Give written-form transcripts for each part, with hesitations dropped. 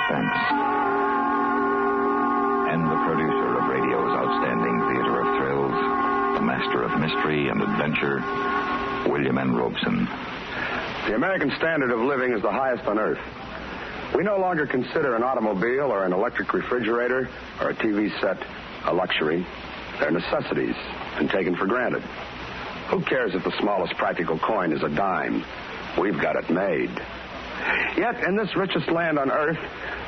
Suspense. And the producer of radio's outstanding theater of thrills, the master of mystery and adventure, William N. Robeson. The American standard of living is the highest on earth. We no longer consider an automobile or an electric refrigerator or a TV set a luxury. They're necessities and taken for granted. Who cares if the smallest practical coin is a dime? We've got it made. Yet, in this richest land on earth,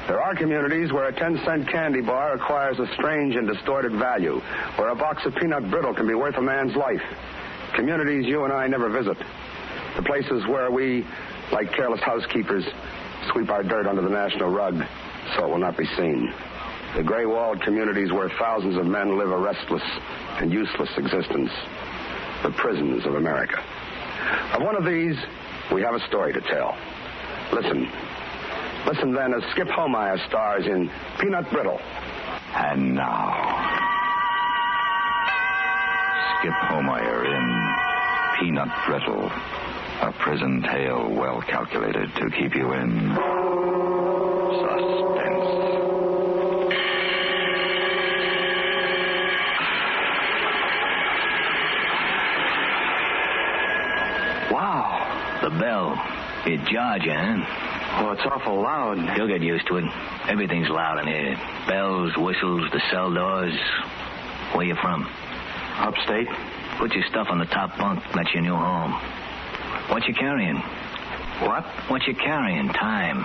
there are communities where a 10-cent candy bar acquires a strange and distorted value, where a box of peanut brittle can be worth a man's life. Communities you and I never visit. The places where we, like careless housekeepers, sweep our dirt under the national rug so it will not be seen. The gray-walled communities where thousands of men live a restless and useless existence. The prisons of America. Of one of these, we have a story to tell. Listen. Listen then as Skip Homeyer stars in Peanut Brittle. And now, Skip Homeyer in Peanut Brittle, a prison tale well calculated to keep you in suspense. Wow, the bell. It jarred you, huh? Oh, it's awful loud. You'll get used to it. Everything's loud in here. Bells, whistles, the cell doors. Where you from? Upstate. Put your stuff on the top bunk. That's your new home. What you carrying? What? What you carrying? Time.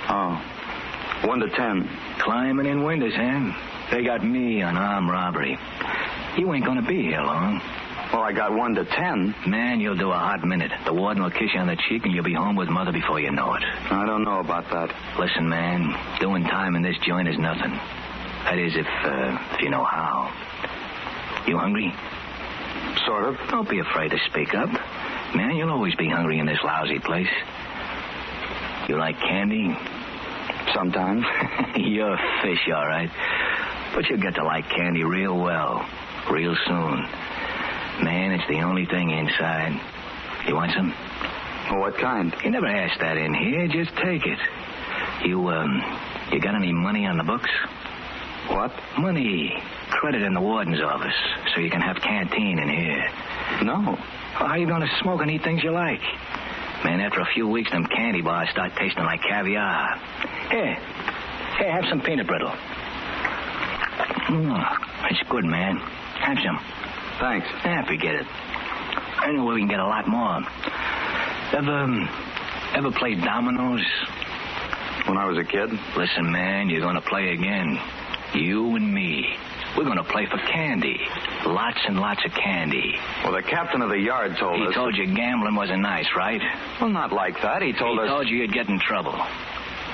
Oh, 1 to 10. Climbing in windows, huh? They got me on armed robbery. You ain't gonna be here long. Well, I got 1 to 10. Man, you'll do a hot minute. The warden will kiss you on the cheek and you'll be home with Mother before you know it. I don't know about that. Listen, man, doing time in this joint is nothing. That is, if you know how. You hungry? Sort of. Don't be afraid to speak up. Man, you'll always be hungry in this lousy place. You like candy? Sometimes. You're a fish, all right. But you'll get to like candy real well, real soon. Man, it's the only thing inside. You want some? Well, what kind? You never asked that in here. Just take it. You got any money on the books? What? Money. Credit in the warden's office, so you can have canteen in here. No. Well, how are you going to smoke and eat things you like? Man, after a few weeks, them candy bars start tasting like caviar. Here, have some peanut brittle. It's good, man. Have some. Thanks. Forget it. I know where we can get a lot more. Ever played dominoes? When I was a kid? Listen, man, you're going to play again. You and me. We're going to play for candy. Lots and lots of candy. Well, the captain of the yard told us... He told you gambling wasn't nice, right? Well, not like that. He told you you'd get in trouble.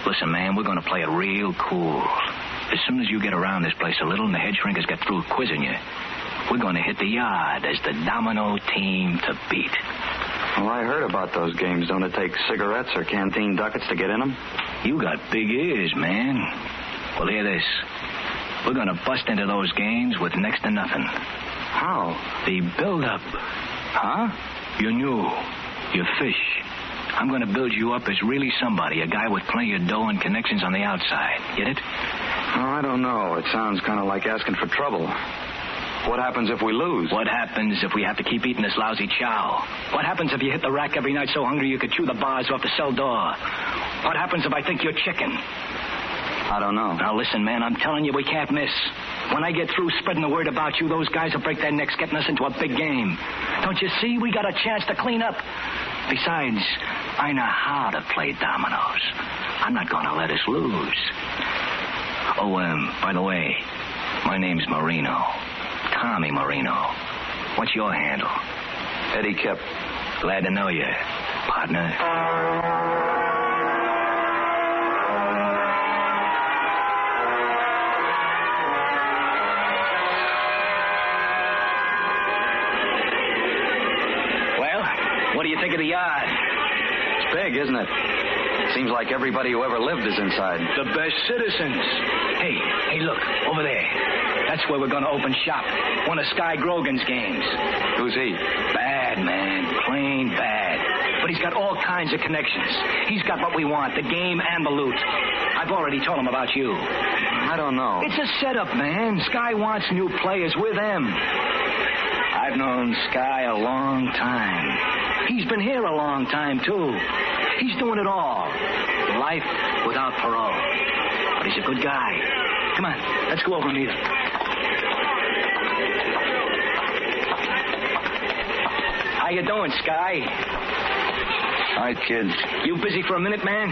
Listen, man, we're going to play it real cool. As soon as you get around this place a little and the head shrinkers get through quizzing you, we're going to hit the yard as the domino team to beat. Well, I heard about those games. Don't it take cigarettes or canteen ducats to get in them? You got big ears, man. Well, hear this. We're going to bust into those games with next to nothing. How? The build-up. Huh? You're new. You're fish. I'm going to build you up as really somebody, a guy with plenty of dough and connections on the outside. Get it? Oh, I don't know. It sounds kind of like asking for trouble. What happens if we lose? What happens if we have to keep eating this lousy chow? What happens if you hit the rack every night so hungry you could chew the bars off the cell door? What happens if I think you're chicken? I don't know. Now, listen, man, I'm telling you we can't miss. When I get through spreading the word about you, those guys will break their necks getting us into a big game. Don't you see? We got a chance to clean up. Besides, I know how to play dominoes. I'm not going to let us lose. Oh, by the way, my name's Marino. Tommy Marino. What's your handle? Eddie Kip. Glad to know you, partner. What do you think of the yard? It's big, isn't it? Seems like everybody who ever lived is inside. The best citizens. Hey, look, over there. That's where we're going to open shop. One of Sky Grogan's games. Who's he? Bad, man. Plain bad. But he's got all kinds of connections. He's got what we want, the game and the loot. I've already told him about you. I don't know. It's a setup, man. Sky wants new players with him. I've known Sky a long time. He's been here a long time, too. He's doing it all. Life without parole. But he's a good guy. Come on, let's go over and meet him. How you doing, Sky? Hi, kid. You busy for a minute, man?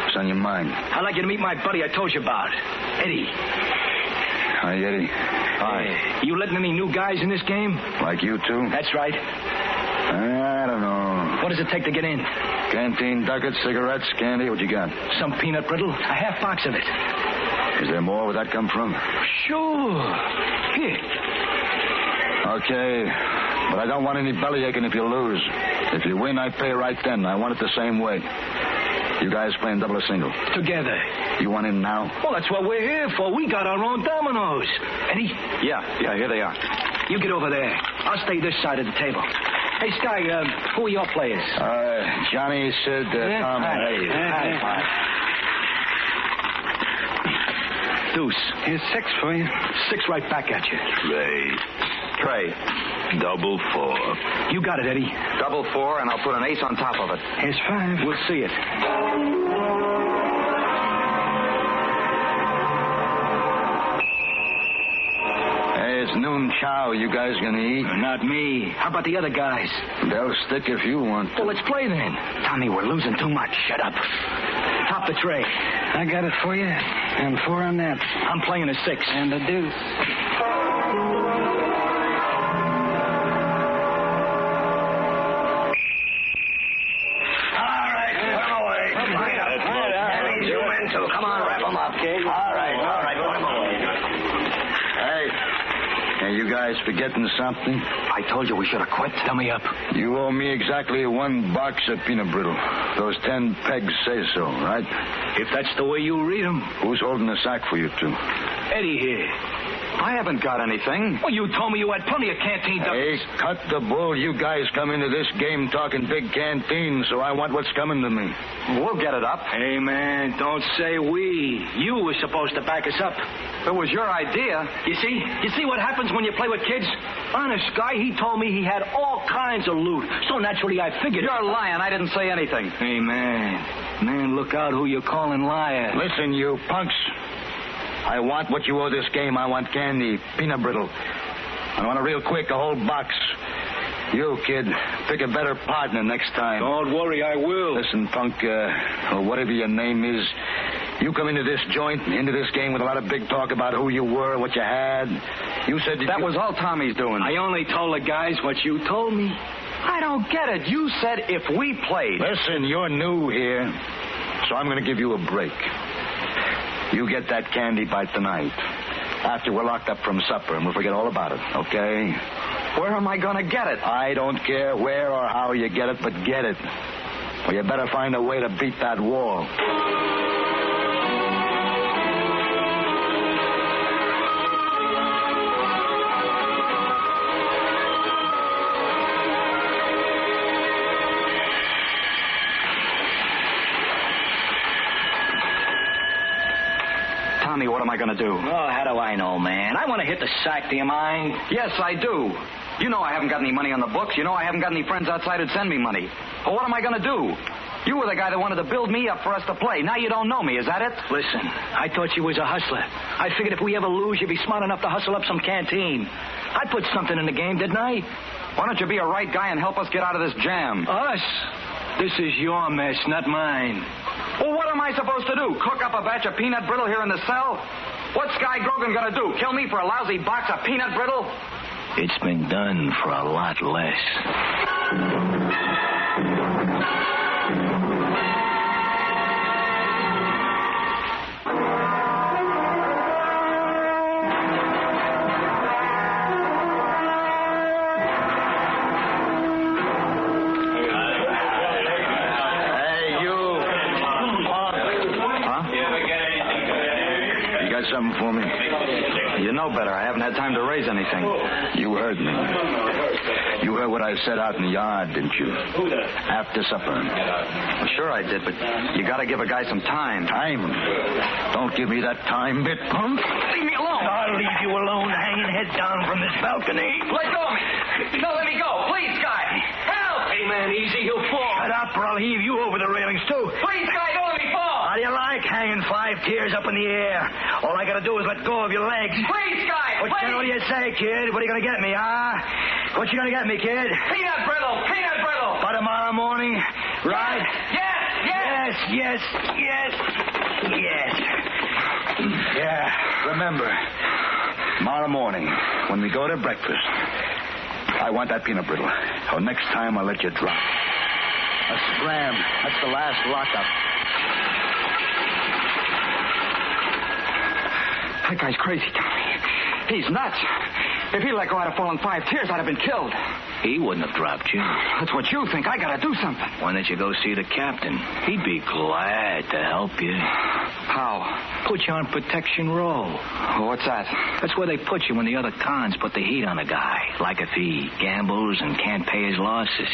What's on your mind? I'd like you to meet my buddy I told you about, Eddie. Hi, Eddie. Hi. You letting any new guys in this game? Like you, too? That's right. I don't know. What does it take to get in? Canteen, ducats, cigarettes, candy. What you got? Some peanut brittle. A half box of it. Is there more? Where'd that come from? Sure. Here. Okay. But I don't want any belly aching if you lose. If you win, I pay right then. I want it the same way. You guys playing double or single? Together. You want in now? Well, that's what we're here for. We got our own dominoes. Eddie? Yeah, here they are. You get over there. I'll stay this side of the table. Hey, Sky, who are your players? Johnny, Sid, Tom. Hi. Deuce. Here's 6 for you. 6 right back at you. Trey. Double 4. You got it, Eddie. Double 4, and I'll put an ace on top of it. Here's 5. We'll see it. Hey, it's noon chow. You guys gonna eat? Not me. How about the other guys? They'll stick if you want to. Well, let's play then. Tommy, we're losing too much. Shut up. Top the tray. I got it for you. And 4 on that. I'm playing a 6. And a deuce. Come on, wrap them up, kid. All right, put them away. Hey, you guys forgetting something? I told you we should have quit. Tell me up. You owe me exactly 1 box of peanut brittle. Those 10 pegs say so, right? If that's the way you read them. Who's holding the sack for you two? Eddie here. I haven't got anything. Well, you told me you had plenty of canteen Hey, ducats. cut the bull. You guys come into this game talking big canteen, so I want what's coming to me. We'll get it up. Hey, man, don't say we. You were supposed to back us up. It was your idea. You see what happens when you play with kids? Honest, Guy, he told me he had all kinds of loot. So naturally, I figured... You're lying. I didn't say anything. Hey, man. Man, look out who you're calling liar. Listen, you punks. I want what you owe this game. I want candy, peanut brittle. I want it real quick, a whole box. You, kid, pick a better partner next time. Don't worry, I will. Listen, punk, or whatever your name is, you come into this joint, into this game with a lot of big talk about who you were, what you had. You said... That was all Tommy's doing. I only told the guys what you told me. I don't get it. You said if we played... Listen, you're new here, so I'm going to give you a break. You get that candy by tonight. After we're locked up from supper, and we'll forget all about it, okay? Where am I going to get it? I don't care where or how you get it, but get it. Or you better find a way to beat that wall. Tommy, what am I going to do? Oh, how do I know, man? I want to hit the sack, do you mind? Yes, I do. You know I haven't got any money on the books. You know I haven't got any friends outside who'd send me money. But what am I going to do? You were the guy that wanted to build me up for us to play. Now you don't know me. Is that it? Listen, I thought you was a hustler. I figured if we ever lose, you'd be smart enough to hustle up some canteen. I put something in the game, didn't I? Why don't you be a right guy and help us get out of this jam? Us? This is your mess, not mine. Well, what am I supposed to do? Cook up a batch of peanut brittle here in the cell? What's Guy Grogan going to do? Kill me for a lousy box of peanut brittle? It's been done for a lot less. Something for me? You know better. I haven't had time to raise anything. You heard me. You heard what I said out in the yard, didn't you? After supper. Well, sure I did, but you got to give a guy some time. Time? Don't give me that time bit, punk. Leave me alone. I'll leave you alone, hanging head down from this balcony. Let go of me. No, let me go. Please, Guy. Help! Hey, man, easy. He'll fall. Shut up, or I'll heave you over the railings, too. Please, Guy, don't let me fall. How do you like hanging 5 tiers up in the air? All I got to do is let go of your legs. Please, Guy, What please. do you say, kid? What are you going to get me, huh? What you going to get me, kid? Peanut brittle. Peanut brittle. By tomorrow morning, right? Yes. Yes. Yeah, remember, tomorrow morning, when we go to breakfast, I want that peanut brittle. Or next time I'll let you drop. A scram. That's the last lockup. That guy's crazy, Tommy. He's nuts. If he let go, I'd have fallen 5 tiers. I'd have been killed. He wouldn't have dropped you. That's what you think. I got to do something. Why don't you go see the captain? He'd be glad to help you. How? Put you on protection roll. Oh, what's that? That's where they put you when the other cons put the heat on a guy. Like if he gambles and can't pay his losses.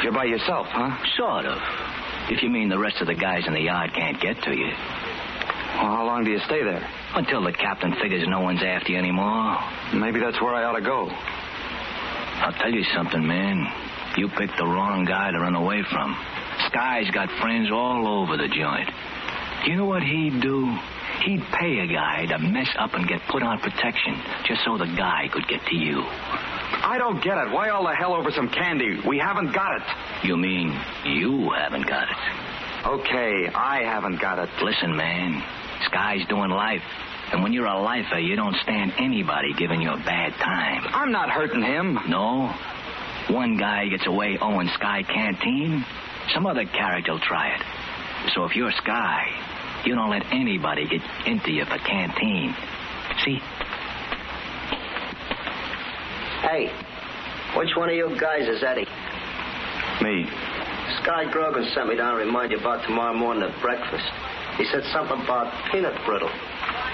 You're by yourself, huh? Sort of. If you mean the rest of the guys in the yard can't get to you. Well, how long do you stay there? Until the captain figures no one's after you anymore. Maybe that's where I ought to go. I'll tell you something, man. You picked the wrong guy to run away from. Sky's got friends all over the joint. You know what he'd do? He'd pay a guy to mess up and get put on protection just so the guy could get to you. I don't get it. Why all the hell over some candy? We haven't got it. You mean you haven't got it? Okay, I haven't got it. Listen, man. Sky's doing life. And when you're a lifer, you don't stand anybody giving you a bad time. I'm not hurting him. No? One guy gets away owing Sky canteen, some other character will try it. So if you're Sky, you don't let anybody get into you for canteen. See? Hey, which one of you guys is Eddie? Me. Sky Grogan sent me down to remind you about tomorrow morning at breakfast. He said something about peanut brittle.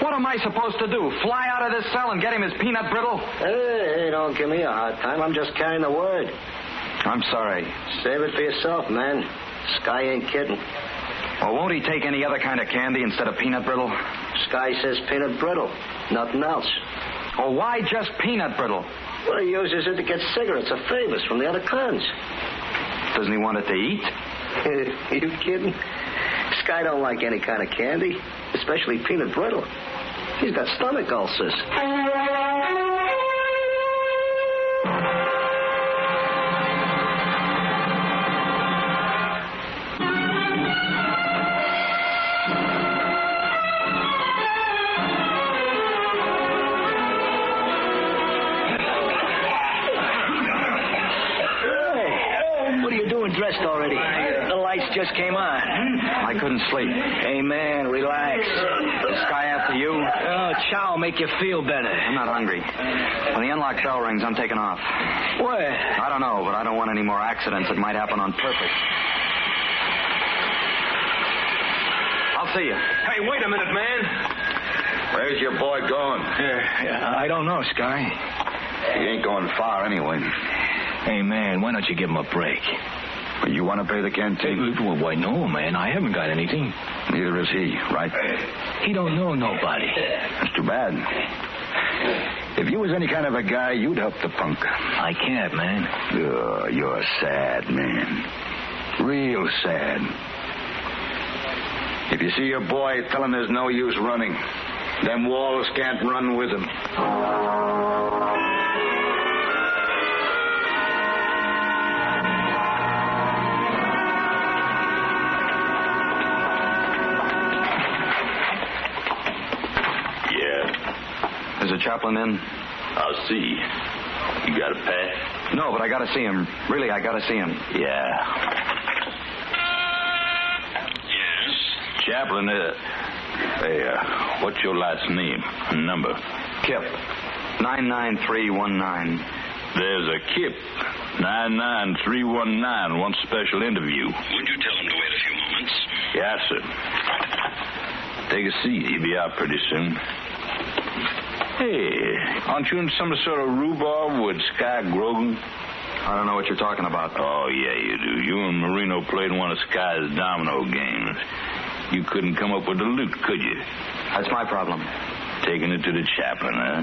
What am I supposed to do? Fly out of this cell and get him his peanut brittle? Hey, don't give me a hard time. I'm just carrying the word. I'm sorry. Save it for yourself, man. Sky ain't kidding. Well, won't he take any other kind of candy instead of peanut brittle? Sky says peanut brittle. Nothing else. Well, why just peanut brittle? Well, he uses it to get cigarettes or favors from the other cons. Doesn't he want it to eat? You kidding? Sky don't like any kind of candy, especially peanut brittle. He's got stomach ulcers. What are you doing dressed already? The lights just came on. I couldn't sleep. Hey, man, relax. Is Sky after you? Oh, chow make you feel better. I'm not hungry. When the unlock bell rings, I'm taking off. Where? I don't know, but I don't want any more accidents that might happen on purpose. I'll see you. Hey, wait a minute, man. Where's your boy going? I don't know, Sky. He ain't going far anyway. Hey, man, why don't you give him a break? You want to pay the canteen? Well, why, no, man. I haven't got anything. Neither is he, right? He don't know nobody. That's too bad. If you was any kind of a guy, you'd help the punk. I can't, man. Oh, you're sad, man. Real sad. If you see your boy, tell him there's no use running. Them walls can't run with him. Is the chaplain in? I'll see. You got a pass? No, but I got to see him. Really, I got to see him. Yeah. Yes? Chaplain, what's your last name and number? Kip. 99319. There's a Kip. 99319 wants special interview. Would you tell him to wait a few moments? Yes, sir. Take a seat. He'll be out pretty soon. Hey, aren't you in some sort of rhubarb with Sky Grogan? I don't know what you're talking about. Oh, yeah, you do. You and Marino played one of Sky's domino games. You couldn't come up with the loot, could you? That's my problem. Taking it to the chaplain, huh?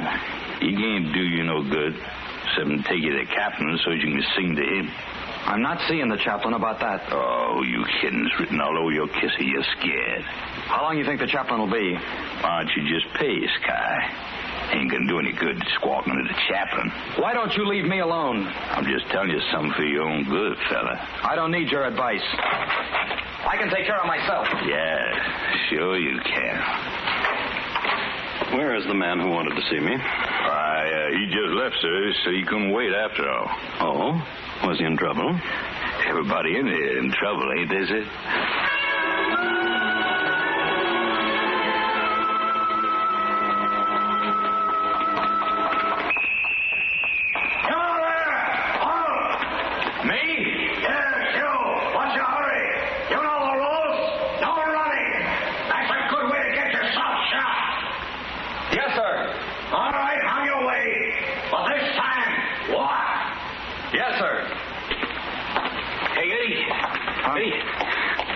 He can't do you no good, except to take you to the captain so you can sing to him. I'm not seeing the chaplain about that. Oh, you kidding. It's written all over your kissy. You're scared. How long you think the chaplain will be? Why don't you just pay, Sky? Ain't gonna do any good squawking to the chaplain. Why don't you leave me alone? I'm just telling you something for your own good, fella. I don't need your advice. I can take care of myself. Yeah, sure you can. Where is the man who wanted to see me? He just left, sir, so he couldn't wait after all. Oh? Was he in trouble? Everybody in here in trouble, ain't they, sir?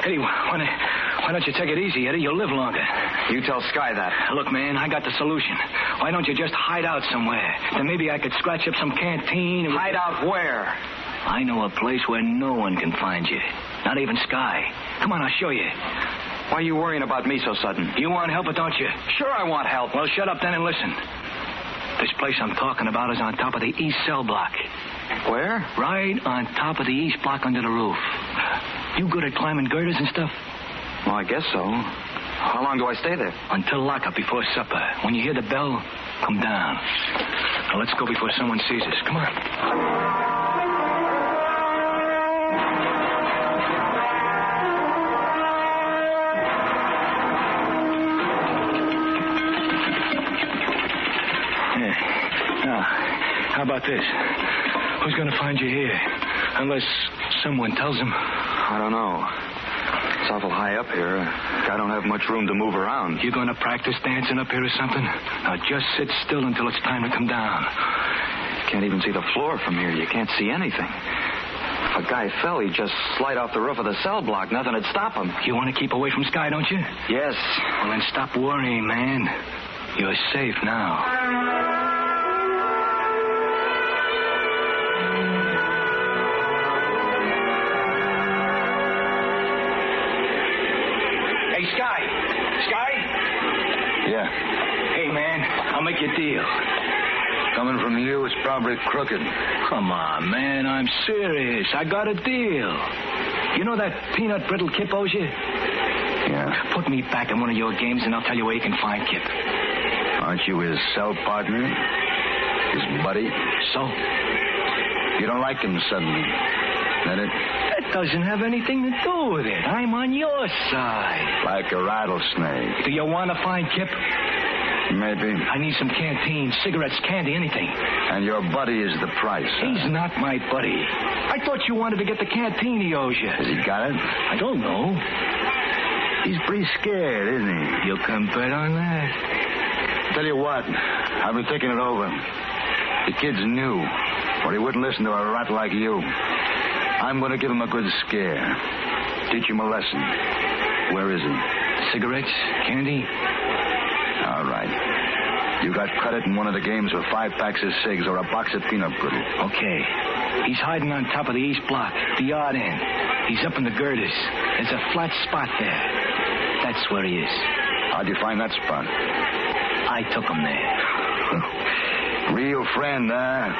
Eddie, why don't you take it easy, Eddie? You'll live longer. You tell Sky that. Look, man, I got the solution. Why don't you just hide out somewhere? Then maybe I could scratch up some canteen. Hide out where? I know a place where no one can find you. Not even Sky. Come on, I'll show you. Why are you worrying about me so sudden? You want help, or don't you? Sure I want help. Well, shut up then and listen. This place I'm talking about is on top of the east cell block. Where? Right on top of the east block under the roof. You good at climbing girders and stuff? Well, I guess so. How long do I stay there? Until lockup before supper. When you hear the bell, come down. Now, let's go before someone sees us. Come on. How about this? Who's going to find you here? Unless someone tells him. I don't know. It's awful high up here. I don't have much room to move around. You going to practice dancing up here or something? Now, just sit still until it's time to come down. Can't even see the floor from here. You can't see anything. If a guy fell, he'd just slide off the roof of the cell block. Nothing would stop him. You want to keep away from Sky, don't you? Yes. Well, then stop worrying, man. You're safe now. Yeah. Hey, man, I'll make you a deal. Coming from you, it's probably crooked. Come on, man, I'm serious. I got a deal. You know that peanut brittle Kip owes you? Yeah. Put me back in one of your games, and I'll tell you where you can find Kip. Aren't you his cell partner? His buddy? So? You don't like him suddenly. That it? That doesn't have anything to do with it. I'm on your side. Like a rattlesnake. Do you want to find Kip? Maybe. I need some canteen, cigarettes, candy, anything. And your buddy is the price. He's not my buddy. I thought you wanted to get the canteen he owes you. Has he got it? I don't know. He's pretty scared, isn't he? You can bet on that. Tell you what, I've been thinking it over. The kid's new, or he wouldn't listen to a rat like you. I'm going to give him a good scare. Teach him a lesson. Where is he? Cigarettes? Candy? All right. You got credit in one of the games for 5 packs of cigs or a box of peanut brittle. Okay. He's hiding on top of the east block, the yard end. He's up in the girders. There's a flat spot there. That's where he is. How'd you find that spot? I took him there. Real friend, huh?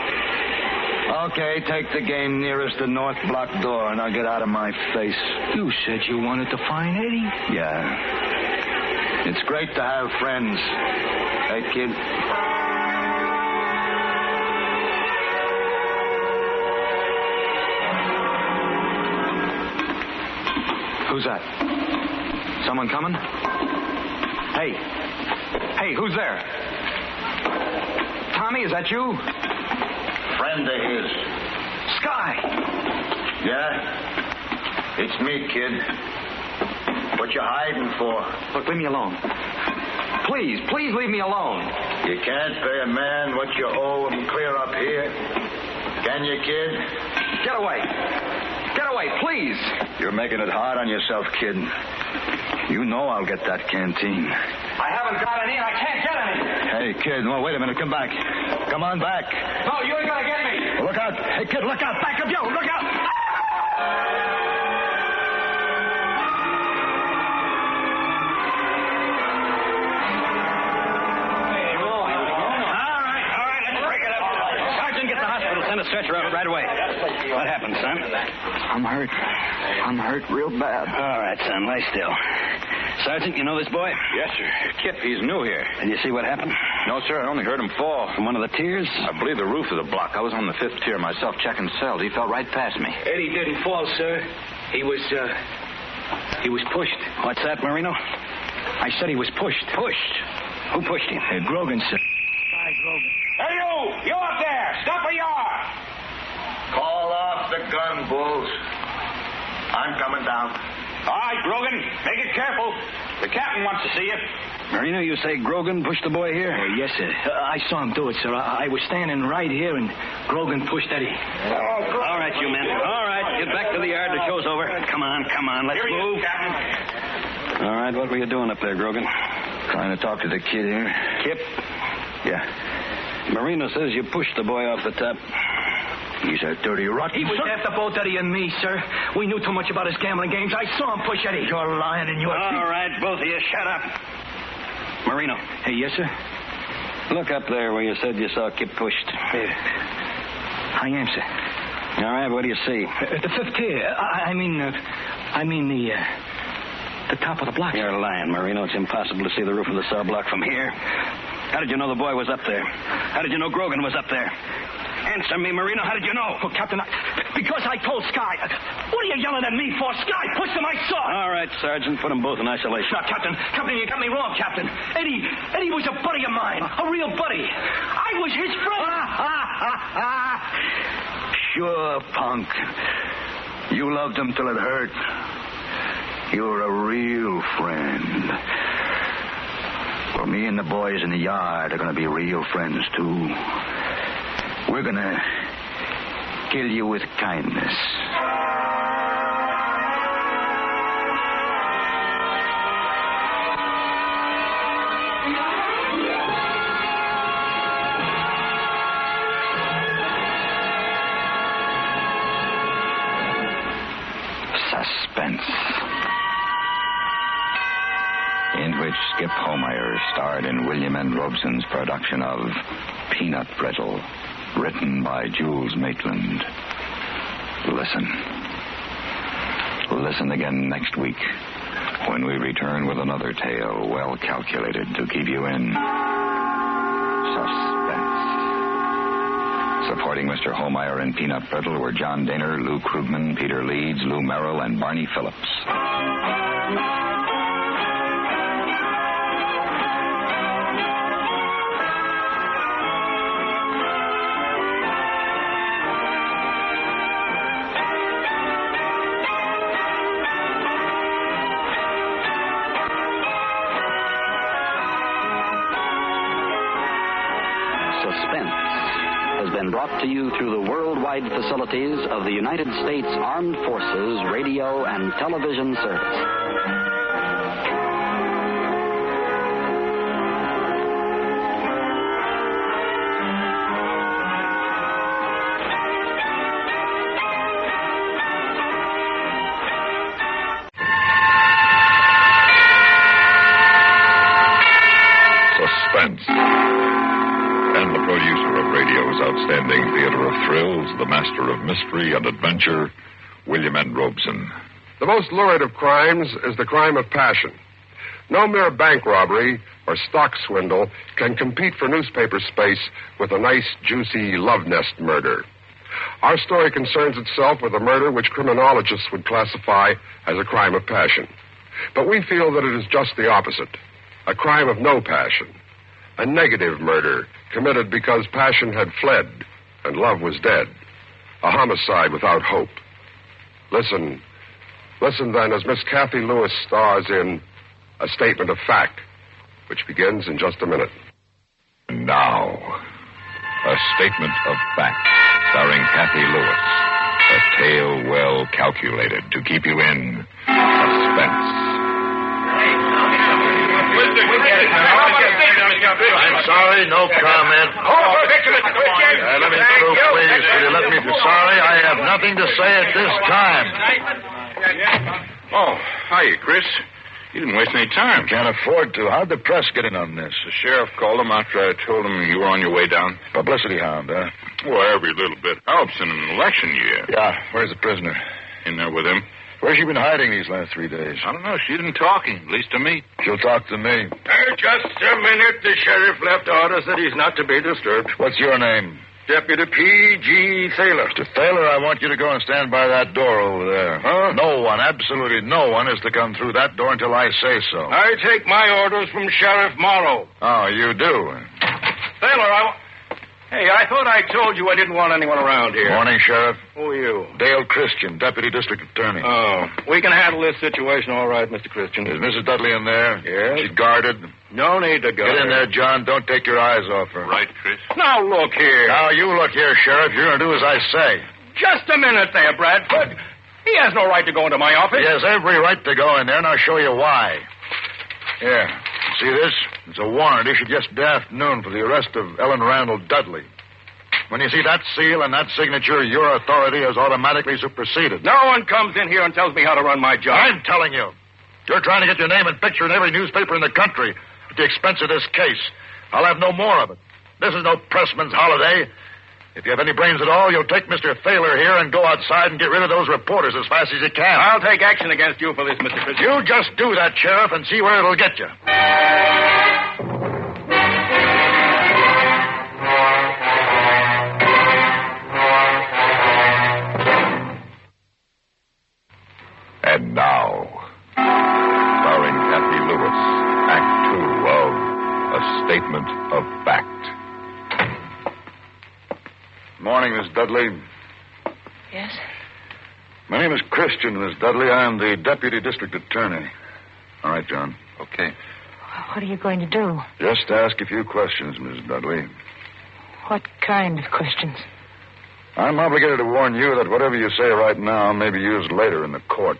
Okay, take the game nearest the north block door, and I'll get out of my face. You said you wanted to find Eddie? Yeah. It's great to have friends. Hey, kid. Who's that? Someone coming? Hey. Hey, who's there? Tommy, is that you? Friend of his. Sky! Yeah? It's me, kid. What you hiding for? Look, leave me alone. Please leave me alone. You can't pay a man what you owe him clear up here. Can you, kid? Get away. Get away, please. You're making it hard on yourself, kid. You know I'll get that canteen. I haven't got any, and I can't get any. Hey, kid, well, wait a minute. Come back. Come on back. No, you ain't gonna get me. Look out. Hey, kid, look out. Back of you. Look out. Send a stretcher out right away. What happened, son? I'm hurt. I'm hurt real bad. All right, son, lie still. Sergeant, you know this boy? Yes, sir. Kip, he's new here. Did you see what happened? No, sir, I only heard him fall. From one of the tiers? I believe the roof of the block. I was on the 5th tier myself checking cells. He fell right past me. Eddie didn't fall, sir. He was pushed. What's that, Marino? I said he was pushed. Pushed? Who pushed him? Grogan, sir. Hey, you up there! Stop where you are! Call off the gun, Bulls. I'm coming down. All right, Grogan, make it careful. The captain wants to see you. Marino, you say Grogan pushed the boy here? Yes, sir. I saw him do it, sir. I was standing right here, and Grogan pushed Eddie. All right, you men. All right, get back to the yard. The show's over. Come on, let's Here he move. is, Captain. All right, what were you doing up there, Grogan? Trying to talk to the kid here. Kip? Yeah. Marino says you pushed the boy off the top. He's a dirty rotten He was after both Eddie and me, sir. We knew too much about his gambling games. I saw him push Eddie. You're lying in your teeth. All right, both of you, shut up. Marino. Hey, yes, sir? Look up there where you said you saw Kip pushed. I am, sir. All right, what do you see? The 5th tier. I mean the top of the block. You're lying, Marino. It's impossible to see the roof of the cell block from here. How did you know the boy was up there? How did you know Grogan was up there? Answer me, Marino. How did you know? Well, Captain, because I told Sky. What are you yelling at me for? Sky pushed him, I saw it. All right, Sergeant. Put them both in isolation. No, Captain, you got me wrong, Captain. Eddie was a buddy of mine. A real buddy. I was his friend. Sure, punk. You loved him till it hurt. You're a real friend. Well, me and the boys in the yard are going to be real friends, too. We're going to kill you with kindness. Suspense. In which Skip Homeyer starred in William N. Robson's production of Peanut Brittle, written by Jules Maitland. Listen again next week when we return with another tale well calculated to keep you in suspense. Supporting Mr. Homeyer in Peanut Brittle were John Daner, Lou Krugman, Peter Leeds, Lou Merrill, and Barney Phillips. Suspense has been brought to you through the worldwide facilities of the United States Armed Forces Radio and Television Service. Suspense. And the producer of radio's outstanding theater of thrills, the master of mystery and adventure, William N. Robson. The most lurid of crimes is the crime of passion. No mere bank robbery or stock swindle can compete for newspaper space with a nice, juicy love nest murder. Our story concerns itself with a murder which criminologists would classify as a crime of passion. But we feel that it is just the opposite. A crime of no passion. A negative murder committed because passion had fled and love was dead. A homicide without hope. Listen then as Miss Kathy Lewis stars in A Statement of Fact, which begins in just a minute. And now, A Statement of Fact. starring Kathy Lewis. A tale well calculated to keep you in suspense. I'm sorry, no comment. Let me through, please. Will you let me be sorry? I have nothing to say at this time. Oh, hiya, Chris. You didn't waste any time. Can't afford to. How'd the press get in on this? The sheriff called him after I told him you were on your way down. Publicity hound, huh? Well, every little bit helps in an election year. Yeah. Where's the prisoner? In there with him. Where's she been hiding these last 3 days? I don't know. She didn't talk, at least to me. She'll talk to me. Just a minute. The sheriff left orders that he's not to be disturbed. What's your name? Deputy P.G. Thaler. Mr. Thaler, I want you to go and stand by that door over there. Huh? No one, absolutely no one, is to come through that door until I say so. I take my orders from Sheriff Morrow. Oh, you do? Thaler, Hey, I thought I told you I didn't want anyone around here. Morning, Sheriff. Who are you? Dale Christian, Deputy District Attorney. Oh, we can handle this situation all right, Mr. Christian. Is Mrs. Dudley in there? Yes. She's guarded? No need to go. Get in there, John. Don't take your eyes off her. Right, Chris. Now, look here. Now, you look here, Sheriff. You're going to do as I say. Just a minute there, Bradford. He has no right to go into my office. He has every right to go in there, and I'll show you why. Here. See this? It's a warrant issued yesterday afternoon for the arrest of Ellen Randall Dudley. When you see that seal and that signature, your authority is automatically superseded. No one comes in here and tells me how to run my job. I'm telling you. You're trying to get your name and picture in every newspaper in the country at the expense of this case. I'll have no more of it. This is no pressman's holiday. If you have any brains at all, you'll take Mr. Thaler here and go outside and get rid of those reporters as fast as you can. I'll take action against you for this, Mr. Christian. You just do that, Sheriff, and see where it'll get you. And now, starring Kathy Lewis, Act 2 of A Statement of Fact. Morning, Miss Dudley. Yes? My name is Christian, Miss Dudley. I am the Deputy District Attorney. All right, John. Okay. What are you going to do? Just ask a few questions, Miss Dudley. What kind of questions? I'm obligated to warn you that whatever you say right now may be used later in the court.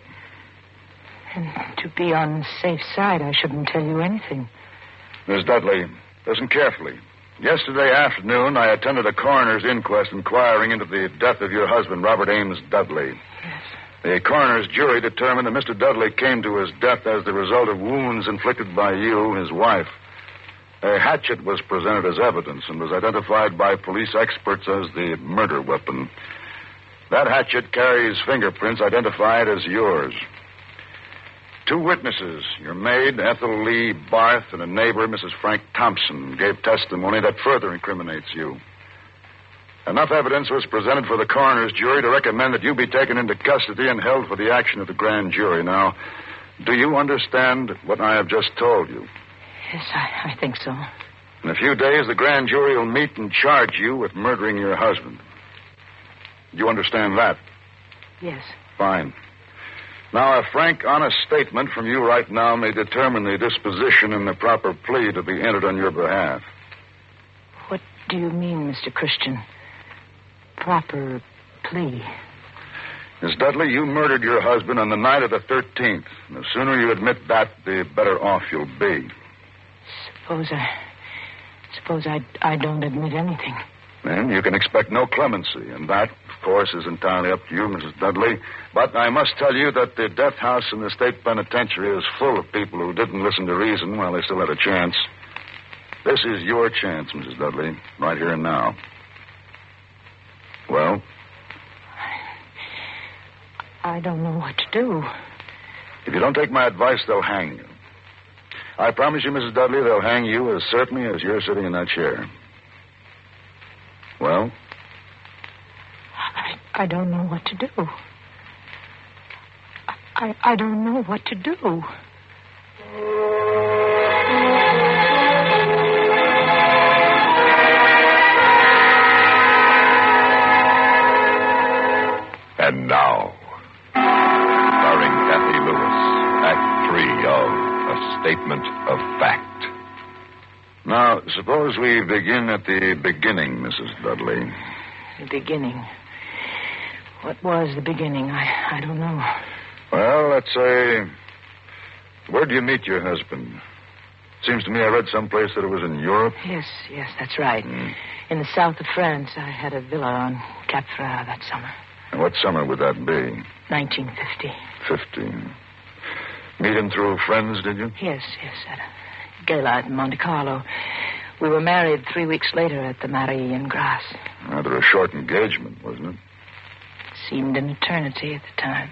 And to be on the safe side, I shouldn't tell you anything. Miss Dudley, listen carefully. Yesterday afternoon, I attended a coroner's inquest inquiring into the death of your husband, Robert Ames Dudley. Yes. The coroner's jury determined that Mr. Dudley came to his death as the result of wounds inflicted by you, his wife. A hatchet was presented as evidence and was identified by police experts as the murder weapon. That hatchet carries fingerprints identified as yours. 2 witnesses, your maid, Ethel Lee Barth, and a neighbor, Mrs. Frank Thompson, gave testimony that further incriminates you. Enough evidence was presented for the coroner's jury to recommend that you be taken into custody and held for the action of the grand jury. Now, do you understand what I have just told you? Yes, I think so. In a few days, the grand jury will meet and charge you with murdering your husband. Do you understand that? Yes. Fine. Now, a frank, honest statement from you right now may determine the disposition and the proper plea to be entered on your behalf. What do you mean, Mr. Christian? Proper plea? Miss Dudley, you murdered your husband on the night of the 13th. And the sooner you admit that, the better off you'll be. Suppose I don't admit anything. Then you can expect no clemency, and that, of course, is entirely up to you, Mrs. Dudley. But I must tell you that the death house in the state penitentiary is full of people who didn't listen to reason while they still had a chance. This is your chance, Mrs. Dudley, right here and now. Well? I don't know what to do. If you don't take my advice, they'll hang you. I promise you, Mrs. Dudley, they'll hang you as certainly as you're sitting in that chair. Well? I don't know what to do. I don't know what to do. And now, starring Kathy Lewis, Act 3 of A Statement of Fact. Now, suppose we begin at the beginning, Mrs. Dudley. The beginning. What was the beginning? I don't know. Well, let's say... Where do you meet your husband? Seems to me I read someplace that it was in Europe. Yes, that's right. In the south of France. I had a villa on Cap Ferrat that summer. And what summer would that be? 1950. 50. Meet him through friends, did you? Yes, at a gala in Monte Carlo. We were married 3 weeks later at the Marie in Grasse. Rather a short engagement, wasn't it? It seemed an eternity at the time.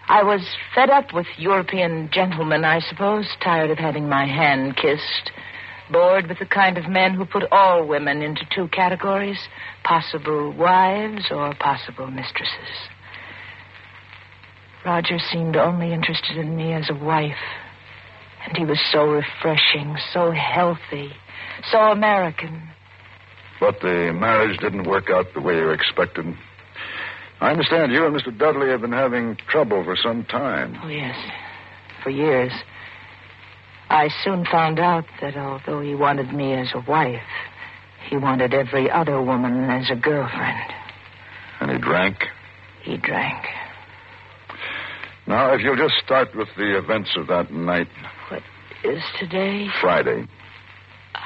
I was fed up with European gentlemen, I suppose, tired of having my hand kissed, bored with the kind of men who put all women into two categories, possible wives or possible mistresses. Roger seemed only interested in me as a wife, and he was so refreshing, so healthy, so American. But the marriage didn't work out the way you expected. I understand you and Mr. Dudley have been having trouble for some time. Oh, yes, for years. I soon found out that although he wanted me as a wife, he wanted every other woman as a girlfriend. And he drank? He drank. Now, if you'll just start with the events of that night. What is today? Friday.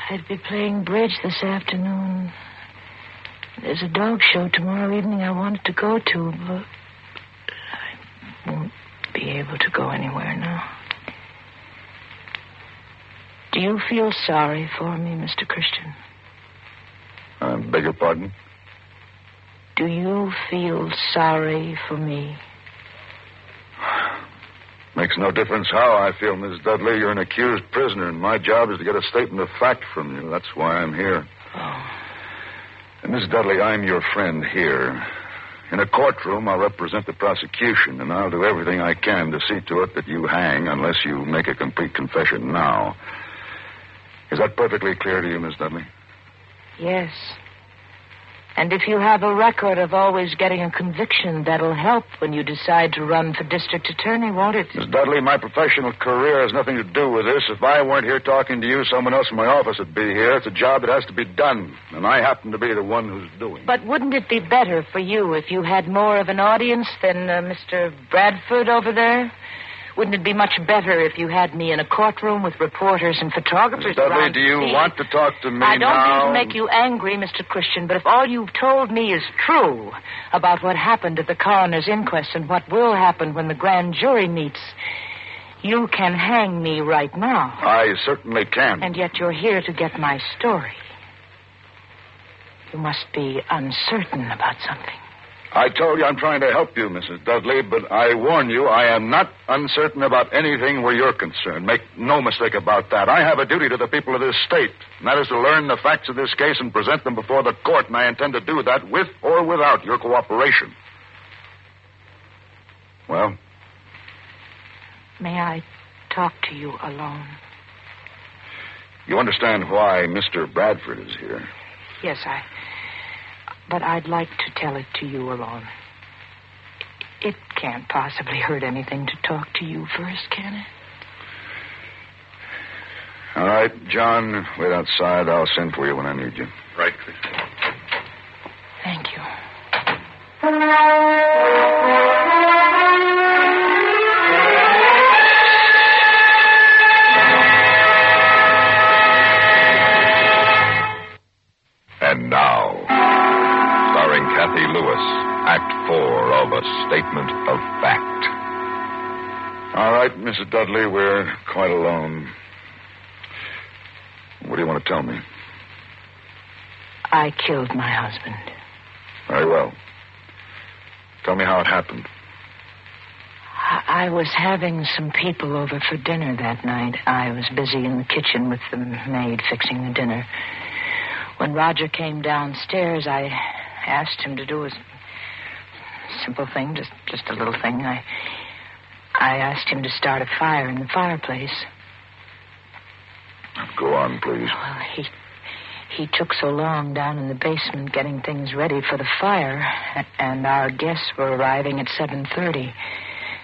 I'd be playing bridge this afternoon. There's a dog show tomorrow evening I wanted to go to, but I won't be able to go anywhere now. Do you feel sorry for me, Mr. Christian? I beg your pardon? Do you feel sorry for me? Makes no difference how I feel, Miss Dudley. You're an accused prisoner, and my job is to get a statement of fact from you. That's why I'm here. Oh. And Miss Dudley, I'm your friend here. In a courtroom, I'll represent the prosecution, and I'll do everything I can to see to it that you hang unless you make a complete confession now. Is that perfectly clear to you, Miss Dudley? Yes. And if you have a record of always getting a conviction, that'll help when you decide to run for district attorney, won't it? Miss Dudley, my professional career has nothing to do with this. If I weren't here talking to you, someone else in my office would be here. It's a job that has to be done, and I happen to be the one who's doing it. But wouldn't it be better for you if you had more of an audience than Mr. Bradford over there? Wouldn't it be much better if you had me in a courtroom with reporters and photographers Miss Dudley, around do you want to talk to me now? I don't mean to make you angry, Mr. Christian, but if all you've told me is true about what happened at the coroner's inquest and what will happen when the grand jury meets, you can hang me right now. I certainly can. And yet you're here to get my story. You must be uncertain about something. I told you I'm trying to help you, Mrs. Dudley, but I warn you, I am not uncertain about anything where you're concerned. Make no mistake about that. I have a duty to the people of this state, and that is to learn the facts of this case and present them before the court, and I intend to do that with or without your cooperation. Well? May I talk to you alone? You understand why Mr. Bradford is here? Yes, But I'd like to tell it to you alone. It can't possibly hurt anything to talk to you first, can it? All right, John, wait outside. I'll send for you when I need you. Right, Christian. Thank you. And now, starring Kathy Lewis, Act 4 of A Statement of Fact. All right, Mrs. Dudley, we're quite alone. What do you want to tell me? I killed my husband. Very well. Tell me how it happened. I was having some people over for dinner that night. I was busy in the kitchen with the maid fixing the dinner. When Roger came downstairs, I asked him to do a simple thing, just a little thing. I asked him to start a fire in the fireplace. Go on, please. Well, he took so long down in the basement getting things ready for the fire, and our guests were arriving at 7:30.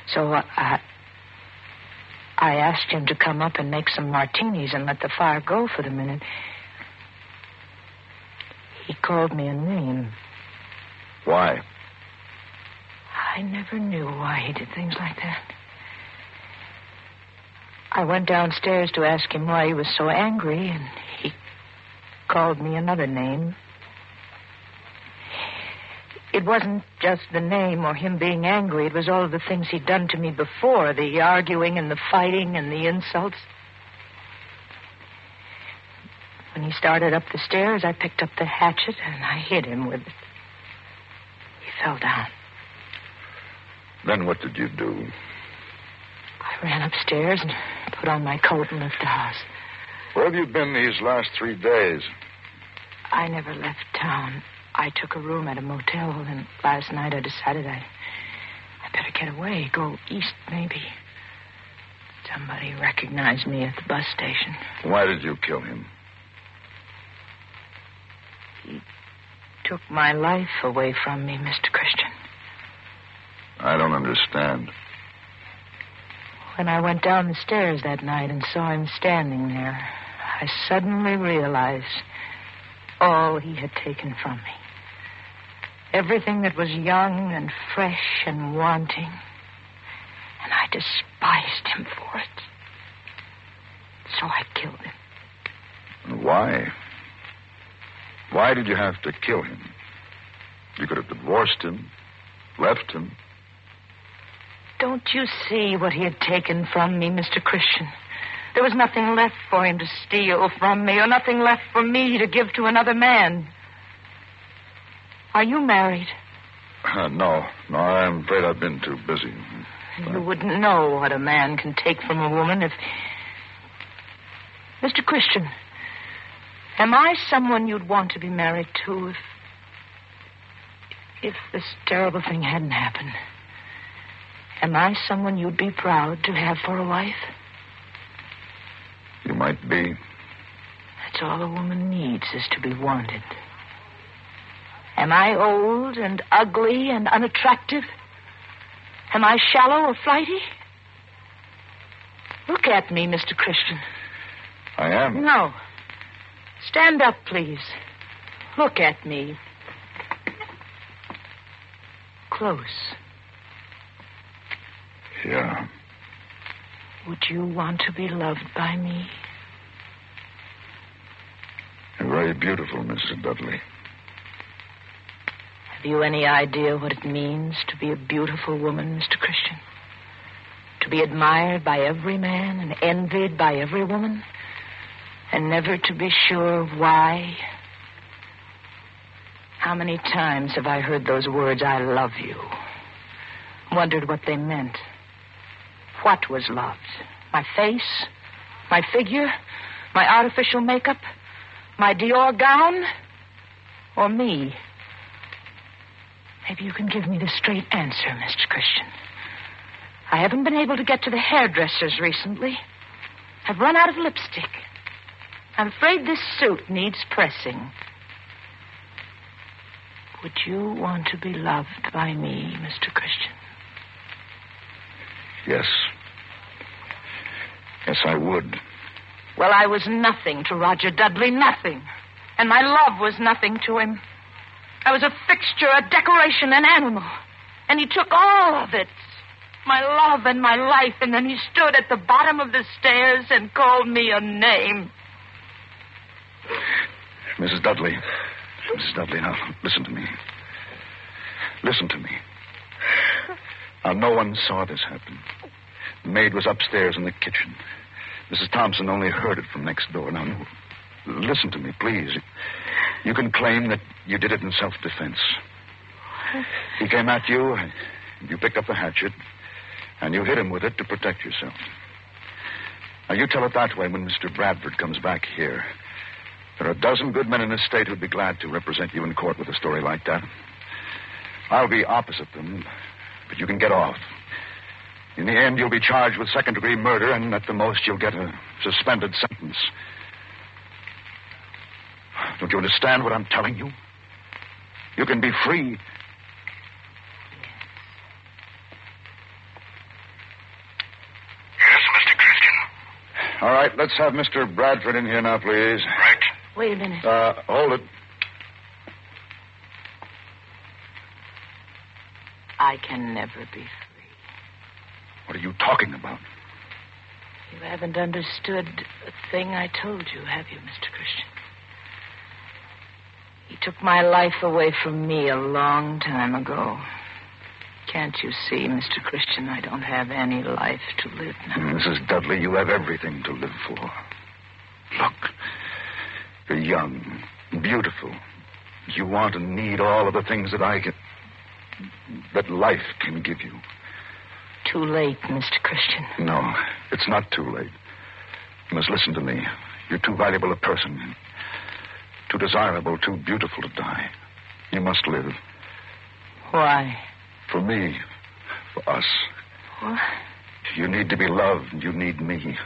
So I asked him to come up and make some martinis and let the fire go for the minute. He called me a name. Why? I never knew why he did things like that. I went downstairs to ask him why he was so angry, and he called me another name. It wasn't just the name or him being angry. It was all of the things he'd done to me before, the arguing and the fighting and the insults. When he started up the stairs, I picked up the hatchet and I hit him with it. He fell down. Then what did you do? I ran upstairs and put on my coat and left the house. Where have you been these last 3 days? I never left town. I took a room at a motel, and last night I decided I better get away, go east maybe. Somebody recognized me at the bus station. Why did you kill him? He took my life away from me, Mr. Christian. I don't understand. When I went down the stairs that night and saw him standing there, I suddenly realized all he had taken from me. Everything that was young and fresh and wanting. And I despised him for it. So I killed him. And why? Why did you have to kill him? You could have divorced him, left him. Don't you see what he had taken from me, Mr. Christian? There was nothing left for him to steal from me, or nothing left for me to give to another man. Are you married? No, I'm afraid I've been too busy. You wouldn't know what a man can take from a woman if... Mr. Christian, am I someone you'd want to be married to if this terrible thing hadn't happened? Am I someone you'd be proud to have for a wife? You might be. That's all a woman needs, is to be wanted. Am I old and ugly and unattractive? Am I shallow or flighty? Look at me, Mr. Christian. I am. No. Stand up, please. Look at me. Close. Yeah. Would you want to be loved by me? You're very beautiful, Mrs. Dudley. Have you any idea what it means to be a beautiful woman, Mr. Christian? To be admired by every man and envied by every woman, and never to be sure of why? How many times have I heard those words, I love you? Wondered what they meant. What was loved? My face? My figure? My artificial makeup? My Dior gown? Or me? Maybe you can give me the straight answer, Mr. Christian. I haven't been able to get to the hairdressers recently. I've run out of lipstick. I'm afraid this suit needs pressing. Would you want to be loved by me, Mr. Christian? Yes. Yes, I would. Well, I was nothing to Roger Dudley, nothing. And my love was nothing to him. I was a fixture, a decoration, an animal. And he took all of it. My love and my life, and then he stood at the bottom of the stairs and called me a name. Mrs. Dudley, now, listen to me. Listen to me. Now, no one saw this happen. The maid was upstairs in the kitchen. Mrs. Thompson only heard it from next door. Now, listen to me, please. You can claim that you did it in self-defense. He came at you, and you picked up the hatchet, and you hit him with it to protect yourself. Now, you tell it that way when Mr. Bradford comes back here. There are a dozen good men in this state who'd be glad to represent you in court with a story like that. I'll be opposite them, but you can get off. In the end, you'll be charged with second-degree murder, and at the most, you'll get a suspended sentence. Don't you understand what I'm telling you? You can be free. Yes, Mr. Christian. All right, let's have Mr. Bradford in here now, please. Right. Wait a minute. Hold it. I can never be free. What are you talking about? You haven't understood a thing I told you, have you, Mr. Christian? He took my life away from me a long time ago. Can't you see, Mr. Christian, I don't have any life to live now? Mrs. Dudley, you have everything to live for. Look, you're young, beautiful. You want and need all of the things that life can give you. Too late, Mr. Christian. No, it's not too late. You must listen to me. You're too valuable a person. Too desirable, too beautiful to die. You must live. Why? For me. For us. What? You need to be loved. You need me.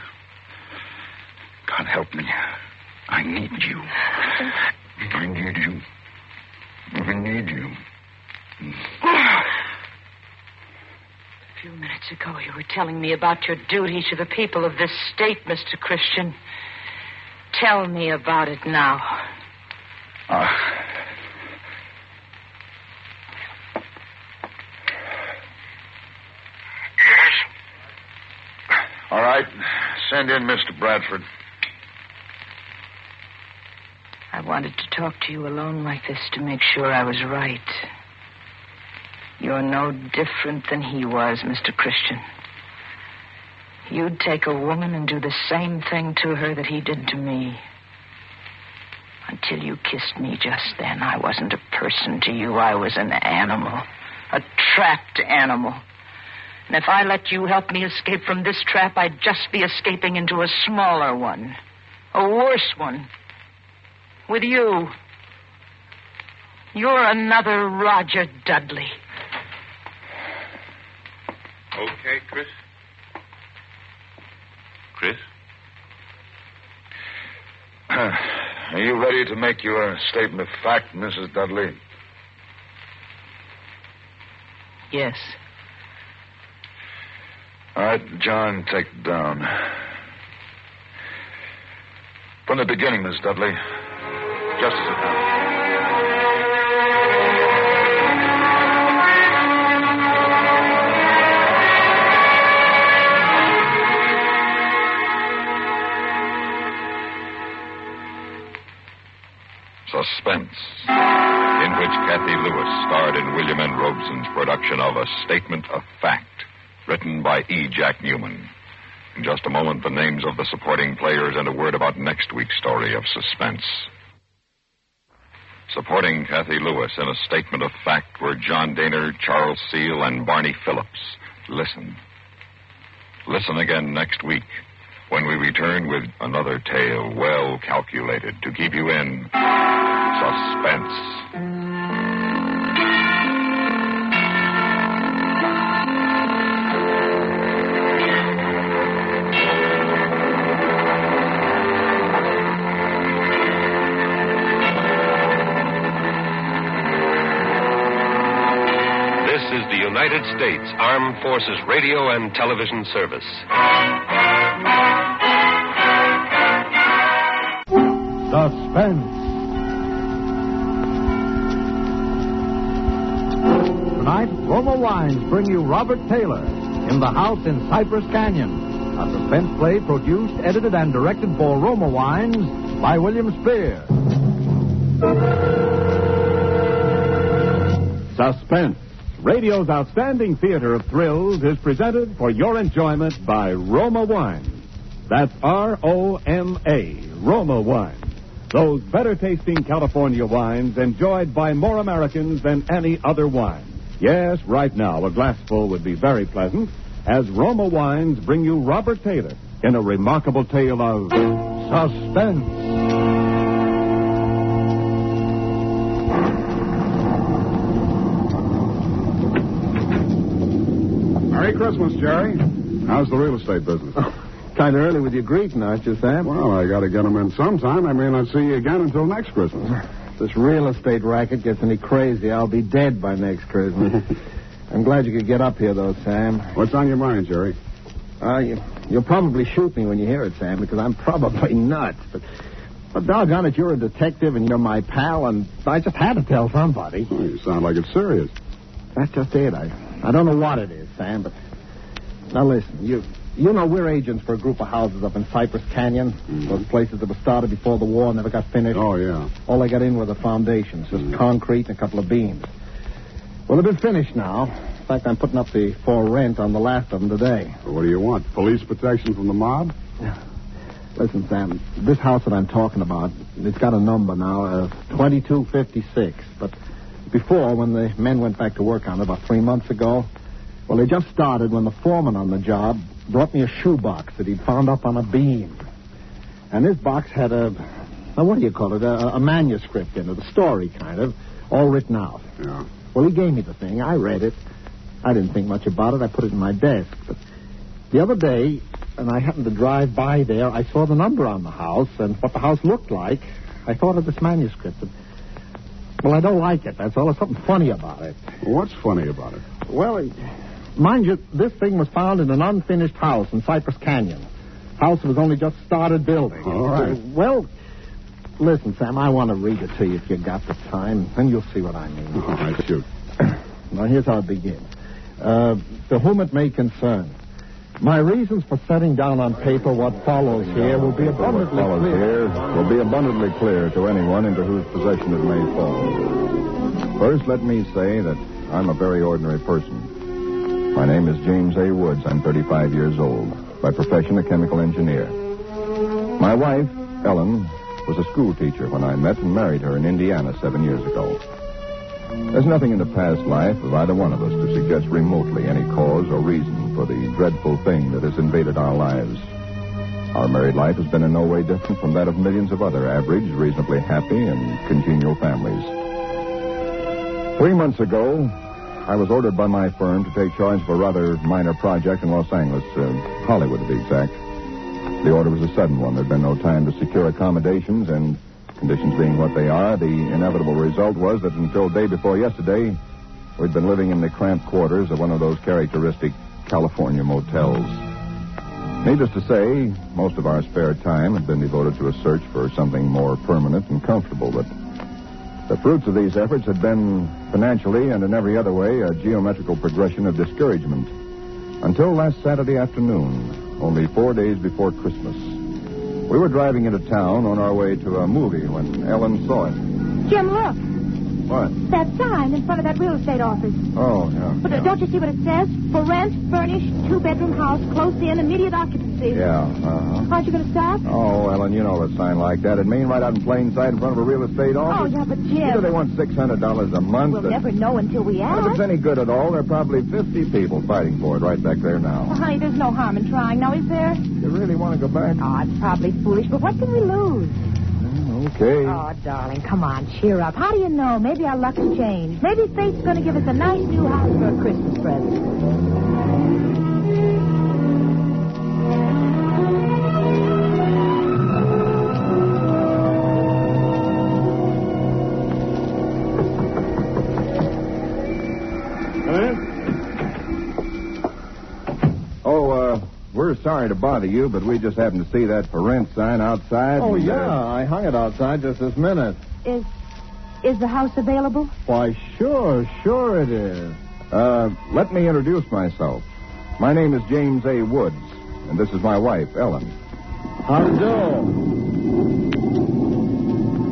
God help me. I need you. I need you. I need you. A few minutes ago, you were telling me about your duty to the people of this state, Mr. Christian. Tell me about it now. Yes? All right. Send in Mr. Bradford. I wanted to talk to you alone like this to make sure I was right. You're no different than he was, Mr. Christian. You'd take a woman and do the same thing to her that he did to me. Until you kissed me just then, I wasn't a person to you. I was an animal. A trapped animal. And if I let you help me escape from this trap, I'd just be escaping into a smaller one. A worse one. With you. You're another Roger Dudley. Okay, Chris? Chris? Are you ready to make your statement of fact, Mrs. Dudley? Yes. All right, John, take it down. From the beginning, Miss Dudley. Just as it happened. Suspense, in which Kathy Lewis starred in William N. Robeson's production of A Statement of Fact, written by E. Jack Newman. In just a moment, the names of the supporting players and a word about next week's story of Suspense. Supporting Kathy Lewis in A Statement of Fact were John Daner, Charles Seal, and Barney Phillips. Listen. Listen again next week when we return with another tale well calculated to keep you in suspense. This is the United States Armed Forces Radio and Television Service. Suspense. Tonight, Roma Wines bring you Robert Taylor in The House in Cypress Canyon, a suspense play produced, edited, and directed for Roma Wines by William Spear. Suspense, radio's outstanding theater of thrills, is presented for your enjoyment by Roma Wines. That's R-O-M-A, Roma Wines. Those better-tasting California wines enjoyed by more Americans than any other wine. Yes, right now, a glassful would be very pleasant, as Roma Wines bring you Robert Taylor in a remarkable tale of suspense. Merry Christmas, Jerry. How's the real estate business? Kind of early with your greeting, aren't you, Sam? Well, I got to get them in sometime. I may not see you again until next Christmas. If this real estate racket gets any crazy, I'll be dead by next Christmas. I'm glad you could get up here, though, Sam. What's on your mind, Jerry? You'll probably shoot me when you hear it, Sam, because I'm probably nuts. But doggone it, you're a detective and you're my pal, and I just had to tell somebody. Oh, you sound like it's serious. That's just it. I don't know what it is, Sam, but... Now, listen, you know we're agents for a group of houses up in Cypress Canyon. Mm-hmm. Those places that were started before the war, never got finished. Oh, yeah. All they got in were the foundations, just concrete and a couple of beams. Well, they've been finished now. In fact, I'm putting up for rent on the last of them today. Well, what do you want? Police protection from the mob? Listen, Sam, this house that I'm talking about, it's got a number now, 2256. But before, when the men went back to work on it about 3 months ago, well, they just started when the foreman on the job brought me a shoebox that he'd found up on a beam. And this box had what do you call it, a manuscript in it, a story kind of, all written out. Yeah. Well, he gave me the thing. I read it. I didn't think much about it. I put it in my desk. But the other day, and I happened to drive by there, I saw the number on the house and what the house looked like. I thought of this manuscript. Well, I don't like it. That's all. There's something funny about it. What's funny about it? Well, mind you, this thing was found in an unfinished house in Cypress Canyon. House was only just started building. All right. Well, listen, Sam, I want to read it to you if you got the time, and you'll see what I mean. All right, shoot. Now, here's how it begins. To whom it may concern, my reasons for setting down on paper what follows here will be abundantly clear to anyone into whose possession it may fall. First, let me say that I'm a very ordinary person. My name is James A. Woods. I'm 35 years old. By profession, a chemical engineer. My wife, Ellen, was a school teacher when I met and married her in Indiana 7 years ago. There's nothing in the past life of either one of us to suggest remotely any cause or reason for the dreadful thing that has invaded our lives. Our married life has been in no way different from that of millions of other average, reasonably happy, and congenial families. 3 months ago, I was ordered by my firm to take charge of a rather minor project in Los Angeles, Hollywood to be exact. The order was a sudden one. There'd been no time to secure accommodations, and conditions being what they are, the inevitable result was that until day before yesterday, we'd been living in the cramped quarters of one of those characteristic California motels. Needless to say, most of our spare time had been devoted to a search for something more permanent and comfortable, but the fruits of these efforts had been financially and in every other way a geometrical progression of discouragement. Until last Saturday afternoon, only 4 days before Christmas. We were driving into town on our way to a movie when Ellen saw it. Jim, look. What? That sign in front of that real estate office. Oh, yeah. But don't you see what it says? For rent, furnished, 2-bedroom house, close in, immediate occupancy. Yeah, uh-huh. Aren't you going to stop? Oh, Ellen, you know a sign like that. It mean right out in plain sight in front of a real estate office. Oh, yeah, but Jim... Either they want $600 a month... We'll never know until we ask. If it's any good at all, there are probably 50 people fighting for it right back there now. Well, honey, there's no harm in trying now, is there? You really want to go back? Oh, it's probably foolish, but what can we lose? Okay. Oh, darling, come on, cheer up. How do you know? Maybe our luck's changed. Maybe fate's going to give us a nice new house for a Christmas present. We're sorry to bother you, but we just happened to see that for rent sign outside. Oh, yeah. I hung it outside just this minute. Is the house available? Why, sure it is. Let me introduce myself. My name is James A. Woods, and this is my wife, Ellen. How do you do?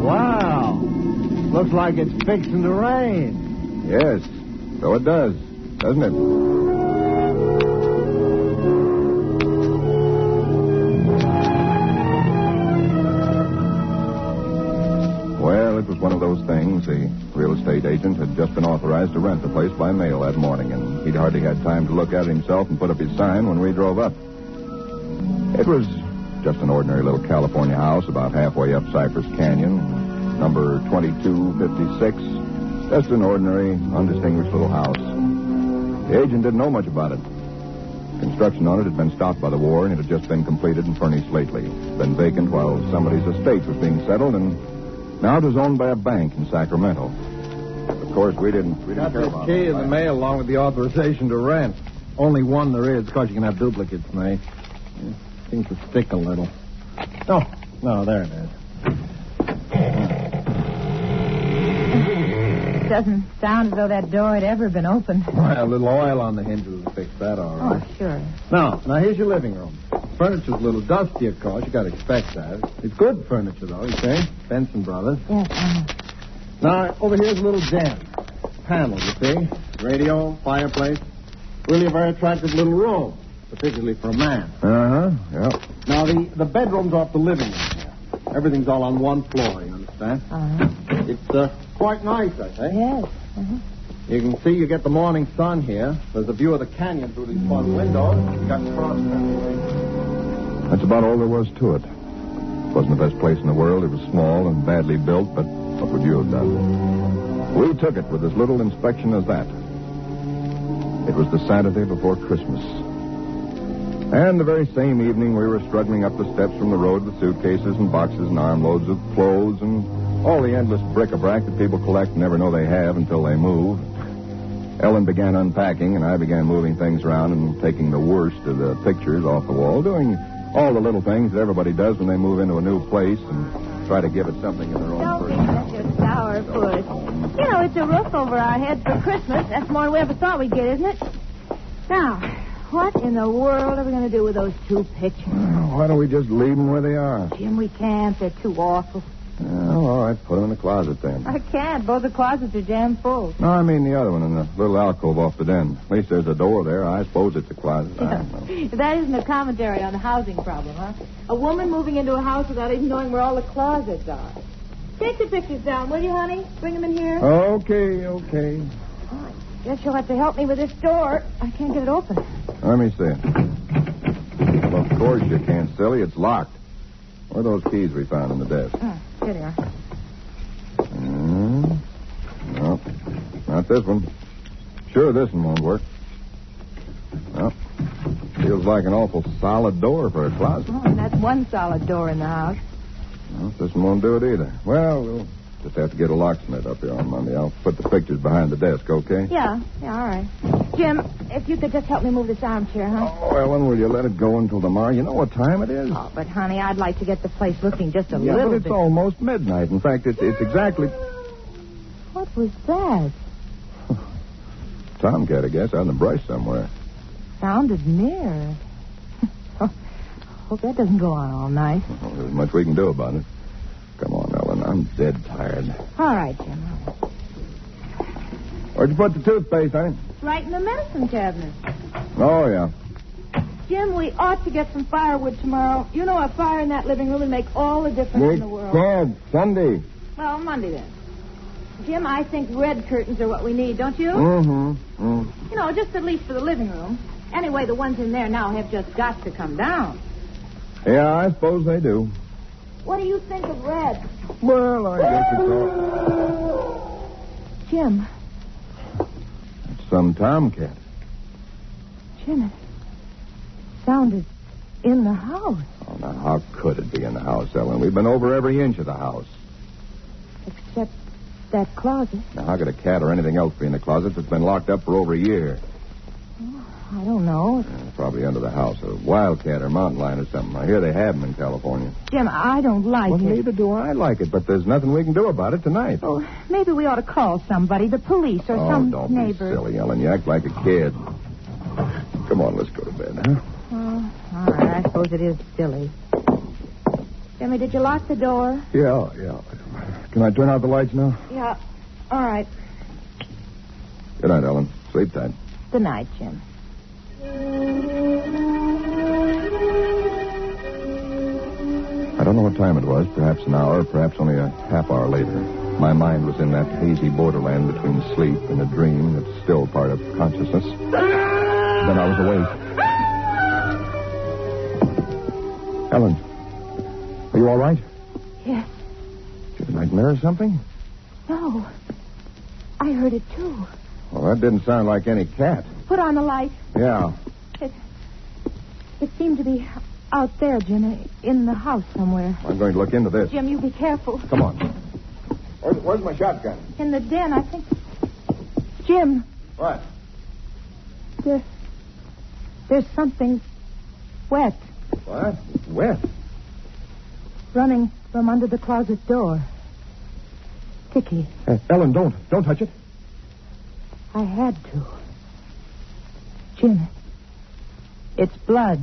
Wow. Looks like it's fixing to rain. Yes, so it does, doesn't it? Well, it was one of those things. The real estate agent had just been authorized to rent the place by mail that morning, and he'd hardly had time to look at it himself and put up his sign when we drove up. It was just an ordinary little California house about halfway up Cypress Canyon, number 2256. Just an ordinary, undistinguished little house. The agent didn't know much about it. Construction on it had been stopped by the war, and it had just been completed and furnished lately. Been vacant while somebody's estate was being settled, and now it was owned by a bank in Sacramento. Of course, we didn't got care this about key it. in the mail along with the authorization to rent. Only one there is, because you can have duplicates made. Seems to stick a little. Oh, no, there it is. Jim, look. What? That sign in front of that real estate office. Oh, yeah. I hung it outside just this minute. Is the house available? Why, sure it is. Let me introduce myself. My name is James A. Woods, and this is my wife, Ellen. How do you do? It doesn't sound as though that door had ever been opened. Well, a little oil on the hinges will fix that, all right. Oh, sure. Now, here's your living room. Furniture's a little dusty, of course. You got to expect that. It's good furniture, though, you see. Benson Brothers. Yes, Now, over here's a little den. Panel, you see. Radio, fireplace. Really a very attractive little room, particularly for a man. Yep. Now, the bedroom's off the living room here. Everything's all on one floor, you understand? It's quite nice, I think. Yes. You can see you get the morning sun here. There's a view of the canyon through these front windows. You got prospect. That's about all there was to it. It wasn't the best place in the world. It was small and badly built, but what would you have done? We took it with as little inspection as that. It was the Saturday before Christmas. And the very same evening, we were struggling up the steps from the road with suitcases and boxes and armloads of clothes and all the endless bric-a-brac that people collect and never know they have until they move. Ellen began unpacking, and I began moving things around and taking the worst of the pictures off the wall, doing all the little things that everybody does when they move into a new place and try to give it something in their own personality. That's your sourpuss. You know, it's a roof over our heads for Christmas. That's more than we ever thought we'd get, isn't it? Now, what in the world are we going to do with those two pictures? Why don't we just leave them where they are? Jim, we can't. They're too awful. Oh, all right. Put them in the closet then. I can't. Both the closets are jammed full. No, I mean the other one in the little alcove off the den. At least there's a door there. I suppose it's a closet. I don't know. That isn't a commentary on the housing problem, huh? A woman moving into a house without even knowing where all the closets are. Take the pictures down, will you, honey? Bring them in here. Okay. Oh, I guess you'll have to help me with this door. I can't get it open. Let me see it. Well, of course you can't, silly. It's locked. Where are those keys we found in the desk? Here they are. No, not this one. Sure, this one won't work. Well, feels like an awful solid door for a closet. Oh, and that's one solid door in the house. Well, this one won't do it either. Well, we'll just have to get a locksmith up here on Monday. I'll put the pictures behind the desk, okay? Yeah, all right. Jim, if you could just help me move this armchair, huh? Oh, Ellen, will you let it go until tomorrow? You know what time it is? Oh, but, honey, I'd like to get the place looking just a Yeah, little but it's bit. almost midnight. In fact, it's exactly... What was that? Tomcat, I guess, out in the brush somewhere. Sounded near. Hope that doesn't go on all night. Well, there's much we can do about it. Come on, Ellen. I'm dead tired. All right, Jim. Where'd you put the toothpaste, honey? Right in the medicine cabinet. Oh, yeah. Jim, we ought to get some firewood tomorrow. You know, a fire in that living room would make all the difference in the world. Dad, Sunday. Well, Monday then. Jim, I think red curtains are what we need, don't you? Mm-hmm. You know, just at least for the living room. Anyway, the ones in there now have just got to come down. Yeah, I suppose they do. What do you think of red? Well, I guess it's all... Jim. It's some tomcat. Jim, it sounded in the house. Oh, now, how could it be in the house, Ellen? We've been over every inch of the house. Except that closet. Now, how could a cat or anything else be in the closet that's been locked up for over a year? I don't know. Probably under the house. A wildcat or mountain lion or something. I hear they have them in California. Jim, I don't like Well, it. neither do I like it, but there's nothing we can do about it tonight. Oh, maybe we ought to call somebody, the police or some don't neighbor. be silly, Ellen. You act like a kid. Come on, let's go to bed, huh? Oh, all right. I suppose it is silly. Jimmy, did you lock the door? Yeah. Can I turn out the lights now? Yeah. All right. Good night, Ellen. Sleep tight. Good night, Jim. I don't know what time it was. Perhaps an hour, perhaps only a half hour later. My mind was in that hazy borderland between sleep and a dream that's still part of consciousness. Then I was awake. Ellen, are you all right? Yes. Did you have a nightmare or something? No. I heard it, too. Well, that didn't sound like any cat. Put on the light. Yeah. It seemed to be out there, Jim, in the house somewhere. I'm going to look into this. Jim, you be careful. Come on. Where's my shotgun? In the den, I think. Jim. What? There's something wet. What? Wet? Running from under the closet door. sticky. Ellen, don't touch it. I had to. Jim, it's blood.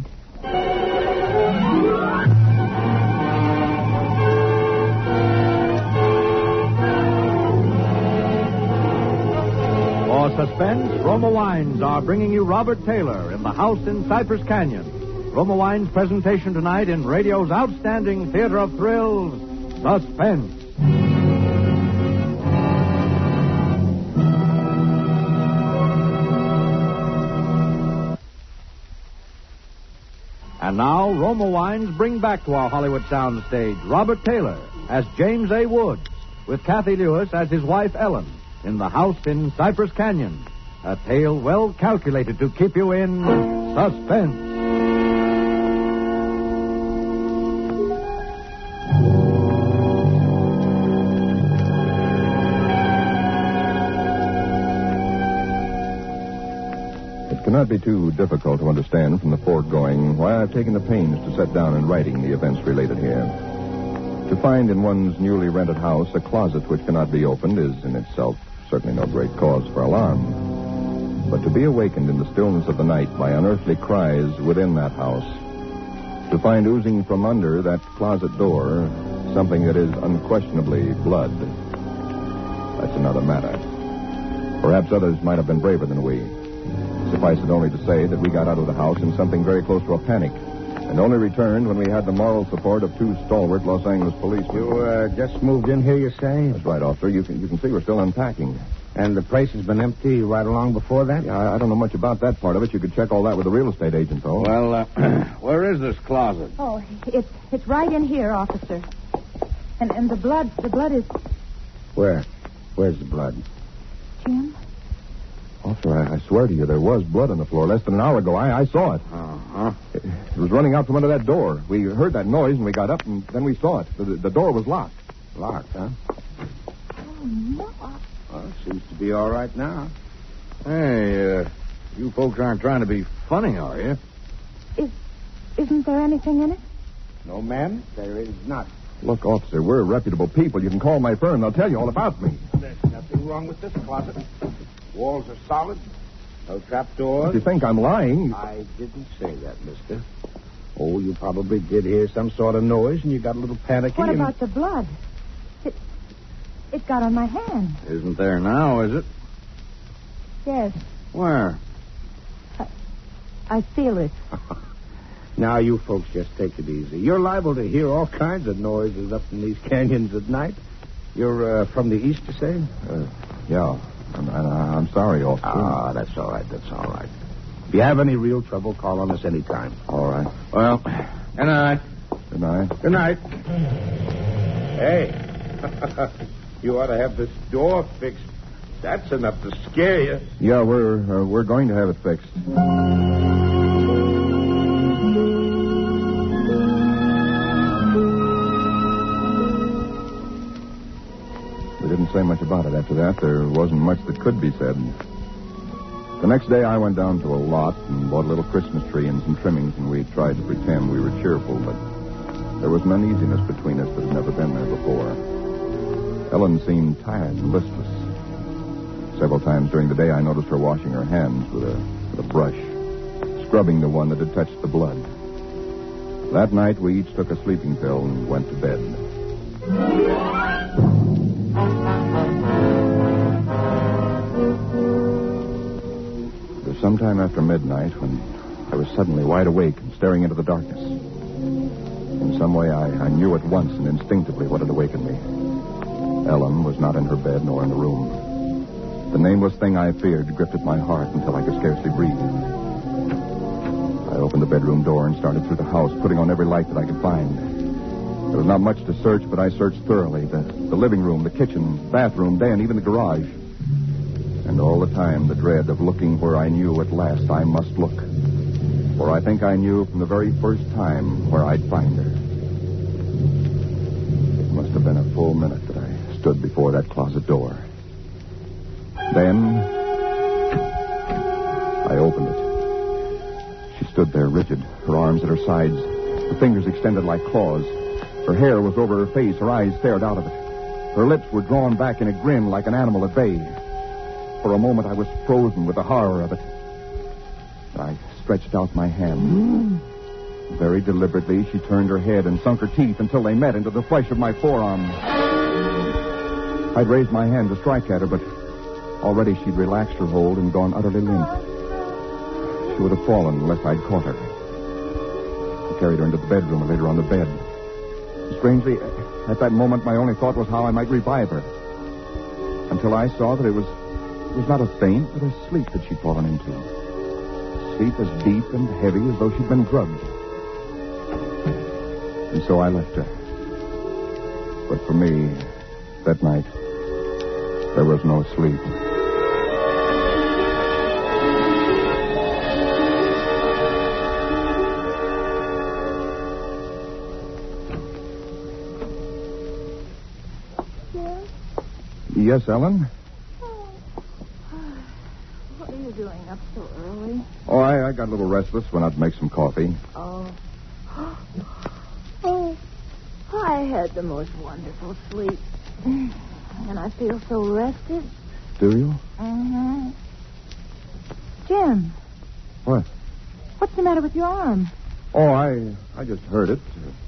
For Suspense, Roma Wines are bringing you Robert Taylor in The House in Cypress Canyon. Roma Wines' presentation tonight in radio's outstanding theater of thrills, Suspense. And now, Roma Wines bring back to our Hollywood soundstage Robert Taylor as James A. Woods, with Kathy Lewis as his wife Ellen, in The House in Cypress Canyon. A tale well calculated to keep you in suspense. It cannot be too difficult to understand from the foregoing why I've taken the pains to set down in writing the events related here. To find in one's newly rented house a closet which cannot be opened is in itself certainly no great cause for alarm. But to be awakened in the stillness of the night by unearthly cries within that house, to find oozing from under that closet door something that is unquestionably blood, that's another matter. Perhaps others might have been braver than we. Suffice it only to say that we got out of the house in something very close to a panic, and only returned when we had the moral support of two stalwart Los Angeles policemen. You just moved in here, you say? That's right, officer. You can see we're still unpacking. And the place has been empty right along before that? Yeah, I don't know much about that part of it. You could check all that with the real estate agent, though. Well, where is this closet? Oh, it's right in here, officer. And the blood is... Where? Where's the blood? Jim? Officer, I swear to you, there was blood on the floor less than an hour ago. I saw it. Uh-huh. It was running out from under that door. We heard that noise, and we got up, and then we saw it. The door was locked. Locked, huh? Oh, no. Well, it seems to be all right now. Hey, you folks aren't trying to be funny, are you? Isn't there anything in it? No, ma'am, there is not. Look, officer, we're reputable people. You can call my firm. They'll tell you all about me. There's nothing wrong with this closet. Walls are solid. No trapdoors. If you think I'm lying... I didn't say that, mister. Oh, you probably did hear some sort of noise, and you got a little panicky. What about the blood? It got on my hand. Isn't there now, is it? Yes. Where? I feel it. Now, you folks just take it easy. You're liable to hear all kinds of noises up in these canyons at night. You're from the east, you say? Yeah. I'm sorry, officer. Ah, that's all right. That's all right. If you have any real trouble, call on us anytime. All right. Well, good night. Good night. Good night. Hey, you ought to have this door fixed. That's enough to scare you. Yeah, we're going to have it fixed. We didn't say much about it after that. There wasn't much that could be said. The next day, I went down to a lot and bought a little Christmas tree and some trimmings, and we tried to pretend we were cheerful, but there was an uneasiness between us that had never been there before. Ellen seemed tired and listless. Several times during the day, I noticed her washing her hands with a brush, scrubbing the one that had touched the blood. That night, we each took a sleeping pill and went to bed. It was sometime after midnight when I was suddenly wide awake and staring into the darkness. In some way, I knew at once and instinctively what had awakened me. Ellen was not in her bed nor in the room. The nameless thing I feared gripped at my heart until I could scarcely breathe. I opened the bedroom door and started through the house, putting on every light that I could find. There was not much to search, but I searched thoroughly. The living room, the kitchen, bathroom, den, even the garage. And all the time, the dread of looking where I knew at last I must look. For I think I knew from the very first time where I'd find her. It must have been a full minute that I stood before that closet door. Then, I opened it. She stood there rigid, her arms at her sides, her fingers extended like claws. Her hair was over her face, her eyes stared out of it. Her lips were drawn back in a grin like an animal at bay. For a moment, I was frozen with the horror of it. I stretched out my hand. Very deliberately, she turned her head and sunk her teeth until they met into the flesh of my forearm. I'd raised my hand to strike at her, but already she'd relaxed her hold and gone utterly limp. She would have fallen unless I'd caught her. I carried her into the bedroom and laid her on the bed. Strangely, at that moment, my only thought was how I might revive her. Until I saw that it was not a faint, but a sleep that she'd fallen into. Sleep as deep and heavy as though she'd been drugged. And so I left her. But for me, that night, there was no sleep. Yes, Ellen? What are you doing up so early? Oh, I got a little restless. Went out to make some coffee. Oh. Oh, I had the most wonderful sleep. And I feel so rested. Do you? Mm-hmm. Jim. What? What's the matter with your arm? Oh, I just heard it.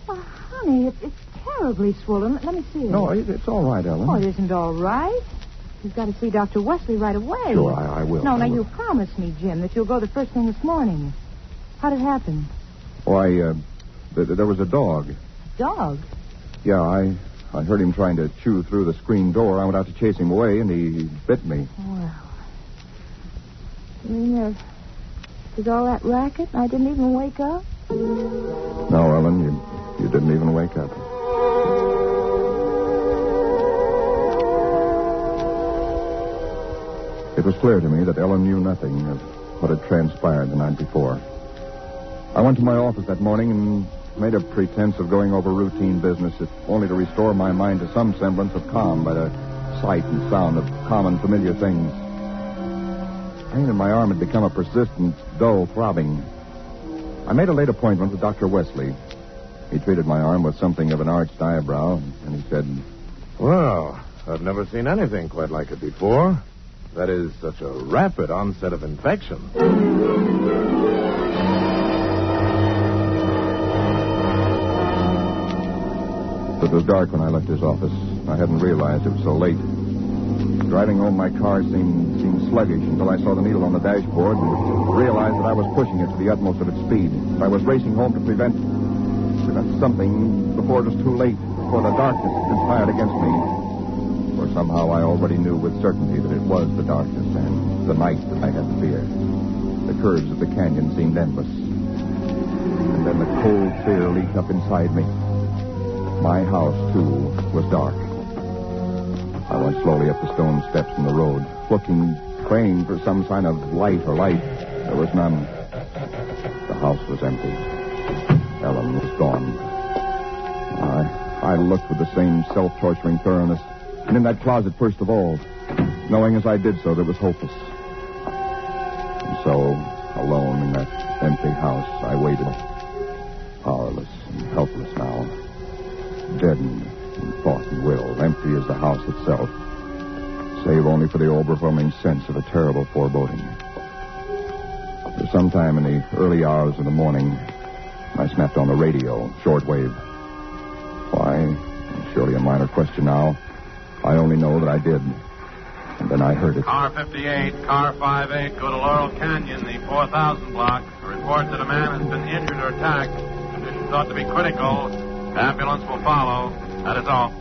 Oh, honey, it's terribly swollen. Let me see it. No, it's all right, Ellen. Oh, it isn't all right. You've got to see Dr. Wesley right away. Sure, I will. No, you promised me, Jim, that you'll go the first thing this morning. How'd it happen? Oh, there was a dog. Dog? Yeah, I heard him trying to chew through the screen door. I went out to chase him away, and he bit me. Well, you mean there's all that racket and I didn't even wake up? No, Ellen, you didn't even wake up. It was clear to me that Ellen knew nothing of what had transpired the night before. I went to my office that morning and made a pretense of going over routine business, if only to restore my mind to some semblance of calm by the sight and sound of common, familiar things. Pain in my arm had become a persistent, dull throbbing. I made a late appointment with Dr. Wesley. He treated my arm with something of an arched eyebrow, and he said, Well, I've never seen anything quite like it before. That is, such a rapid onset of infection. It was dark when I left his office. I hadn't realized it was so late. Driving home, my car seemed sluggish until I saw the needle on the dashboard and realized that I was pushing it to the utmost of its speed. I was racing home to prevent something before it was too late, before the darkness conspired against me. For somehow I already knew with certainty that it was the darkness and the night that I had to fear. The curves of the canyon seemed endless. And then the cold fear leaped up inside me. My house, too, was dark. I went slowly up the stone steps in the road, looking, praying for some sign of light or life. There was none. The house was empty. Ellen was gone. I looked with the same self-torturing thoroughness, and in that closet first of all, knowing as I did so that it was hopeless. And so, alone in that empty house, I waited, powerless and helpless now, deadened in thought and will, empty as the house itself, save only for the overwhelming sense of a terrible foreboding. Sometime in the early hours of the morning, I snapped on the radio, shortwave. Why? Surely a minor question now. I only know that I did. And then I heard it. Car 58, car 58, go to Laurel Canyon, the 4000 block. A report that a man has been injured or attacked. Condition thought to be critical. Ambulance will follow. That is all.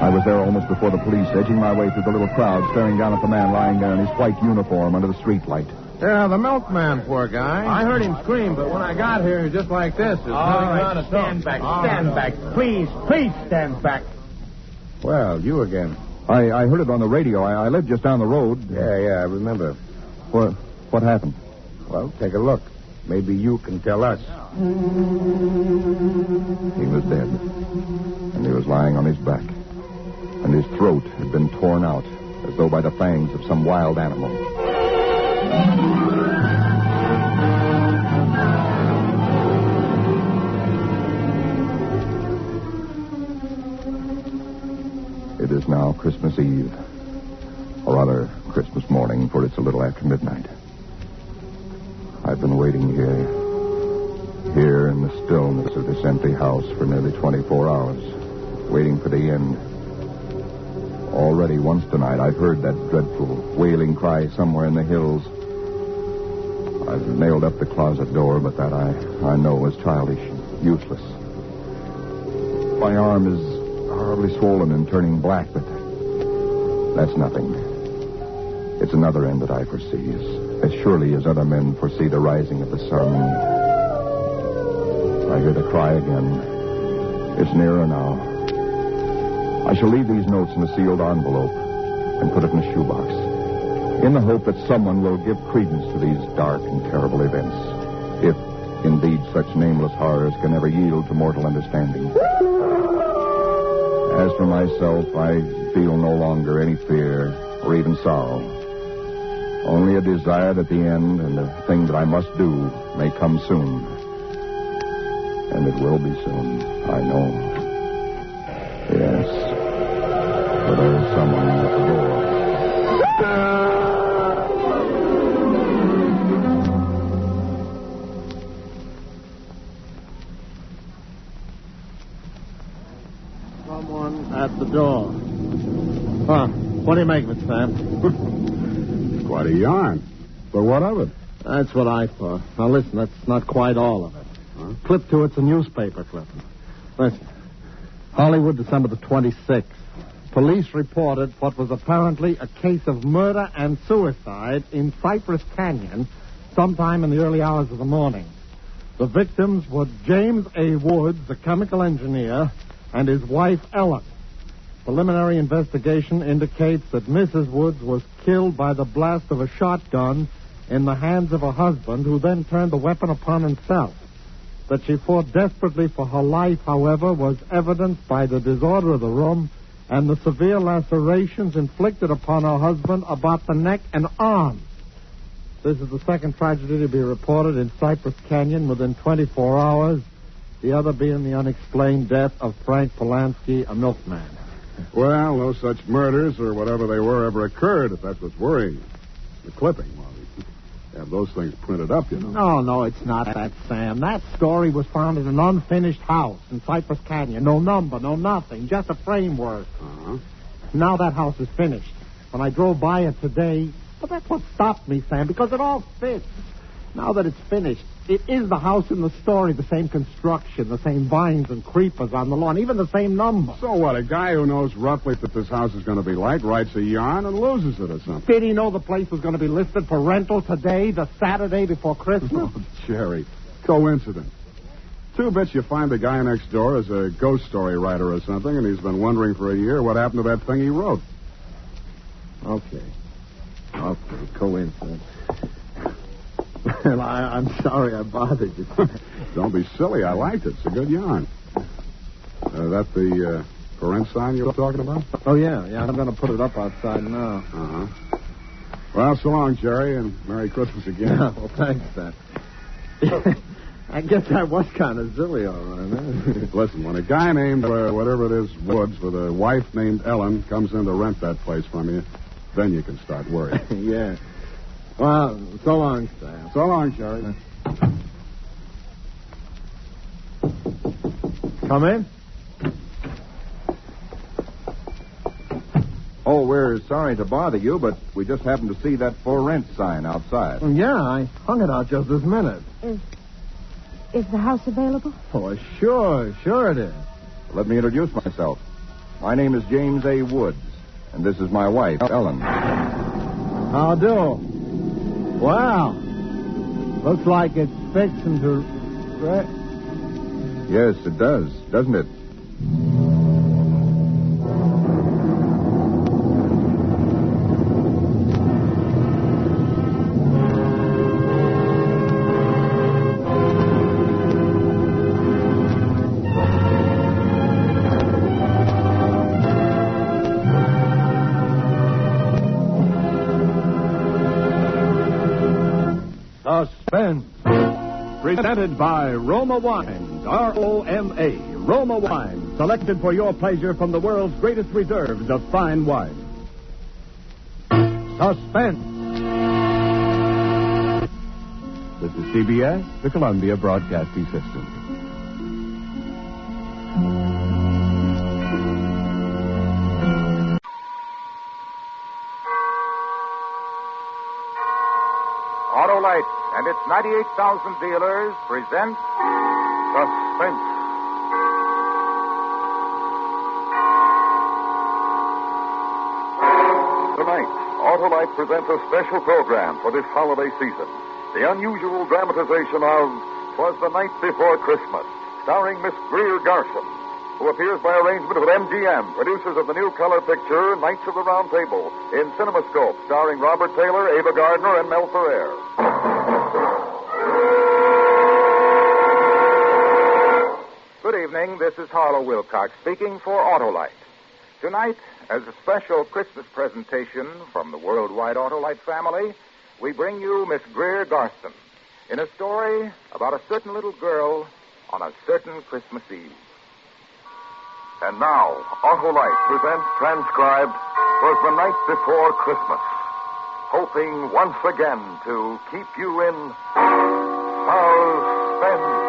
I was there almost before the police, edging my way through the little crowd, staring down at the man lying there in his white uniform under the streetlight. Yeah, the milkman, poor guy. I heard him scream, but when I got here, just like this. All right, stand back, stand back. Please stand back. Well, you again. I heard it on the radio. I lived just down the road. Yeah, I remember. What happened? Well, take a look. Maybe you can tell us. He was dead. And he was lying on his back. And his throat had been torn out, as though by the fangs of some wild animal. now Christmas Eve. Or rather, Christmas morning, for it's a little after midnight. I've been waiting here in the stillness of this empty house for nearly 24 hours, waiting for the end. Already once tonight, I've heard that dreadful wailing cry somewhere in the hills. I've nailed up the closet door, but that I know is childish, useless. My arm is horribly swollen and turning black, but that's nothing. It's another end that I foresee, as surely as other men foresee the rising of the sun. I hear the cry again. It's nearer now. I shall leave these notes in a sealed envelope and put it in a shoebox, in the hope that someone will give credence to these dark and terrible events, if indeed such nameless horrors can ever yield to mortal understanding. As for myself, I feel no longer any fear or even sorrow. Only a desire that the end and the thing that I must do may come soon. And it will be soon, I know. Yes. For there is someone at the door. Someone at the door. Huh. What do you make of it, Sam? Quite a yarn. But what of it? That's what I thought. Now, listen, that's not quite all of it. Huh? Clip to it's a newspaper clipping. Listen. Hollywood, December the 26th. Police reported what was apparently a case of murder and suicide in Cypress Canyon sometime in the early hours of the morning. The victims were James A. Woods, a chemical engineer, and his wife, Ellen. Preliminary investigation indicates that Mrs. Woods was killed by the blast of a shotgun in the hands of her husband, who then turned the weapon upon himself. That she fought desperately for her life, however, was evidenced by the disorder of the room and the severe lacerations inflicted upon her husband about the neck and arms. This is the second tragedy to be reported in Cypress Canyon within 24 hours, the other being the unexplained death of Frank Polanski, a milkman. Well, no such murders or whatever they were ever occurred, if that's what's worrying. The clipping, well, they have those things printed up, you know. No, it's not that, Sam. That story was found in an unfinished house in Cypress Canyon. No number, no nothing, just a framework. Uh-huh. Now that house is finished. When I drove by it today, well, that's what stopped me, Sam, because it all fits. Now that it's finished, it is the house in the story, the same construction, the same vines and creepers on the lawn, even the same number. So what, a guy who knows roughly what this house is going to be like writes a yarn and loses it or something? Did he know the place was going to be listed for rental today, the Saturday before Christmas? Oh, Jerry, coincidence. Two bits you find the guy next door is a ghost story writer or something, and he's been wondering for a year what happened to that thing he wrote. Okay, coincidence. Well, I'm sorry I bothered you. Don't be silly. I liked it. It's a good yarn. That the for rent sign you were talking about? Oh, yeah. I'm going to put it up outside now. Uh-huh. Well, so long, Jerry, and Merry Christmas again. Well, thanks, Sam. I guess I was kind of silly, all right. Huh? Listen, when a guy named, whatever it is, Woods, with a wife named Ellen, comes in to rent that place from you, then you can start worrying. Yeah. Well, so long, Sam. So long, Jerry. Come in. Oh, we're sorry to bother you, but we just happened to see that for rent sign outside. Yeah, I hung it out just this minute. Is the house available? Oh, sure it is. Let me introduce myself. My name is James A. Woods, and this is my wife, Ellen. How do? Wow. Looks like it's fixing to... Yes, it does, doesn't it? Suspense. Presented by Roma Wines, ROMA, Roma wine, selected for your pleasure from the world's greatest reserves of fine wine. Suspense. This is CBS, the Columbia Broadcasting System. Autolite and its 98,000 dealers present Suspense. Tonight, Autolite presents a special program for this holiday season. The unusual dramatization of 'Twas the Night Before Christmas, starring Miss Greer Garson, who appears by arrangement with MGM, producers of the new color picture Knights of the Round Table, in CinemaScope, starring Robert Taylor, Ava Gardner, and Mel Ferrer. Good evening. This is Harlow Wilcox speaking for Autolite. Tonight, as a special Christmas presentation from the worldwide Autolite family, we bring you Miss Greer Garson in a story about a certain little girl on a certain Christmas Eve. And now, Autolite presents transcribed 'Twas the Night Before Christmas, hoping once again to keep you in suspense.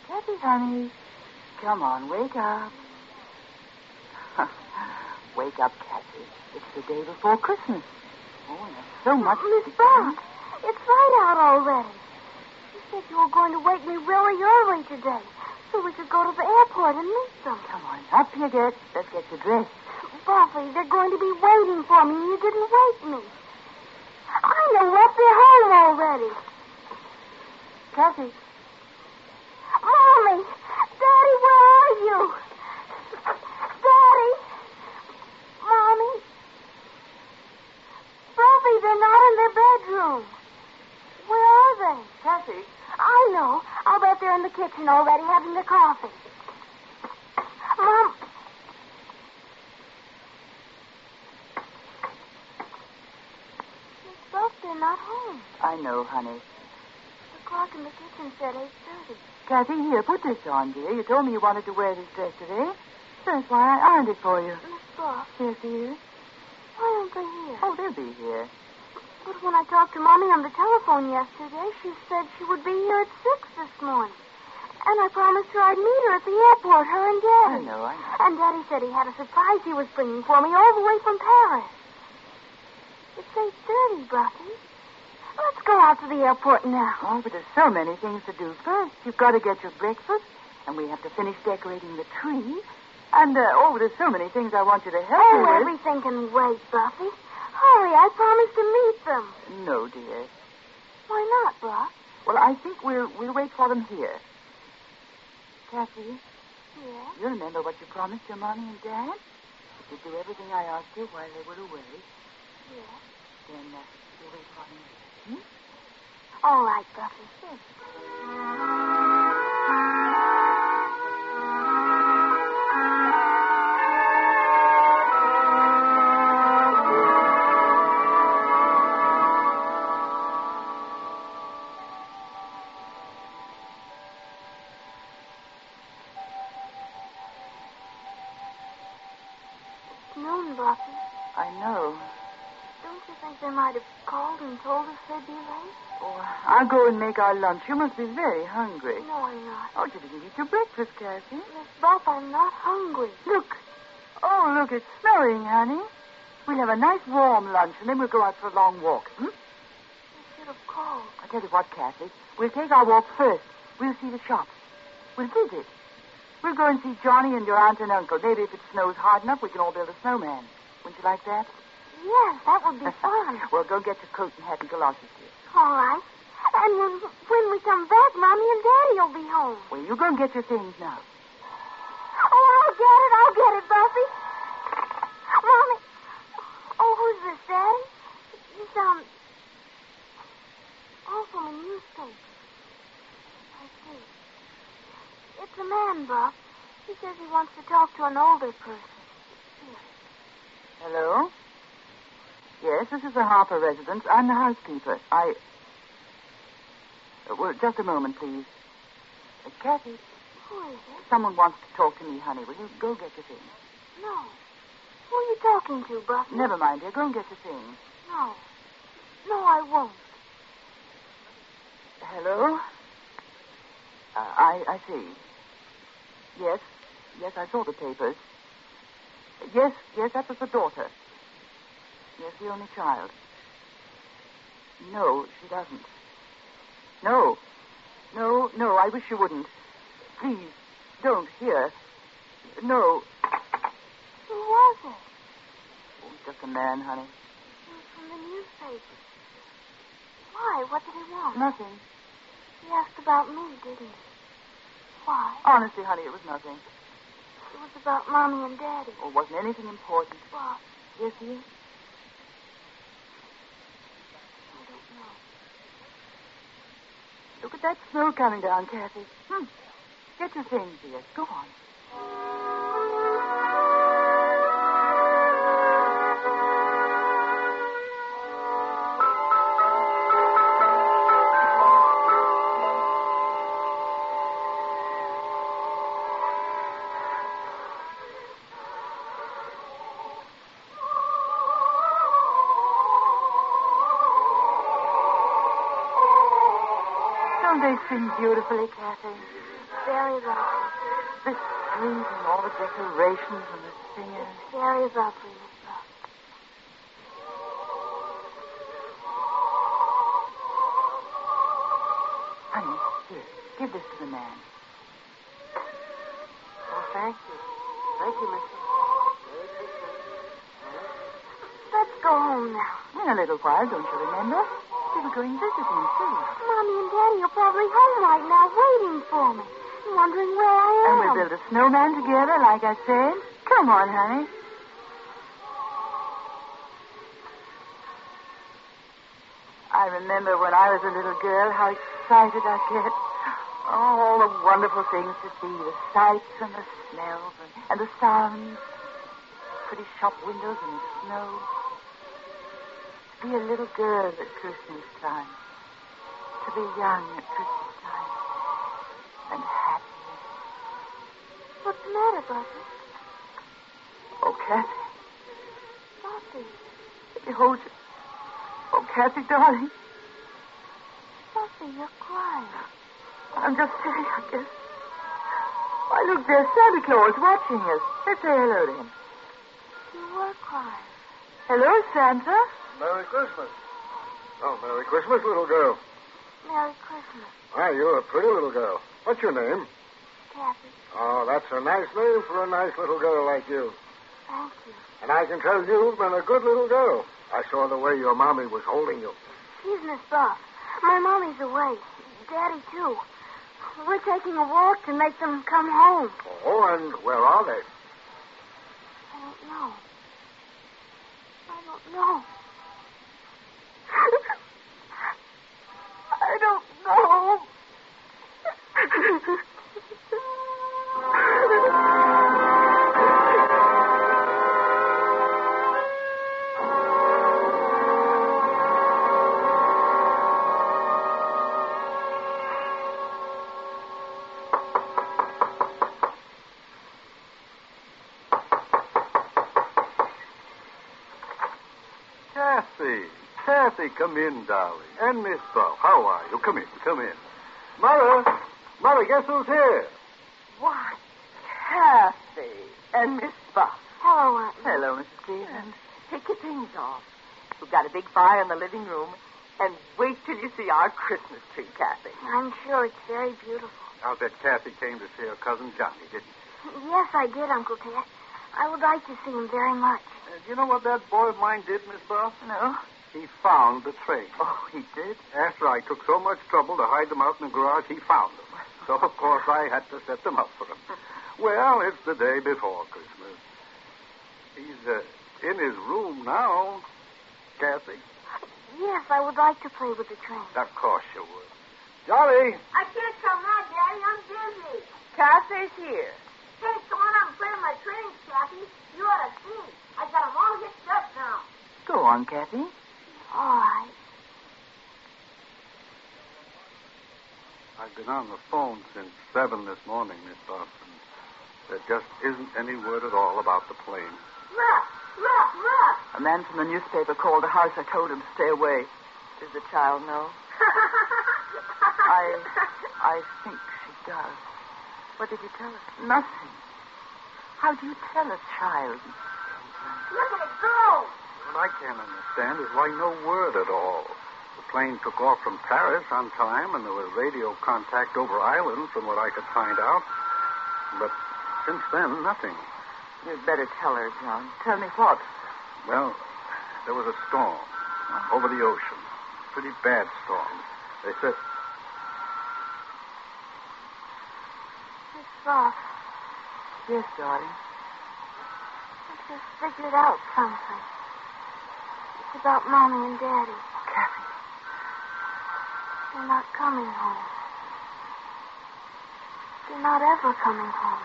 Kathy, honey. Come on, wake up. Wake up, Kathy. It's the day before Christmas. Oh, and there's so much... Miss Brock, it's light out already. You said you were going to wake me really early today so we could go to the airport and meet them. Come on, up you get. Let's get you dressed. Buffy, they're going to be waiting for me and you didn't wake me. I know what, they're home already. Kathy. Mommy! Daddy, where are you? Daddy! Mommy? Buffy, they're not in their bedroom. Where are they? Kathy. I know. I'll bet they're in the kitchen already having their coffee. Mom... Miss Buff, they're not home. I know, honey. The clock in the kitchen said 8:30. Kathy, here, put this on, dear. You told me you wanted to wear this dress today. That's why I ironed it for you. Miss Buff. Yes, dear? Why aren't they here? Oh, they'll be here. But when I talked to Mommy on the telephone yesterday, she said she would be here at 6 this morning. And I promised her I'd meet her at the airport, her and Daddy. I know. And Daddy said he had a surprise he was bringing for me all the way from Paris. It's 8:30, Buffy. Let's go out to the airport now. Oh, but there's so many things to do first. You've got to get your breakfast, and we have to finish decorating the tree. And, there's so many things I want you to help me with. Everything can wait, Buffy. Hurry, I promised to meet them. No, dear. Why not, Buff? Well, I think we'll wait for them here. Kathy? Yeah? You remember what you promised your Mommy and Dad? You did do everything I asked you while they were away. Yeah. Then, you'll wait for them. All right, Buffy. It's noon, Buffy. I know. Don't you think they might have called and told us they'd be late? Oh, I'll go and make our lunch. You must be very hungry. No, I'm not. Oh, you didn't eat your breakfast, Kathy. Miss Buff, I'm not hungry. Look. Oh, look, it's snowing, honey. We'll have a nice warm lunch, and then we'll go out for a long walk. You should have called. I'll tell you what, Kathy. We'll take our walk first. We'll see the shops. We'll visit. We'll go and see Johnny and your aunt and uncle. Maybe if it snows hard enough, we can all build a snowman. Wouldn't you like that? Yes, that would be fun. Well, go get your coat and hat and galoshes, dear. All right. And when we come back, Mommy and Daddy will be home. Well, you go and get your things now. Oh, I'll get it, Buffy. Mommy. Oh, who's this, Daddy? man, Bob. He says he wants to talk to an older person. Hello? Yes, this is the Harper residence. I'm the housekeeper. Well, just a moment, please. Kathy. Who is it? Someone wants to talk to me, honey. Will you go get your things? No. Who are you talking to, Buffy? Never mind, dear. Go and get your things. No. No, I won't. Hello? I see. Yes, I saw the papers. Yes, that was the daughter. Yes, the only child. No, she doesn't. No, I wish you wouldn't. Please, don't. Here. No. Who was it? Oh, just a man, honey. He was from the newspaper. Why? What did he want? Nothing. He asked about me, didn't he? Why? Honestly, honey, it was nothing. It was about Mommy and Daddy. Oh, wasn't anything important. What? Yes, dear? I don't know. Look at that snow coming down, Kathy. Get your things, dear. Go on. Don't they sing beautifully, Kathy? Very lovely. The street and all the decorations and the singers. It's very lovely, Miss Buck. Honey, here, give this to the man. Oh, thank you. Thank you, Miss Buck. Let's go home now. In a little while, don't you remember? We were going visiting, too. Mommy and Daddy are probably home right now waiting for me. Wondering where I am. And we'll build a snowman together, like I said. Come on, honey. I remember when I was a little girl how excited I'd get. Oh, all the wonderful things to see. The sights and the smells and the sounds. Pretty shop windows and snow. To be a little girl at Christmas time. To be young at Christmas time. And happy. What's the matter, Buffy? Oh, Kathy. Buffy. Let me hold you. Oh, Kathy, darling. Buffy, you're crying. I'm just silly, I guess. Why, look, there's Santa Claus watching us. Let's say hello to him. You were crying. Hello, Santa. Merry Christmas. Oh, Merry Christmas, little girl. Merry Christmas. Why, you're a pretty little girl. What's your name? Kathy. Oh, that's a nice name for a nice little girl like you. Thank you. And I can tell you've been a good little girl. I saw the way your mommy was holding you. She's Miss Buff. My mommy's away. Daddy, too. We're taking a walk to make them come home. Oh, and where are they? I don't know. I don't know. I don't know. Kathy, come in, darling. And Miss Buff, how are you? Come in. Mother, guess who's here? Why, Kathy and Miss Buff. Hello, Aunt. Hello, Mrs. Cleveland. Take your things off. We've got a big fire in the living room. And wait till you see our Christmas tree, Kathy. I'm sure it's very beautiful. I'll bet Kathy came to see her cousin Johnny, didn't she? Yes, I did, Uncle Ted. I would like to see him very much. Do you know what that boy of mine did, Miss Buff? No. He found the train. Oh, he did? After I took so much trouble to hide them out in the garage, he found them. So, of course, I had to set them up for him. Well, it's the day before Christmas. He's in his room now, Kathy. Yes, I would like to play with the train. Of course you would. Jolly! I can't come now, Daddy. I'm busy. Kathy's here. Hey, come on out and play with my trains, Kathy. You ought to see. I got them all hitched up now. Go on, Kathy. All right. I've been on the phone since 7 this morning, Miss Dawson. There just isn't any word at all about the plane. Look! A man from the newspaper called the house. I told him to stay away. Does the child know? I think she does. What did you tell her? Nothing. How do you tell a child? Look at it go! What I can't understand is why no word at all. The plane took off from Paris on time, and there was radio contact over island from what I could find out. But since then, nothing. You'd better tell her, John. Tell me what? Well, there was a storm over the ocean. Pretty bad storm. They said... Miss Ross. Yes, darling. I just figured out something. It's about Mommy and Daddy. Kathy. They're not coming home. They're not ever coming home.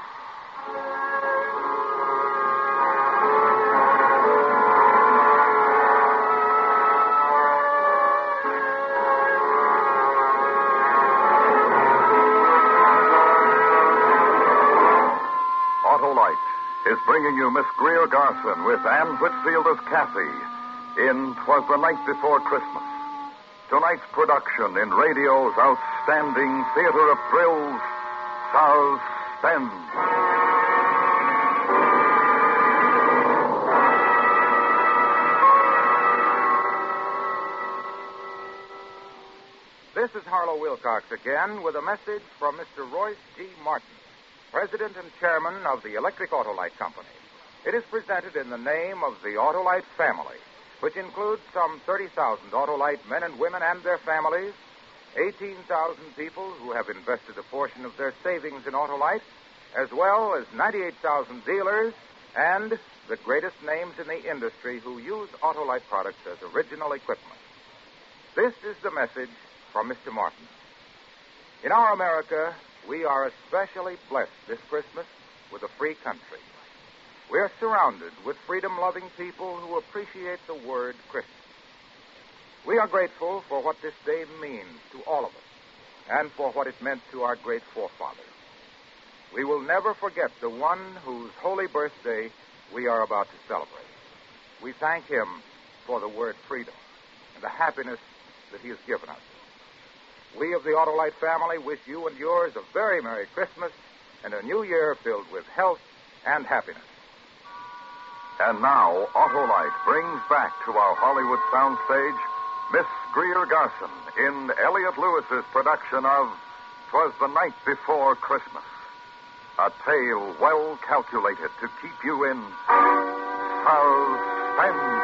Autolite is bringing you Miss Greer Garson with Ann Whitfield as Kathy in 'Twas the Night Before Christmas. Tonight's production in radio's outstanding theater of thrills, Suspense. This is Harlow Wilcox again with a message from Mr. Royce G. Martin, President and Chairman of the Electric Autolite Company. It is presented in the name of the Autolite family, which includes some 30,000 Autolite men and women and their families, 18,000 people who have invested a portion of their savings in Autolite, as well as 98,000 dealers and the greatest names in the industry who use Autolite products as original equipment. This is the message from Mr. Martin. In our America, we are especially blessed this Christmas with a free country. We are surrounded with freedom-loving people who appreciate the word Christmas. We are grateful for what this day means to all of us and for what it meant to our great forefathers. We will never forget the one whose holy birthday we are about to celebrate. We thank him for the word freedom and the happiness that he has given us. We of the Autolite family wish you and yours a very Merry Christmas and a new year filled with health and happiness. And now, Autolite brings back to our Hollywood soundstage Miss Greer Garson in Elliot Lewis's production of 'Twas the Night Before Christmas. A tale well calculated to keep you in suspense.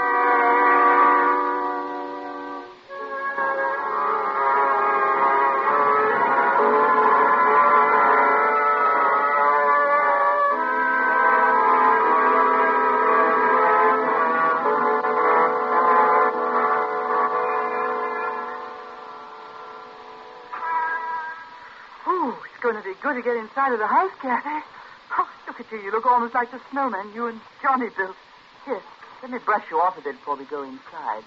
Good to get inside of the house, Kathy. Oh, look at you. You look almost like the snowman you and Johnny built. Here, let me brush you off a bit before we go inside.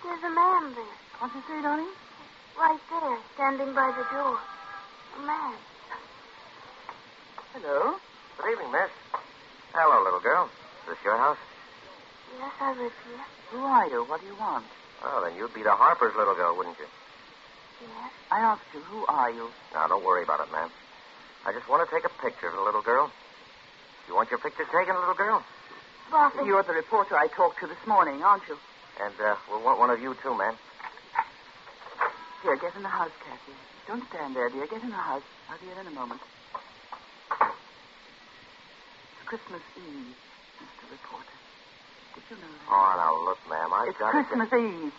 There's a man there. What'd you say, darling? Right there, standing by the door. A man. Hello. Good evening, miss. Hello, little girl. Is this your house? Yes, I live here. Who are you? What do you want? Oh, then you'd be the Harper's little girl, wouldn't you? Yes. I asked you, who are you? Now, don't worry about it, ma'am. I just want to take a picture of the little girl. You want your picture taken, little girl? Buffy. You're the reporter I talked to this morning, aren't you? And we'll want one of you, too, ma'am. Here, get in the house, Kathy. Don't stand there, dear. Get in the house. I'll be in a moment. It's Christmas Eve, Mr. Reporter. Did you know that? Oh, now, look, ma'am, I've got It's Christmas Eve.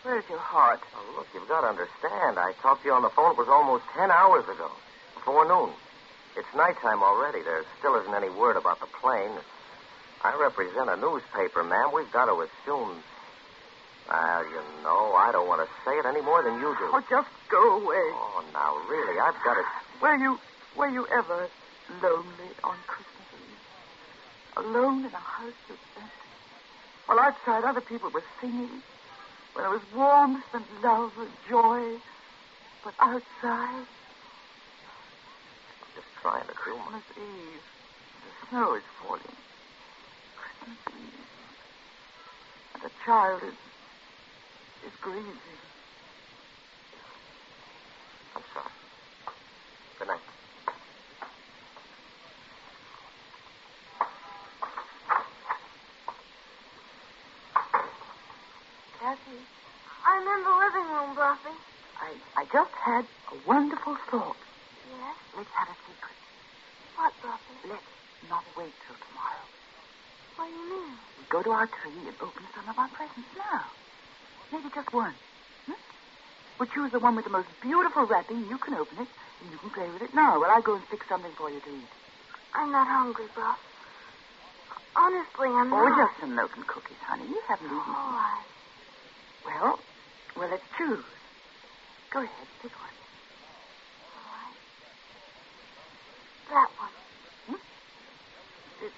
Where's your heart? Oh, look, you've got to understand. I talked to you on the phone. It was almost 10 hours ago, before noon. It's nighttime already. There still isn't any word about the plane. I represent a newspaper, ma'am. We've got to assume... Well, you know, I don't want to say it any more than you do. Oh, just go away. Oh, now, really, I've got to... Were you ever lonely on Christmas Eve? Alone in a house of empty? While outside other people were singing, when there was warmth and love and joy, but outside, I'm just trying to Christmas Eve. The snow is falling. Christmas Eve. And the child is grieving. I'm sorry. Good night. Kathy, I'm in the living room, Buffy. I just had a wonderful thought. Yes? Let's have a secret. What, Buffy? Let's not wait till tomorrow. What do you mean? We go to our tree and open some of our presents now. Maybe just one. We'll choose the one with the most beautiful wrapping. You can open it, and you can play with it now while I go and fix something for you to eat. I'm not hungry, Buff. Honestly, I'm Oh, not. just some milk and cookies, honey. You haven't eaten. Oh, Well, let's choose. Go ahead, pick one. All right. That one. It's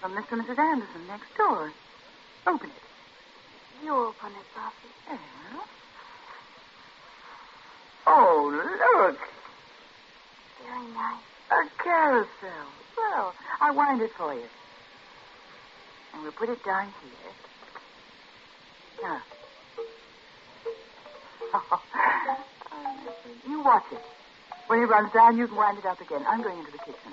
from Mr. and Mrs. Anderson next door. Open it. You open it, Buffy. Yeah. Oh, look. Very nice. A carousel. Well, I'll wind it for you. And we'll put it down here. Now. You watch it. When it runs down, you can wind it up again. I'm going into the kitchen.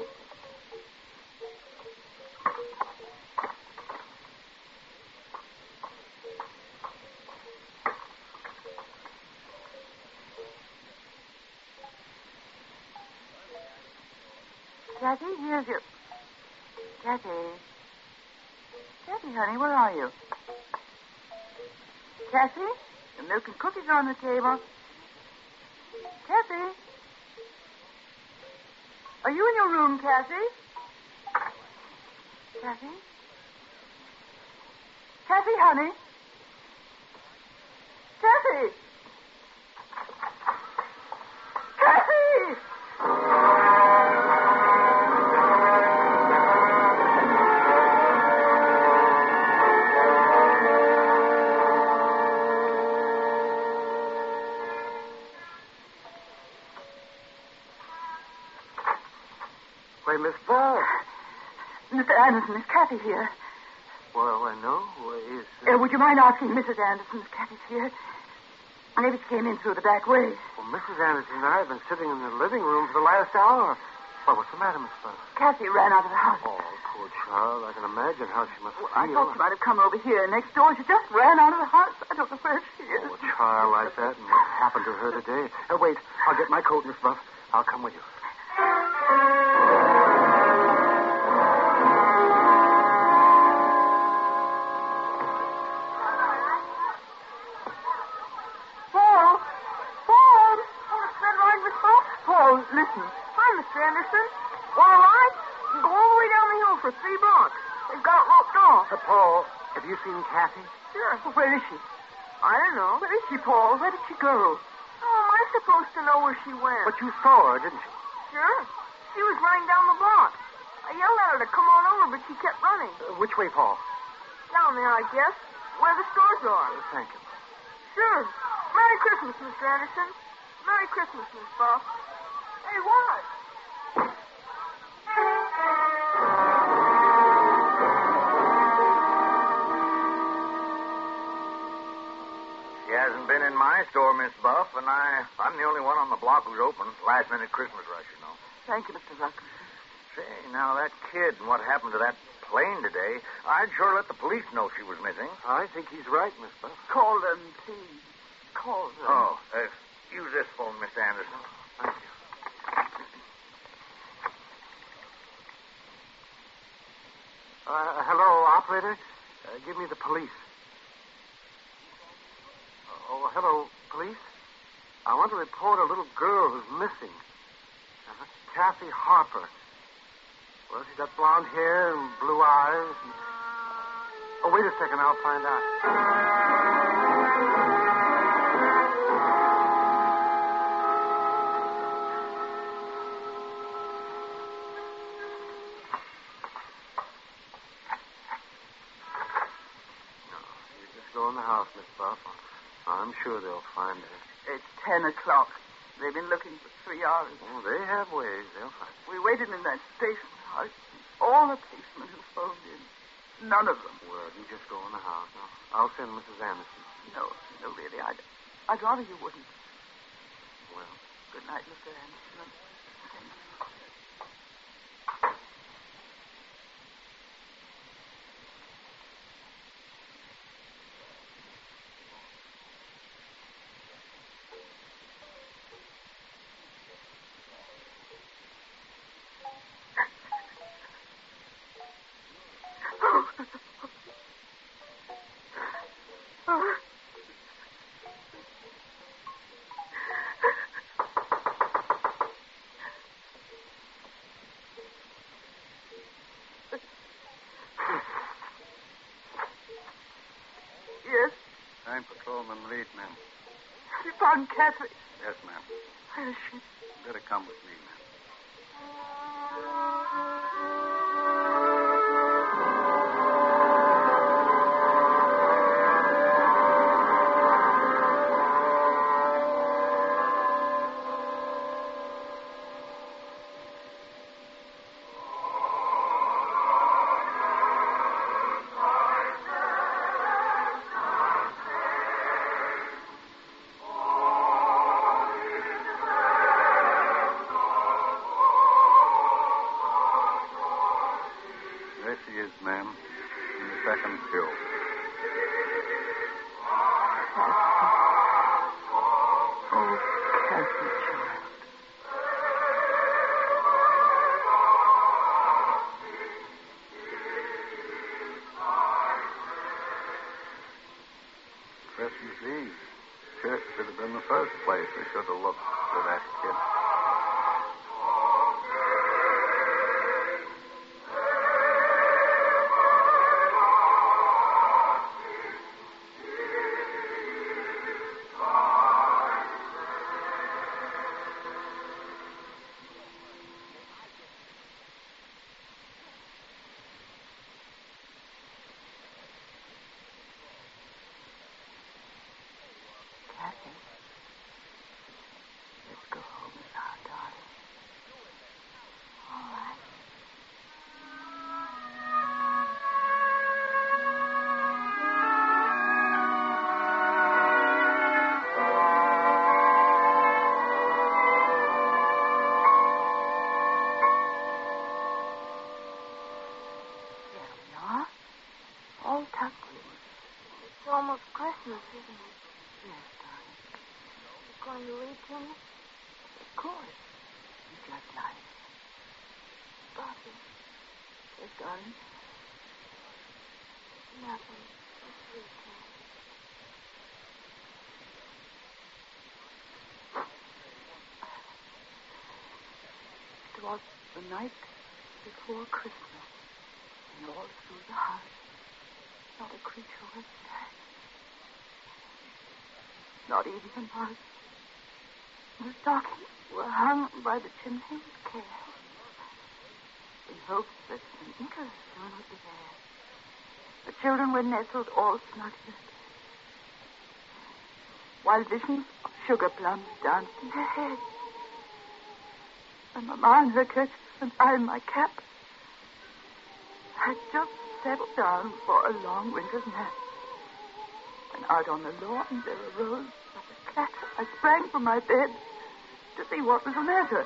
Kathy, here's your... Kathy. Kathy, honey, where are you? Kathy? The milk and cookies are on the table. Kathy? Are you in your room, Kathy? Kathy? Kathy, honey? Kathy? Kathy! Why, Miss Ball. Mr. Anderson, is Kathy here? Well, I know. Would you mind asking Mrs. Anderson if Kathy's here? Maybe she came in through the back way. Well, Mrs. Anderson and I have been sitting in the living room for the last hour. Well, what's the matter, Miss Ball? Kathy ran out of the house. Oh, poor child. I can imagine how she must feel. I thought she might have come over here next door. She just ran out of the house. I don't know where she is. Oh, a child like that, and what happened to her today? Wait, I'll get my coat, Miss Buff. I'll come with you. Paul, listen. Hi, Mr. Anderson. Want a ride? You go all the way down the hill for 3 blocks. They've got it roped off. Paul, have you seen Kathy? Sure. Well, where is she? I don't know. Where is she, Paul? Where did she go? How am I supposed to know where she went? But you saw her, didn't you? Sure. She was running down the block. I yelled at her to come on over, but she kept running. Which way, Paul? Down there, I guess. Where the stores are. Thank you. Sure. Merry Christmas, Mr. Anderson. Merry Christmas, Miss Buff. Hey, what? She hasn't been in my store, Miss Buff, and I'm the only one on the block who's open. Last-minute Christmas rush, you know. Thank you, Mr. Ruckus. Say, now, that kid and what happened to that plane today, I'd sure let the police know she was missing. I think he's right, Miss Buff. Call them, please. Call them. Oh, use this phone, Mr. Anderson. Thank you. Hello, operator. Give me the police. Oh, hello, police. I want to report a little girl who's missing. Kathy Harper. Well, she's got blonde hair and blue eyes. And... Oh, wait a second. I'll find out. go in the house, Miss Buff. I'm sure they'll find her. It's 10 o'clock. They've been looking for 3 hours. Oh, they have ways. They'll find her. We waited in that station house. All the policemen who phoned in. None of them. Well, you just go in the house. I'll send Mrs. Anderson. No, really. I'd rather you wouldn't. Well. Good night, Mr. Anderson. Thank you. Yes? I'm Patrolman Reed, ma'am. You found Kathy? Yes, ma'am. Where is she? Better come with me, ma'am. There she is, ma'am. In the second pew. Oh, Kathy, child. Christmas Eve. Church should have been the first place we should have looked for that kid. Kathy, let's go home now, darling. All right. There we are. All tucked in. It's almost Christmas, isn't it? Yes, darling. You're going to read to me? Of course. You just like. Bobby, Yes, darling. nothing. Just read to me. It was the night before Christmas, and all through the house, not a creature was there. Not even a mouse. The stockings were hung by the chimney with care, in hopes that an eagle soon would be there. The children were nestled all snug in bed, while visions of sugar plums danced in their heads. And Mamma in her kerchief and I in my cap had just settled down for a long winter's nap. When out on the lawn there arose such a clatter, I sprang from my bed to see what was the matter.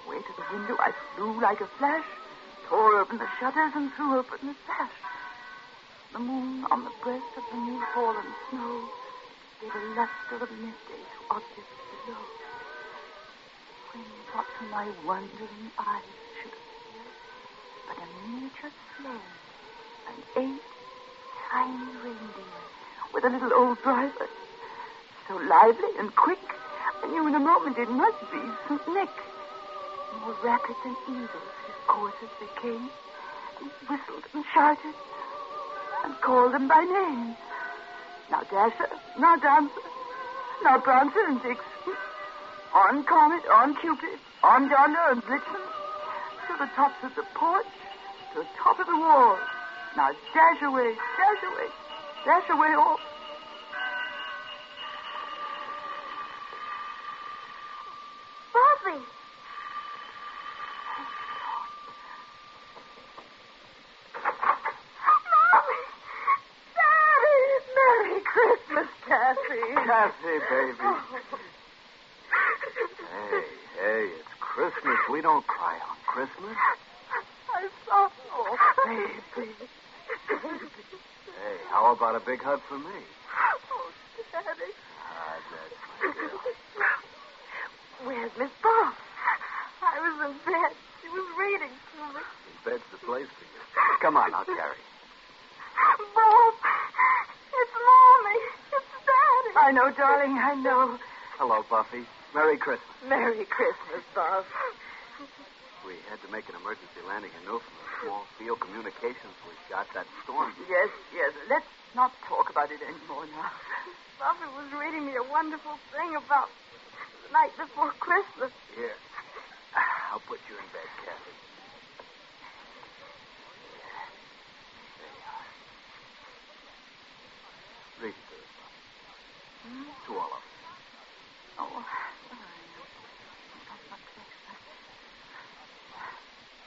Way to the window I flew like a flash, tore open the shutters and threw open the sash. The moon on the breast of the new fallen snow gave a luster of midday to objects below. When what to my wondering eyes should appear but a miniature sleigh and 8 tiny reindeer with a little old driver, so lively and quick, I knew in a moment it must be St. Nick. More rapid than eagles his coursers became, and whistled and shouted, and called them by name. Now Dasher, now Dancer, now Prancer and Vixen, on Comet, on Cupid, on Donder and Blitzen, to the tops of the porch, to the top of the wall. Now dash away, dash away all... Buffy! Mommy! Daddy! Merry Christmas, Cassie. Cassie, baby. Oh. Hey, it's Christmas. We don't cry on Christmas. I saw... Oh, baby. Hey, how about a big hug for me? Oh, Daddy. That's my girl. Where's Miss Bob? I was in bed. She was reading to me. Bed's the place for you. Come on, I'll carry you. Bob! It's Mommy! It's Daddy! I know, darling, I know. Hello, Buffy. Merry Christmas. Merry Christmas, Bob. We had to make an emergency landing in Newfoundland. Small field communications was shot that storm. Yes. Let's not talk about it anymore now. Buffy was reading me a wonderful thing about the night before Christmas. Here. I'll put you in bed, Kathy. There you are. Read it to us. To all of us. Oh,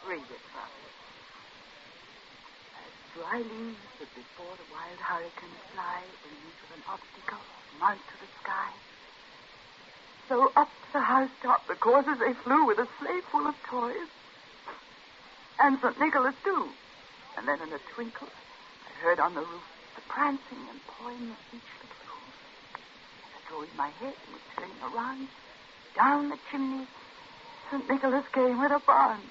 read it, Buffy. As dry leaves that before the wild hurricane fly when you meet with an obstacle, mount to the sky, so up the housetop the coursers they flew with a sleigh full of toys. And St. Nicholas, too. And then in a twinkle, I heard on the roof the prancing and pawing of each little hoof. As I drew in my head and was turning around, down the chimney, St. Nicholas came with a band.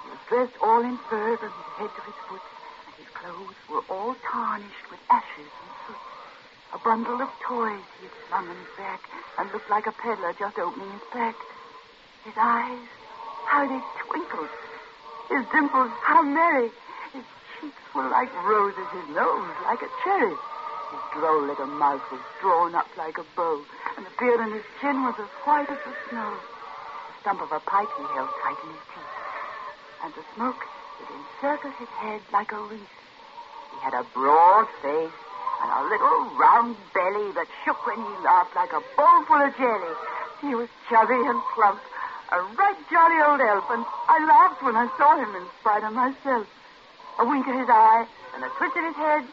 He was dressed all in fur from his head to his foot, and his clothes were all tarnished with ashes and soot. A bundle of toys he had slung on his back and looked like a peddler just opening his pack. His eyes, how they twinkled. His dimples, how merry. His cheeks were like roses, his nose like a cherry. His droll little mouth was drawn up like a bow, and the beard on his chin was as white as the snow. The stump of a pipe he held tight in his teeth, and the smoke, it encircled his head like a wreath. He had a broad face and a little round belly that shook when he laughed like a bowl full of jelly. He was chubby and plump, a right jolly old elf, and I laughed when I saw him in spite of myself. A wink of his eye and a twitch of his head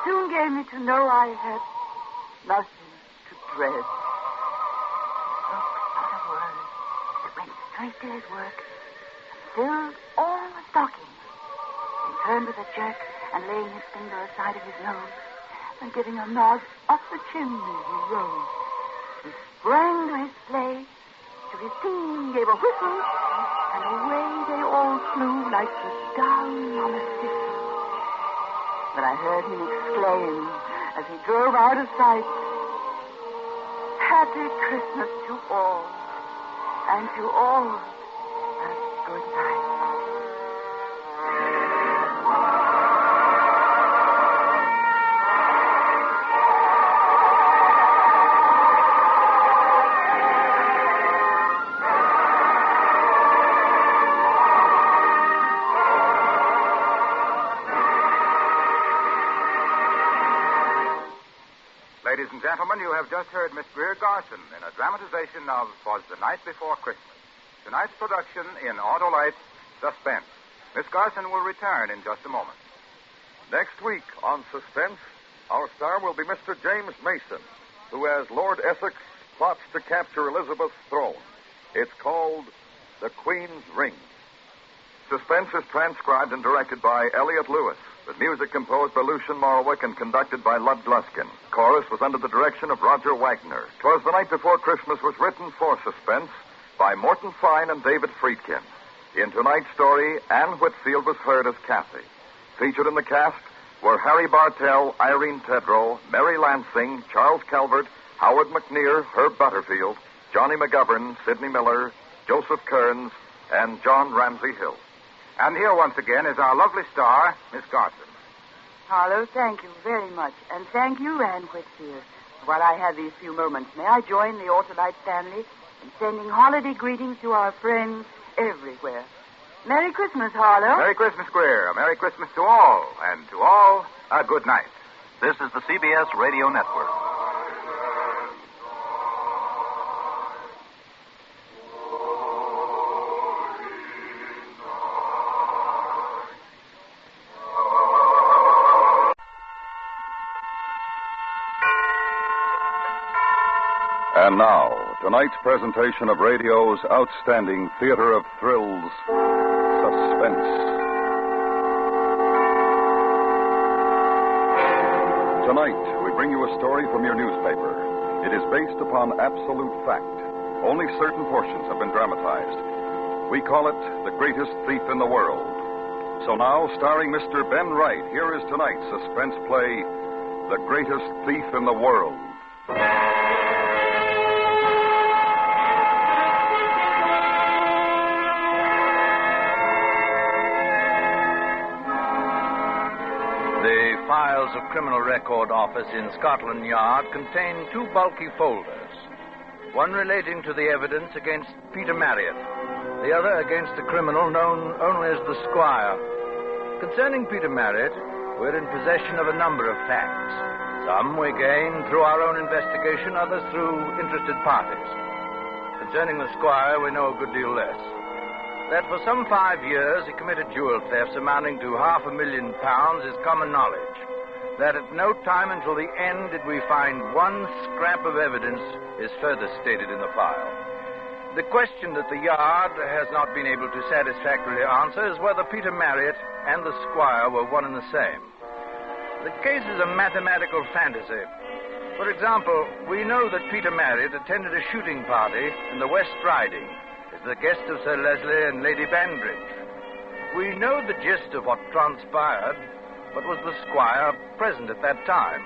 soon gave me to know I had nothing to dread. Spoke not a word, but went straight to his work, filled all the stockings, and turned with a jerk and laying his finger aside of his nose, and giving a nod up the chimney he rose. He sprang to his sleigh, to his team gave a whistle, and away they all flew like the down on a thistle. But I heard him exclaim as he drove out of sight, "Happy Christmas to all, and to all a good night." Ladies and gentlemen, you have just heard Miss Greer Garson in a dramatization of Was the Night Before Christmas. Tonight's production in Autolite, Suspense. Miss Garson will return in just a moment. Next week on Suspense, our star will be Mr. James Mason, who, as Lord Essex, plots to capture Elizabeth's throne. It's called The Queen's Ring. Suspense is transcribed and directed by Elliot Lewis, with music composed by Lucien Morawick and conducted by Lud Gluskin. Chorus was under the direction of Roger Wagner. 'Twas the Night Before Christmas was written for Suspense by Morton Fine and David Friedkin. In tonight's story, Anne Whitfield was heard as Kathy. Featured in the cast were Harry Bartell, Irene Tedrow, Mary Lansing, Charles Calvert, Howard McNear, Herb Butterfield, Johnny McGovern, Sidney Miller, Joseph Kearns, and John Ramsey Hill. And here once again is our lovely star, Miss Garson. Harlow, thank you very much. And thank you, Anne Whitfield. While I have these few moments, may I join the Autolite family in sending holiday greetings to our friends everywhere. Merry Christmas, Harlow. Merry Christmas, Greer. A Merry Christmas to all. And to all, a good night. This is the CBS Radio Network. And now, tonight's presentation of radio's outstanding theater of thrills, Suspense. Tonight, we bring you a story from your newspaper. It is based upon absolute fact. Only certain portions have been dramatized. We call it The Greatest Thief in the World. So now, starring Mr. Ben Wright, here is tonight's suspense play, The Greatest Thief in the World. The files of Criminal Record Office in Scotland Yard contain two bulky folders. One relating to the evidence against Peter Marriott, the other against a criminal known only as the Squire. Concerning Peter Marriott, we're in possession of a number of facts. Some we gain through our own investigation, others through interested parties. Concerning the Squire, we know a good deal less. That for some 5 years he committed jewel thefts amounting to £500,000 is common knowledge. That at no time until the end did we find one scrap of evidence is further stated in the file. The question that the Yard has not been able to satisfactorily answer is whether Peter Marriott and the Squire were one and the same. The case is a mathematical fantasy. For example, we know that Peter Marriott attended a shooting party in the West Riding, the guest of Sir Leslie and Lady Banbridge. We know the gist of what transpired, but was the Squire present at that time?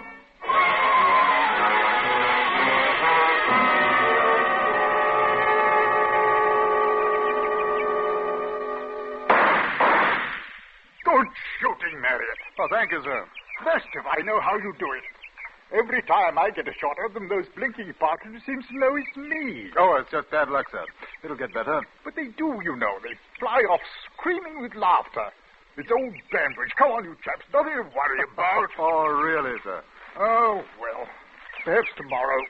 Good shooting, Marriott. Oh, thank you, sir. Best if I know how you do it. Every time I get a shot of them, those blinking partridges seem to know it's me. Oh, it's just bad luck, sir. It'll get better. But they do, you know. They fly off screaming with laughter. It's old Banbridge. Come on, you chaps. Nothing to worry about. Oh, really, sir? Oh, well. Perhaps tomorrow.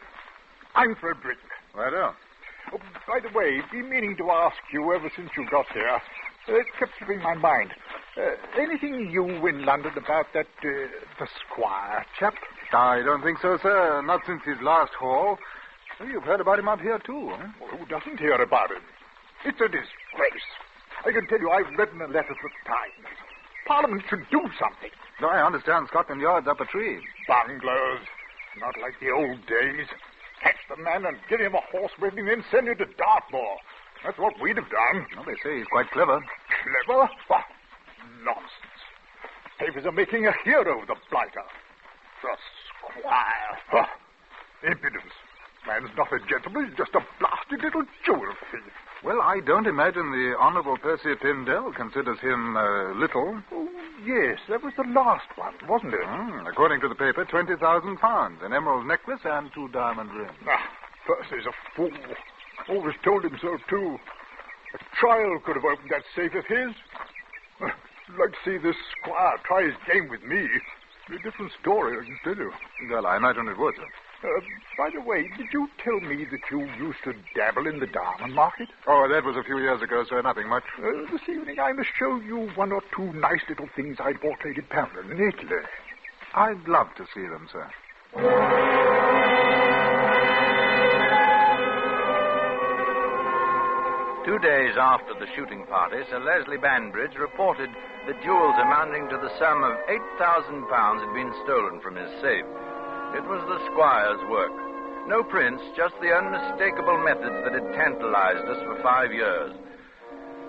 I'm for a drink. Righto. Oh, by the way, been meaning to ask you ever since you got here. It kept slipping my mind. Anything new in London about that, the Squire chap? I don't think so, sir. Not since his last haul. Well, you've heard about him out here, too, huh? Well, who doesn't hear about him? It's a disgrace. I can tell you I've written a letter to the Times. Parliament should do something. No, I understand Scotland Yard's up a tree. Bungalows. Not like the old days. Catch the man and give him a horse whipping, then send him to Dartmoor. That's what we'd have done. Well, they say he's quite clever. Clever? What? Nonsense. Papers are making a hero of the blighter. The Squire. Huh. Impudence. Man's not a gentleman. He's just a blasted little jewel thief. Well, I don't imagine the Honourable Percy Pindell considers him little. Oh, yes, that was the last one, wasn't it? According to the paper, £20,000, an emerald necklace and 2 diamond rings. Percy's a fool. Always told him so, too. A trial could have opened that safe of his. I'd like to see this Squire try his game with me. A different story, I can tell you. Well, I imagine it would, sir. By the way, did you tell me that you used to dabble in the diamond market? Oh, that was a few years ago, sir. Nothing much. This evening I must show you one or two nice little things I bought Lady Pamela in Italy. I'd love to see them, sir. 2 days after the shooting party, Sir Leslie Banbridge reported that jewels amounting to the sum of £8,000 had been stolen from his safe. It was the Squire's work. No prints, just the unmistakable methods that had tantalized us for 5 years.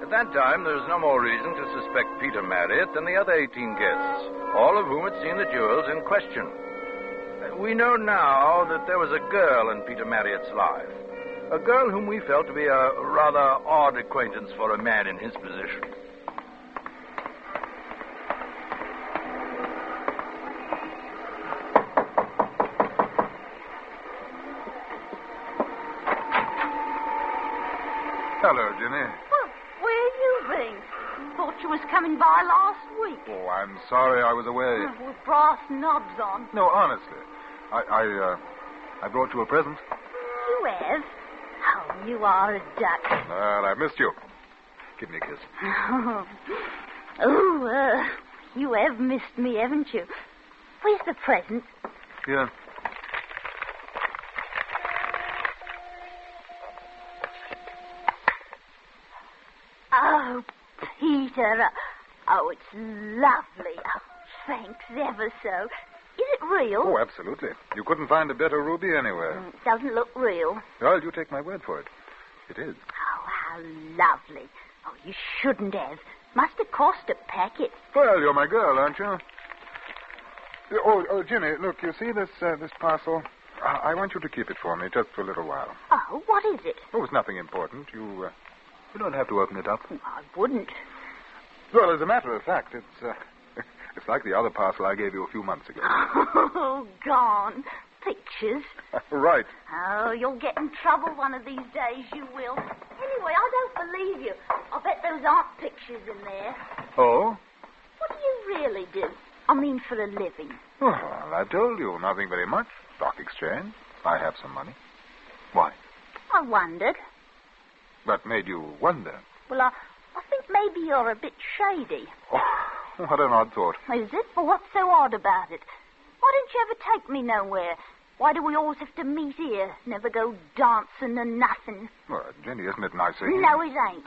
At that time, there was no more reason to suspect Peter Marriott than the other 18 guests, all of whom had seen the jewels in question. We know now that there was a girl in Peter Marriott's life. A girl whom we felt to be a rather odd acquaintance for a man in his position. Hello, Jenny. Well, where you been? Thought you was coming by last week. Oh, I'm sorry I was away. With brass knobs on. No, honestly. I brought you a present. You have? Oh, you are a duck. Well, I missed you. Give me a kiss. You have missed me, haven't you? Where's the present? Here. Oh, Peter. Oh, it's lovely. Oh, thanks ever so. Is it real? Oh, absolutely. You couldn't find a better ruby anywhere. It doesn't look real. Well, you take my word for it. It is. Oh, how lovely. Oh, you shouldn't have. Must have cost a packet. Well, you're my girl, aren't you? Oh, Ginny, look, you see this parcel? I want you to keep it for me just for a little while. Oh, what is it? Oh, it's nothing important. You don't have to open it up. I wouldn't. Well, as a matter of fact, it's like the other parcel I gave you a few months ago. Oh, gone. Pictures. Right. Oh, you'll get in trouble one of these days, you will. Anyway, I don't believe you. I bet those aren't pictures in there. Oh? What do you really do? I mean, for a living. Well, I've told you, nothing very much. Stock exchange. I have some money. Why? I wondered. What made you wonder? Well, I think maybe you're a bit shady. Oh, what an odd thought. Is it? Well, what's so odd about it? Why don't you ever take me nowhere? Why do we always have to meet here? Never go dancing and nothing. Well, Jenny, isn't it nice of you? No, it ain't.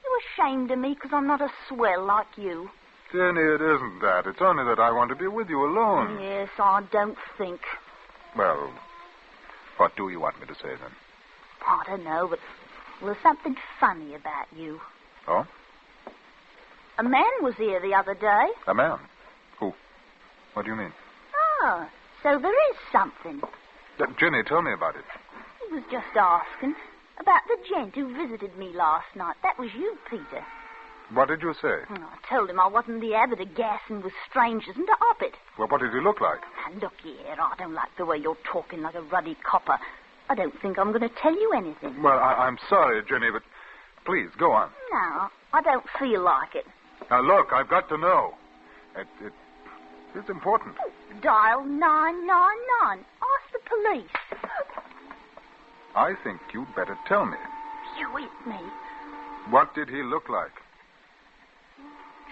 You ashamed of me because I'm not a swell like you. Jenny, it isn't that. It's only that I want to be with you alone. Yes, I don't think. Well, what do you want me to say, then? I don't know, but there's something funny about you. Oh? A man was here the other day. A man? Who? What do you mean? Oh, so there is something. Jenny, tell me about it. He was just asking about the gent who visited me last night. That was you, Peter. What did you say? I told him I wasn't the habit of gassing with strangers and to up it. Well, what did he look like? Now, look here, I don't like the way you're talking like a ruddy copper. I don't think I'm going to tell you anything. Well, I'm sorry, Jenny, but please, go on. No, I don't feel like it. Now, look, I've got to know. It's important. Dial 999. Ask the police. I think you'd better tell me. You eat me. What did he look like?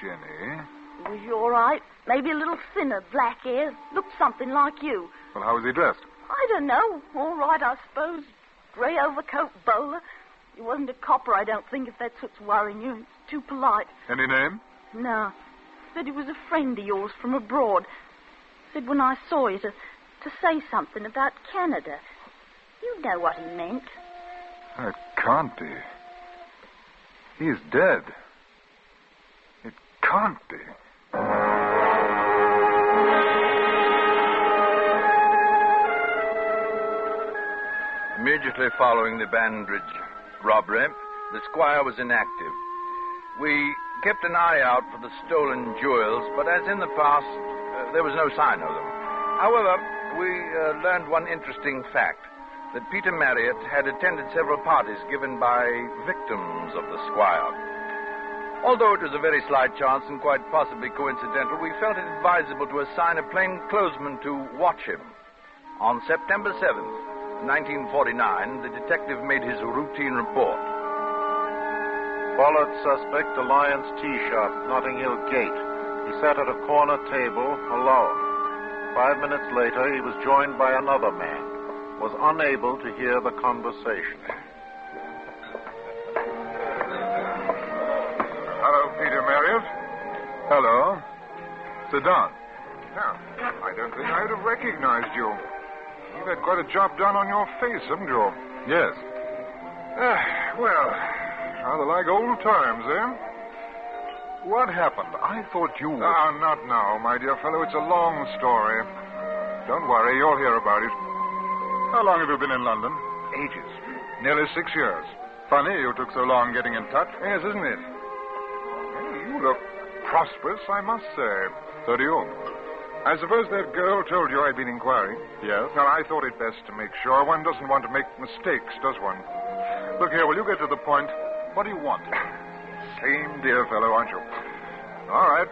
Jenny? Was he all right? Maybe a little thinner, black hair. Looked something like you. Well, how was he dressed? I don't know. All right, I suppose. Grey overcoat, bowler. He wasn't a copper, I don't think, if that's what's worrying you. It's too polite. Any name? No. Said he was a friend of yours from abroad. Said when I saw you to say something about Canada. You know what he meant. It can't be. He's dead. It can't be. Immediately following the Banbridge robbery, the squire was inactive. We kept an eye out for the stolen jewels, but as in the past, there was no sign of them. However, we learned one interesting fact, that Peter Marriott had attended several parties given by victims of the squire. Although it was a very slight chance and quite possibly coincidental, we felt it advisable to assign a plainclothesman to watch him. On September 7th, 1949, the detective made his routine report. Followed suspect to Lyons Tea Shop, Notting Hill Gate. He sat at a corner table alone. 5 minutes later, he was joined by another man. Was unable to hear the conversation. Hello, Peter Marriott. Hello. Sit down. Now, I don't think I'd have recognized you. You've had quite a job done on your face, haven't you? Yes. Well, rather like old times, eh? What happened? I thought you would... not now, my dear fellow. It's a long story. Don't worry, you'll hear about it. How long have you been in London? Ages. Nearly 6 years. Funny you took so long getting in touch. Yes, isn't it? Hey, you look prosperous, I must say. So do you. I suppose that girl told you I'd been inquiring. Yes. Well, I thought it best to make sure. One doesn't want to make mistakes, does one? Look here, will you get to the point? What do you want? Same dear fellow, aren't you? All right.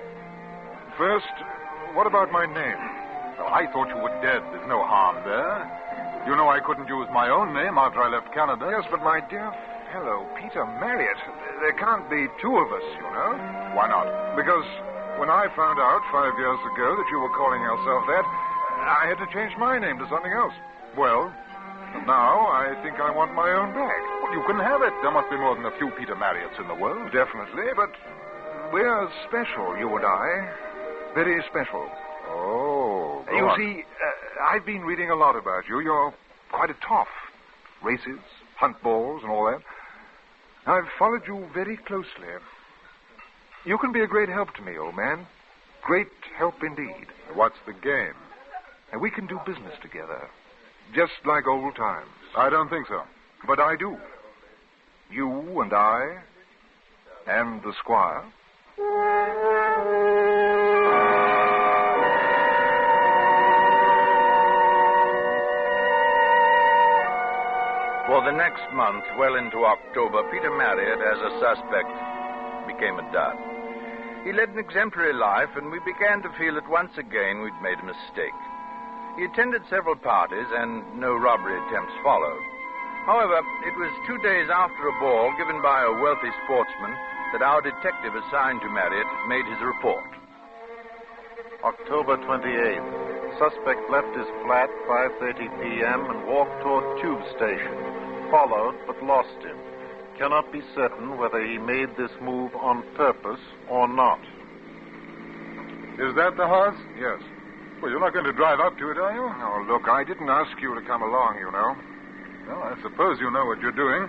First, what about my name? Well, I thought you were dead. There's no harm there. You know I couldn't use my own name after I left Canada. Yes, but my dear fellow, Peter Marriott, there can't be two of us, you know. Why not? Because when I found out 5 years ago that you were calling yourself that, I had to change my name to something else. Well, now I think I want my own back. Well, you can have it. There must be more than a few Peter Marriotts in the world. Definitely, but we're special, you and I. Very special. Oh, go You on. see, I've been reading a lot about you. You're quite a toff. Races, hunt balls, and all that. I've followed you very closely. You can be a great help to me, old man. Great help indeed. What's the game? And we can do business together. Just like old times. I don't think so. But I do. You and I, and the squire. For the next month, well into October, Peter Marriott, as a suspect, became a dud. He led an exemplary life, and we began to feel that once again we'd made a mistake. He attended several parties, and no robbery attempts followed. However, it was 2 days after a ball given by a wealthy sportsman that our detective assigned to Marriott made his report. October 28th. Suspect left his flat 5:30 p.m. and walked toward Tube Station. Followed, but lost him. Cannot be certain whether he made this move on purpose or not. Is that the house? Yes. Well, you're not going to drive up to it, are you? Oh, look, I didn't ask you to come along, you know. Well, I suppose you know what you're doing.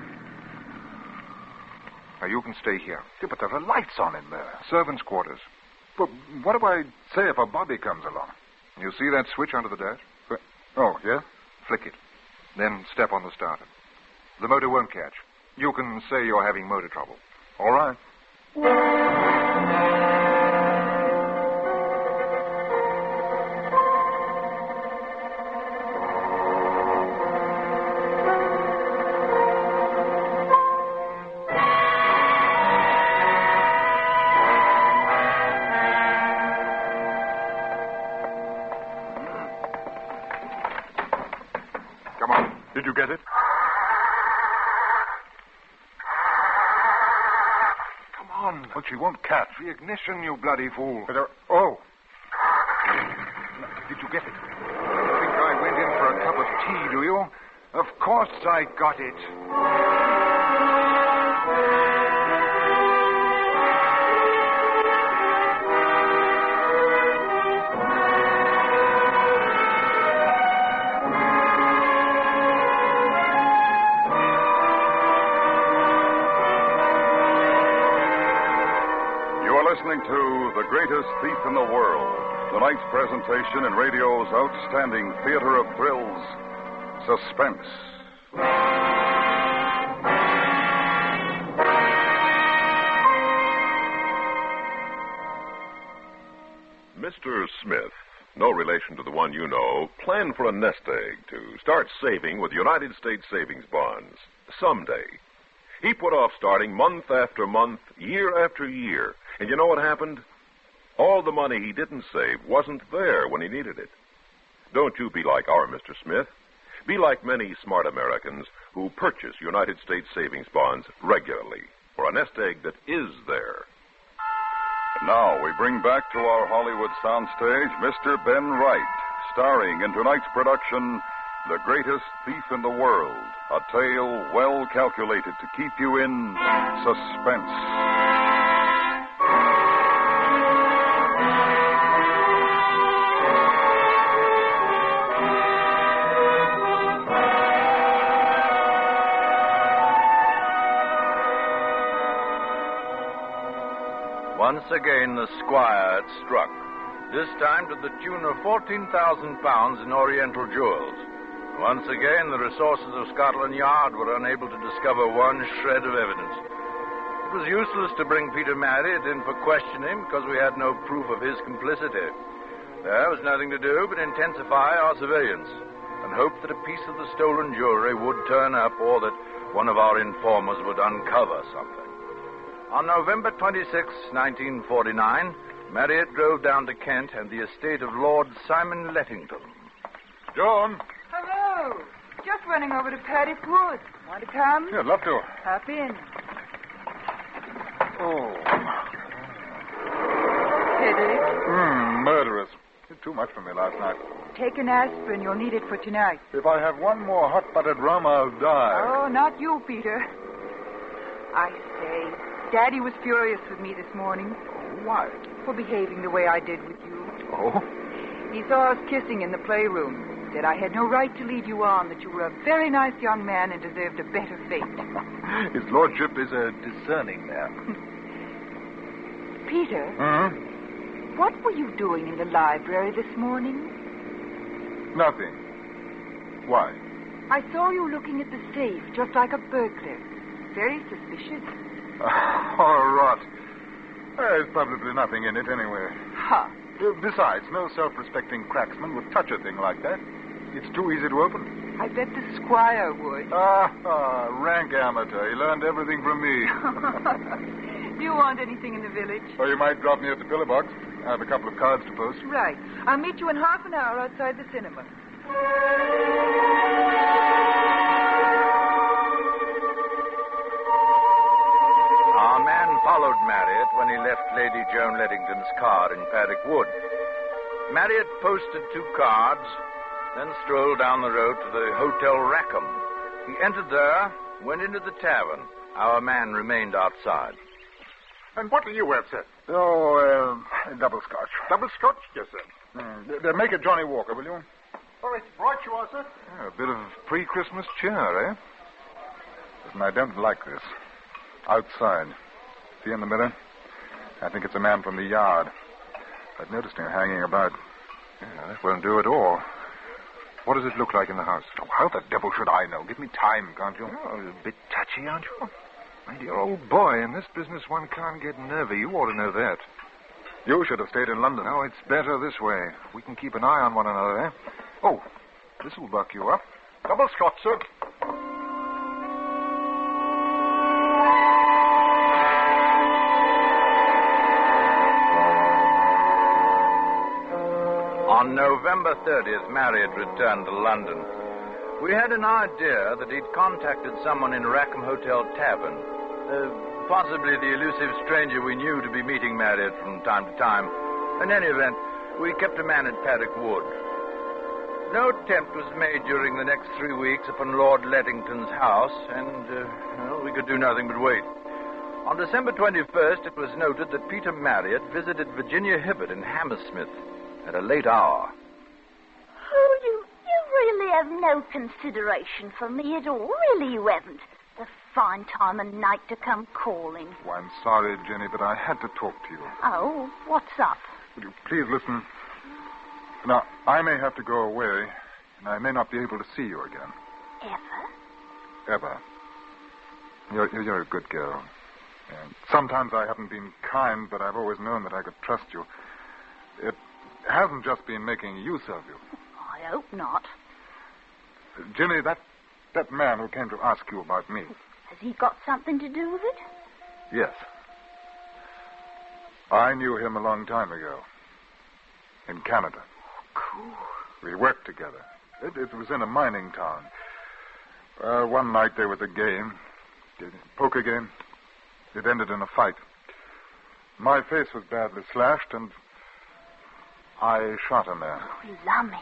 Now, you can stay here. Yeah, but there are lights on in there. Servants' quarters. But what do I say if a bobby comes along? You see that switch under the dash? Oh, yeah? Flick it. Then step on the starter. The motor won't catch. You can say you're having motor trouble. All right. Come on. Did you get it? Come on. But she won't catch. The ignition, you bloody fool. Oh. Did you get it? Think I went in for a cup of tea, do you? Of course I got it. Listening to The Greatest Thief in the World, tonight's presentation in radio's outstanding theater of thrills, Suspense. Mr. Smith, no relation to the one you know, planned for a nest egg to start saving with United States savings bonds someday. He put off starting month after month, year after year. And you know what happened? All the money he didn't save wasn't there when he needed it. Don't you be like our Mr. Smith. Be like many smart Americans who purchase United States savings bonds regularly for a nest egg that is there. Now we bring back to our Hollywood soundstage Mr. Ben Wright, starring in tonight's production, The Greatest Thief in the World, a tale well calculated to keep you in suspense. Once again, the squire had struck, this time to the tune of 14,000 pounds in Oriental jewels. Once again, the resources of Scotland Yard were unable to discover one shred of evidence. It was useless to bring Peter Marriott in for questioning because we had no proof of his complicity. There was nothing to do but intensify our surveillance and hope that a piece of the stolen jewelry would turn up or that one of our informers would uncover something. On November 26, 1949, Marriott drove down to Kent and the estate of Lord Simon Lettington. Joan. Hello. Just running over to Paddock Wood. Want to come? Yeah, love to. Hop in. Oh. Headache? Murderous. Did too much for me last night. Take an aspirin. You'll need it for tonight. If I have one more hot-buttered rum, I'll die. Oh, not you, Peter. I say, Daddy was furious with me this morning. Why? For behaving the way I did with you. Oh? He saw us kissing in the playroom. Said I had no right to lead you on, that you were a very nice young man and deserved a better fate. His lordship is a discerning man. Peter? Hmm? What were you doing in the library this morning? Nothing. Why? I saw you looking at the safe, just like a burglar. Very suspicious. All rot. There's probably nothing in it anyway. Ha! Besides, no self-respecting cracksman would touch a thing like that. It's too easy to open. I bet the squire would. Rank amateur. He learned everything from me. Do you want anything in the village? Or you might drop me at the pillar box. I have a couple of cards to post. Right. I'll meet you in half an hour outside the cinema. Our man followed Marriott when he left Lady Joan Lettington's car in Paddock Wood. Marriott posted 2 cards, then strolled down the road to the Hotel Rackham. He entered there, went into the tavern. Our man remained outside. And what do you have, sir? Oh, double scotch. Double scotch? Yes, sir. Make it Johnny Walker, will you? Oh, it's bright you are, sir. Yeah, a bit of pre-Christmas cheer, eh? Listen, I don't like this. Outside. See in the mirror? I think it's a man from the yard. I've noticed him hanging about. Yeah, that won't do at all. What does it look like in the house? Oh, how the devil should I know? Give me time, can't you? Oh, a bit touchy, aren't you? My dear old boy, in this business one can't get nervy. You ought to know that. You should have stayed in London. No, it's better this way. We can keep an eye on one another, eh? Oh, this will buck you up. Double scotch, sir. On November 30th, Marriott returned to London. We had an idea that he'd contacted someone in Rackham Hotel Tavern. Possibly the elusive stranger we knew to be meeting Marriott from time to time. In any event, we kept a man at Paddock Wood. No attempt was made during the next 3 weeks upon Lord Lettington's house, and we could do nothing but wait. On December 21st, it was noted that Peter Marriott visited Virginia Hibbert in Hammersmith at a late hour. Oh, you really have no consideration for me at all. Really, you haven't. The fine time of night to come calling. Oh, I'm sorry, Jenny, but I had to talk to you. Oh, what's up? Will you please listen? Now, I may have to go away, and I may not be able to see you again. Ever. You're a good girl. And sometimes I haven't been kind, but I've always known that I could trust you. It hasn't just been making use of you. I hope not. Jenny, that man who came to ask you about me. Has he got something to do with it? Yes. I knew him a long time ago. In Canada. Cool. We worked together. It was in a mining town. One night there was a game. A poker game. It ended in a fight. My face was badly slashed, and I shot him there. Oh, lummy.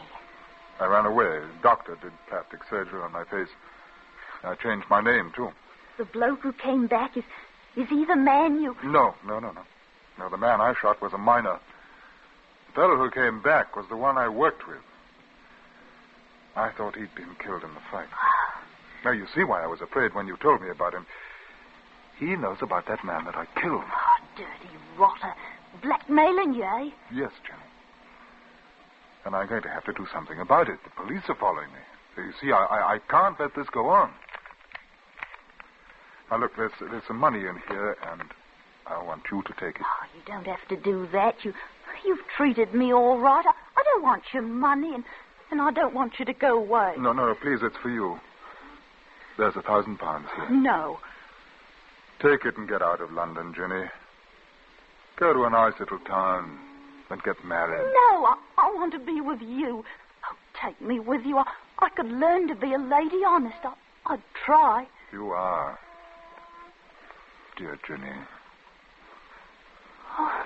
I ran away. The doctor did plastic surgery on my face. I changed my name, too. The bloke who came back, is he the man you... No, the man I shot was a miner. The fellow who came back was the one I worked with. I thought he'd been killed in the fight. Now, you see why I was afraid when you told me about him. He knows about that man that I killed. Oh, dirty rotter. Blackmailing you, eh? Yes, Jenny. And I'm going to have to do something about it. The police are following me. So you see, I can't let this go on. Now, look, there's some money in here, and I want you to take it. Oh, you don't have to do that. You've treated me all right. I don't want your money, and I don't want you to go away. No, please, it's for you. There's £1,000 here. No. Take it and get out of London, Jenny. Go to a nice little town and get married. No, I want to be with you. Oh, take me with you. I could learn to be a lady, honest. I'd try. You are. Dear Jenny. Oh,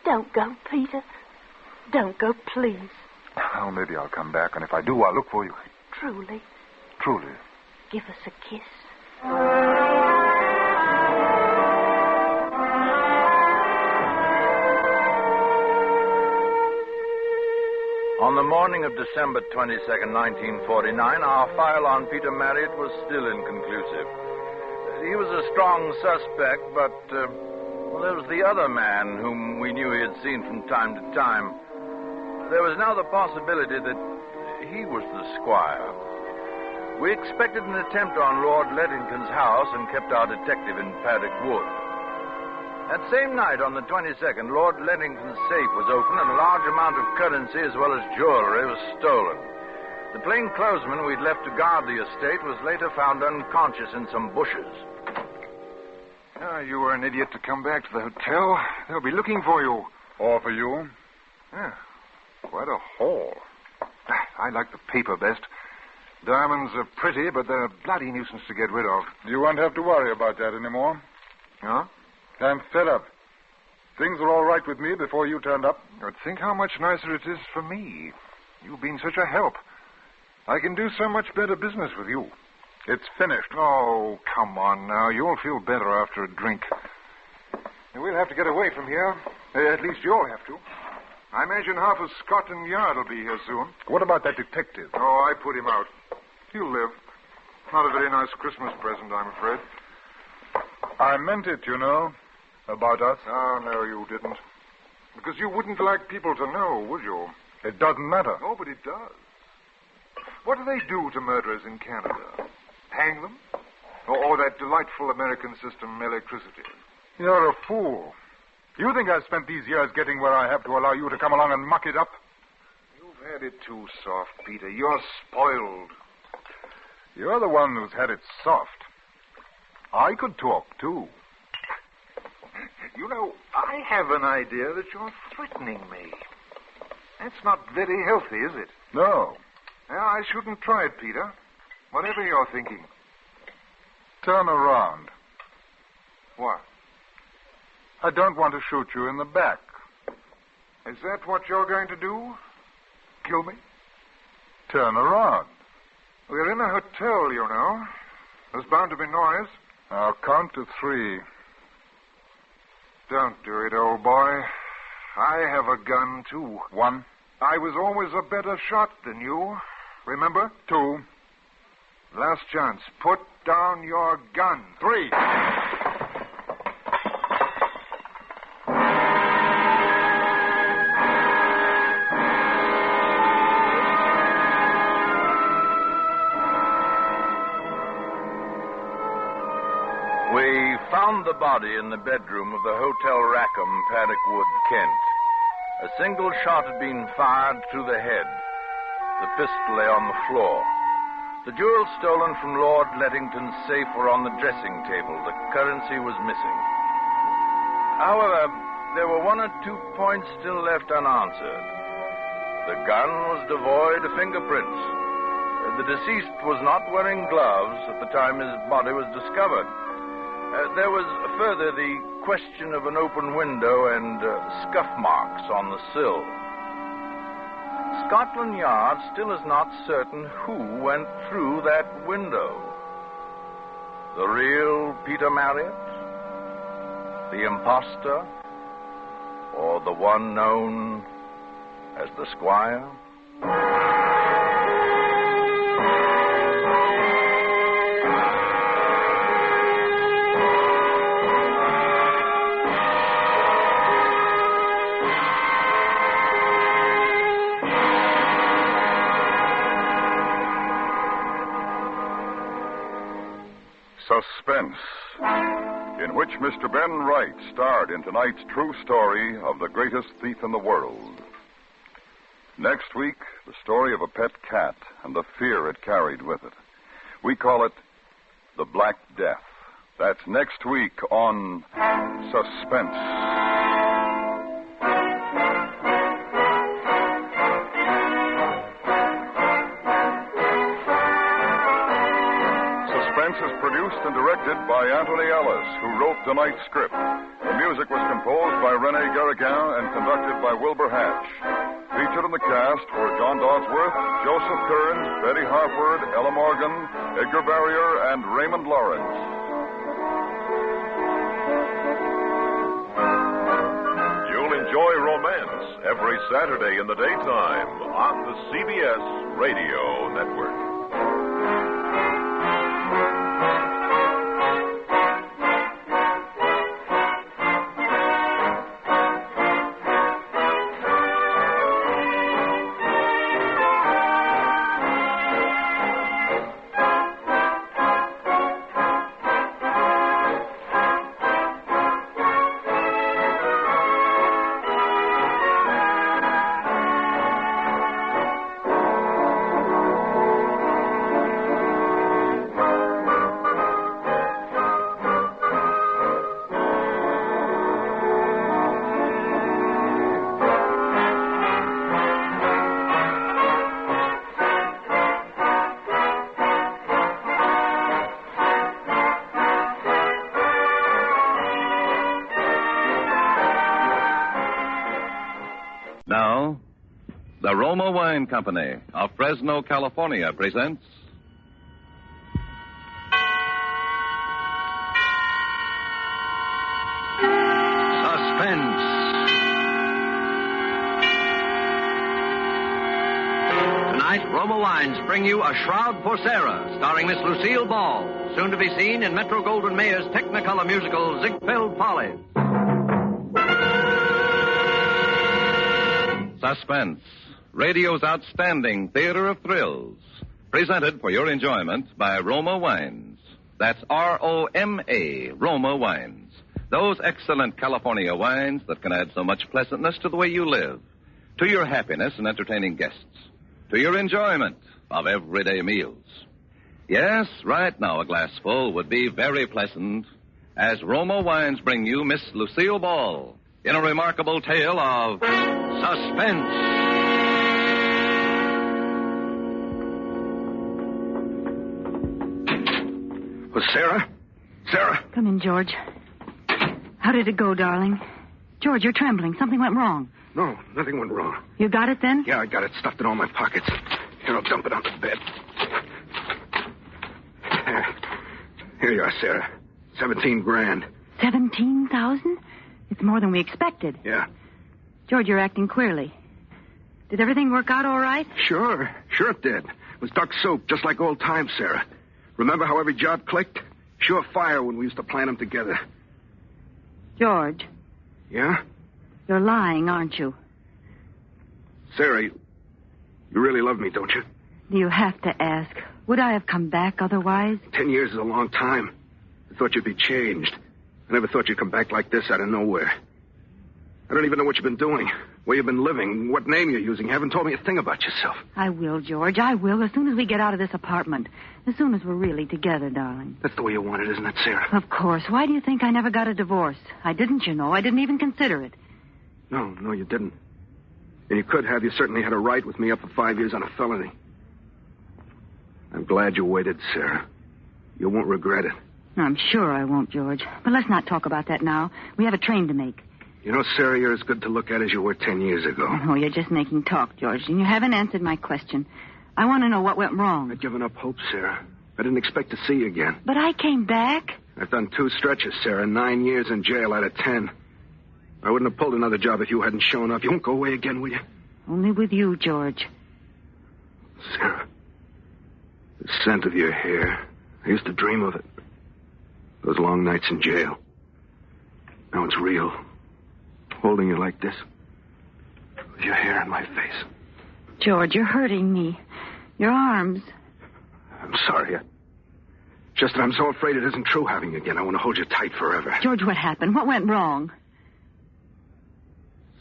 don't go, Peter. Don't go, please. Oh, maybe I'll come back, and if I do, I'll look for you. Truly. Truly. Give us a kiss. On the morning of December 22nd, 1949, our file on Peter Marriott was still inconclusive. He was a strong suspect, but there was the other man whom we knew he had seen from time to time. There was now the possibility that he was the squire. We expected an attempt on Lord Lettington's house and kept our detective in Paddock Wood. That same night, on the 22nd, Lord Lettington's safe was opened and a large amount of currency as well as jewelry was stolen. The plainclothesman we'd left to guard the estate was later found unconscious in some bushes. You were an idiot to come back to the hotel. They'll be looking for you. Or for you? Yeah, quite a haul. I like the paper best. Diamonds are pretty, but they're a bloody nuisance to get rid of. You won't have to worry about that anymore. Huh? I'm fed up. Things were all right with me before you turned up. But think how much nicer it is for me. You've been such a help. I can do so much better business with you. It's finished. Oh, come on now. You'll feel better after a drink. We'll have to get away from here. At least you'll have to. I imagine half of Scotland Yard will be here soon. What about that detective? Oh, I put him out. He'll live. Not a very nice Christmas present, I'm afraid. I meant it, you know, about us. Oh, no, you didn't. Because you wouldn't like people to know, would you? It doesn't matter. Oh, but it does. What do they do to murderers in Canada? Hang them? Or that delightful American system, electricity? You're a fool. You think I've spent these years getting where I have to allow you to come along and muck it up? You've had it too soft, Peter. You're spoiled. You're the one who's had it soft. I could talk, too. You know, I have an idea that you're threatening me. That's not very healthy, is it? No. Well, I shouldn't try it, Peter. Whatever you're thinking. Turn around. What? I don't want to shoot you in the back. Is that what you're going to do? Kill me? Turn around. We're in a hotel, you know. There's bound to be noise. I'll count to 3. Don't do it, old boy. I have a gun, too. 1. I was always a better shot than you. Remember? 2. Last chance. Put down your gun. 3. We found the body in the bedroom of the Hotel Rackham, Paddock Wood, Kent. A single shot had been fired through the head. The pistol lay on the floor. The jewels stolen from Lord Lettington's safe were on the dressing table. The currency was missing. However, there were 1 or 2 points still left unanswered. The gun was devoid of fingerprints. The deceased was not wearing gloves at the time his body was discovered. There was further the question of an open window and scuff marks on the sill. Scotland Yard still is not certain who went through that window. The real Peter Marriott? The imposter? Or the one known as the Squire? Suspense, in which Mr. Ben Wright starred in tonight's true story of the greatest thief in the world. Next week, the story of a pet cat and the fear it carried with it. We call it The Black Death. That's next week on Suspense. and directed by Anthony Ellis, who wrote tonight's script. The music was composed by Rene Garrigan and conducted by Wilbur Hatch. Featured in the cast were John Dodsworth, Joseph Kearns, Betty Harford, Ella Morgan, Edgar Barrier, and Raymond Lawrence. You'll enjoy romance every Saturday in the daytime on the CBS Radio Network. Now, the Roma Wine Company of Fresno, California presents Suspense. Tonight, Roma Wines bring you A Shroud for Sarah, starring Miss Lucille Ball, soon to be seen in Metro-Goldwyn-Mayer's Technicolor musical Ziegfeld Follies. Suspense, radio's outstanding theater of thrills, presented for your enjoyment by Roma Wines. That's R-O-M-A, Roma Wines. Those excellent California wines that can add so much pleasantness to the way you live, to your happiness in entertaining guests, to your enjoyment of everyday meals. Yes, right now a glassful would be very pleasant, as Roma Wines bring you Miss Lucille Ball in a remarkable tale of suspense. Was Sarah? Sarah? Come in, George. How did it go, darling? George, you're trembling. Something went wrong. No, nothing went wrong. You got it then? Yeah, I got it stuffed in all my pockets. Here, I'll dump it on the bed. Here you are, Sarah. 17 grand. 17,000? It's more than we expected. Yeah. George, you're acting queerly. Did everything work out all right? Sure it did. It was duck soup, just like old times, Sarah. Remember how every job clicked? Sure fire when we used to plan them together. George. Yeah? You're lying, aren't you? Sarah, you really love me, don't you? Do you have to ask? Would I have come back otherwise? 10 years is a long time. I thought you'd be changed. I never thought you'd come back like this out of nowhere. I don't even know what you've been doing, where you've been living, what name you're using. You haven't told me a thing about yourself. I will, George. I will, as soon as we get out of this apartment. As soon as we're really together, darling. That's the way you want it, isn't it, Sarah? Of course. Why do you think I never got a divorce? I didn't, you know. I didn't even consider it. No, you didn't. And you could have. You certainly had a right with me up for 5 years on a felony. I'm glad you waited, Sarah. You won't regret it. I'm sure I won't, George. But let's not talk about that now. We have a train to make. You know, Sarah, you're as good to look at as you were 10 years ago. Oh, you're just making talk, George, and you haven't answered my question. I want to know what went wrong. I'd given up hope, Sarah. I didn't expect to see you again. But I came back. I've done 2 stretches, Sarah. 9 years in jail out of 10. I wouldn't have pulled another job if you hadn't shown up. You won't go away again, will you? Only with you, George. Sarah, the scent of your hair. I used to dream of it. Those long nights in jail. Now it's real. Holding you like this. With your hair in my face. George, you're hurting me. Your arms. I'm sorry. Just that I'm so afraid it isn't true having you again. I want to hold you tight forever. George, what happened? What went wrong?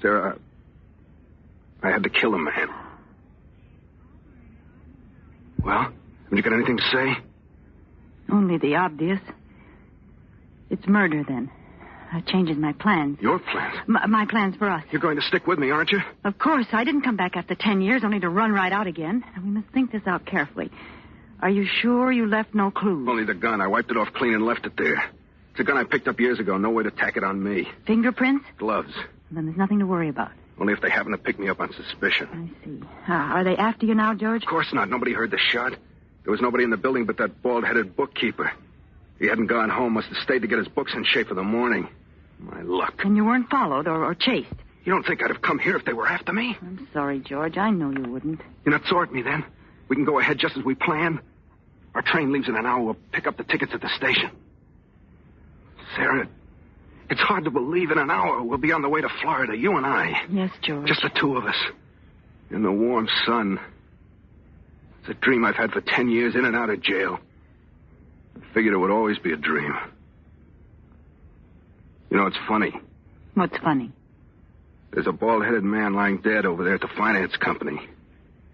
Sarah, I had to kill a man. Well, have you got anything to say? Only the obvious. It's murder, then. That changes my plans. Your plans? My plans for us. You're going to stick with me, aren't you? Of course. I didn't come back after 10 years only to run right out again. And we must think this out carefully. Are you sure you left no clues? Only the gun. I wiped it off clean and left it there. It's a gun I picked up years ago. No way to tack it on me. Fingerprints? Gloves. Then there's nothing to worry about. Only if they happen to pick me up on suspicion. I see. Are they after you now, George? Of course not. Nobody heard the shot. There was nobody in the building but that bald-headed bookkeeper. He hadn't gone home. Must have stayed to get his books in shape for the morning. My luck. And you weren't followed or chased? You don't think I'd have come here if they were after me? I'm sorry, George. I know you wouldn't. You're not sore at me, then? We can go ahead just as we planned? Our train leaves in an hour. We'll pick up the tickets at the station. Sarah, it's hard to believe in an hour we'll be on the way to Florida, you and I. Yes, George. Just the two of us. In the warm sun. It's a dream I've had for 10 years in and out of jail. I figured it would always be a dream. You know, it's funny. What's funny? There's a bald-headed man lying dead over there at the finance company.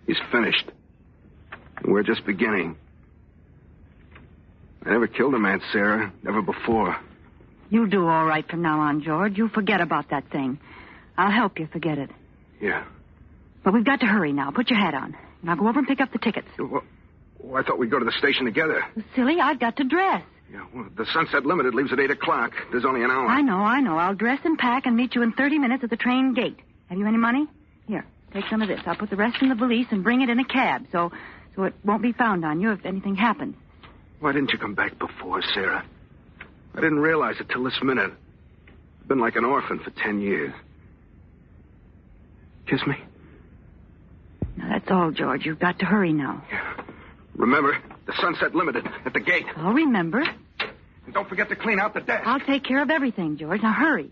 He's finished. And we're just beginning. I never killed a man, Sarah. Never before. You'll do all right from now on, George. You forget about that thing. I'll help you forget it. Yeah. But we've got to hurry now. Put your hat on. Now go over and pick up the tickets. Well, I thought we'd go to the station together. Silly, I've got to dress. Yeah, well, the Sunset Limited leaves at 8 o'clock. There's only an hour. I know. I'll dress and pack and meet you in 30 minutes at the train gate. Have you any money? Here, take some of this. I'll put the rest in the valise and bring it in a cab so it won't be found on you if anything happens. Why didn't you come back before, Sarah? I didn't realize it till this minute. I've been like an orphan for 10 years. Kiss me? Now, that's all, George. You've got to hurry now. Yeah. Remember, the Sunset Limited at the gate. I'll remember. And don't forget to clean out the desk. I'll take care of everything, George. Now, hurry.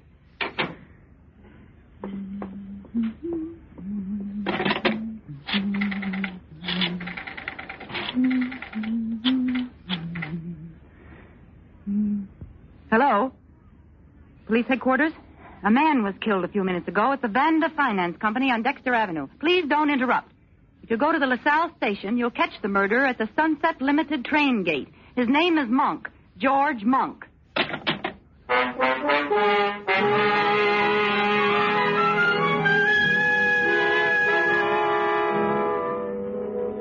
Hello? Police headquarters? A man was killed a few minutes ago at the Vanda Finance Company on Dexter Avenue. Please don't interrupt. If you go to the LaSalle station, you'll catch the murderer at the Sunset Limited train gate. His name is Monk. George Monk.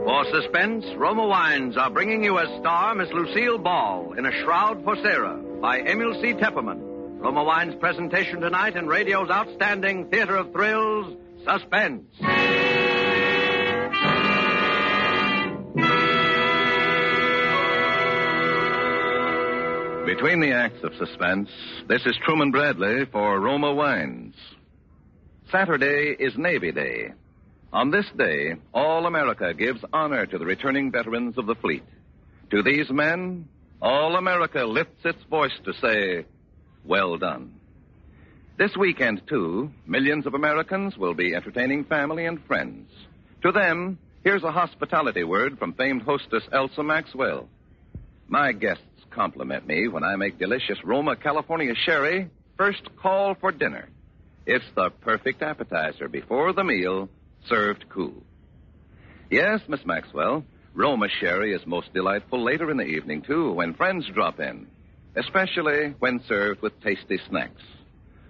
For Suspense, Roma Wines are bringing you as star Miss Lucille Ball in A Shroud for Sarah by Emil C. Tepperman. Roma Wines' presentation tonight in radio's outstanding theater of thrills, Suspense. Between the acts of suspense, this is Truman Bradley for Roma Wines. Saturday is Navy Day. On this day, all America gives honor to the returning veterans of the fleet. To these men, all America lifts its voice to say, well done. This weekend, too, millions of Americans will be entertaining family and friends. To them, here's a hospitality word from famed hostess Elsa Maxwell. My guests compliment me when I make delicious Roma California sherry first call for dinner. It's the perfect appetizer before the meal, served cool. Yes, Miss Maxwell, Roma sherry is most delightful later in the evening, too, when friends drop in, especially when served with tasty snacks.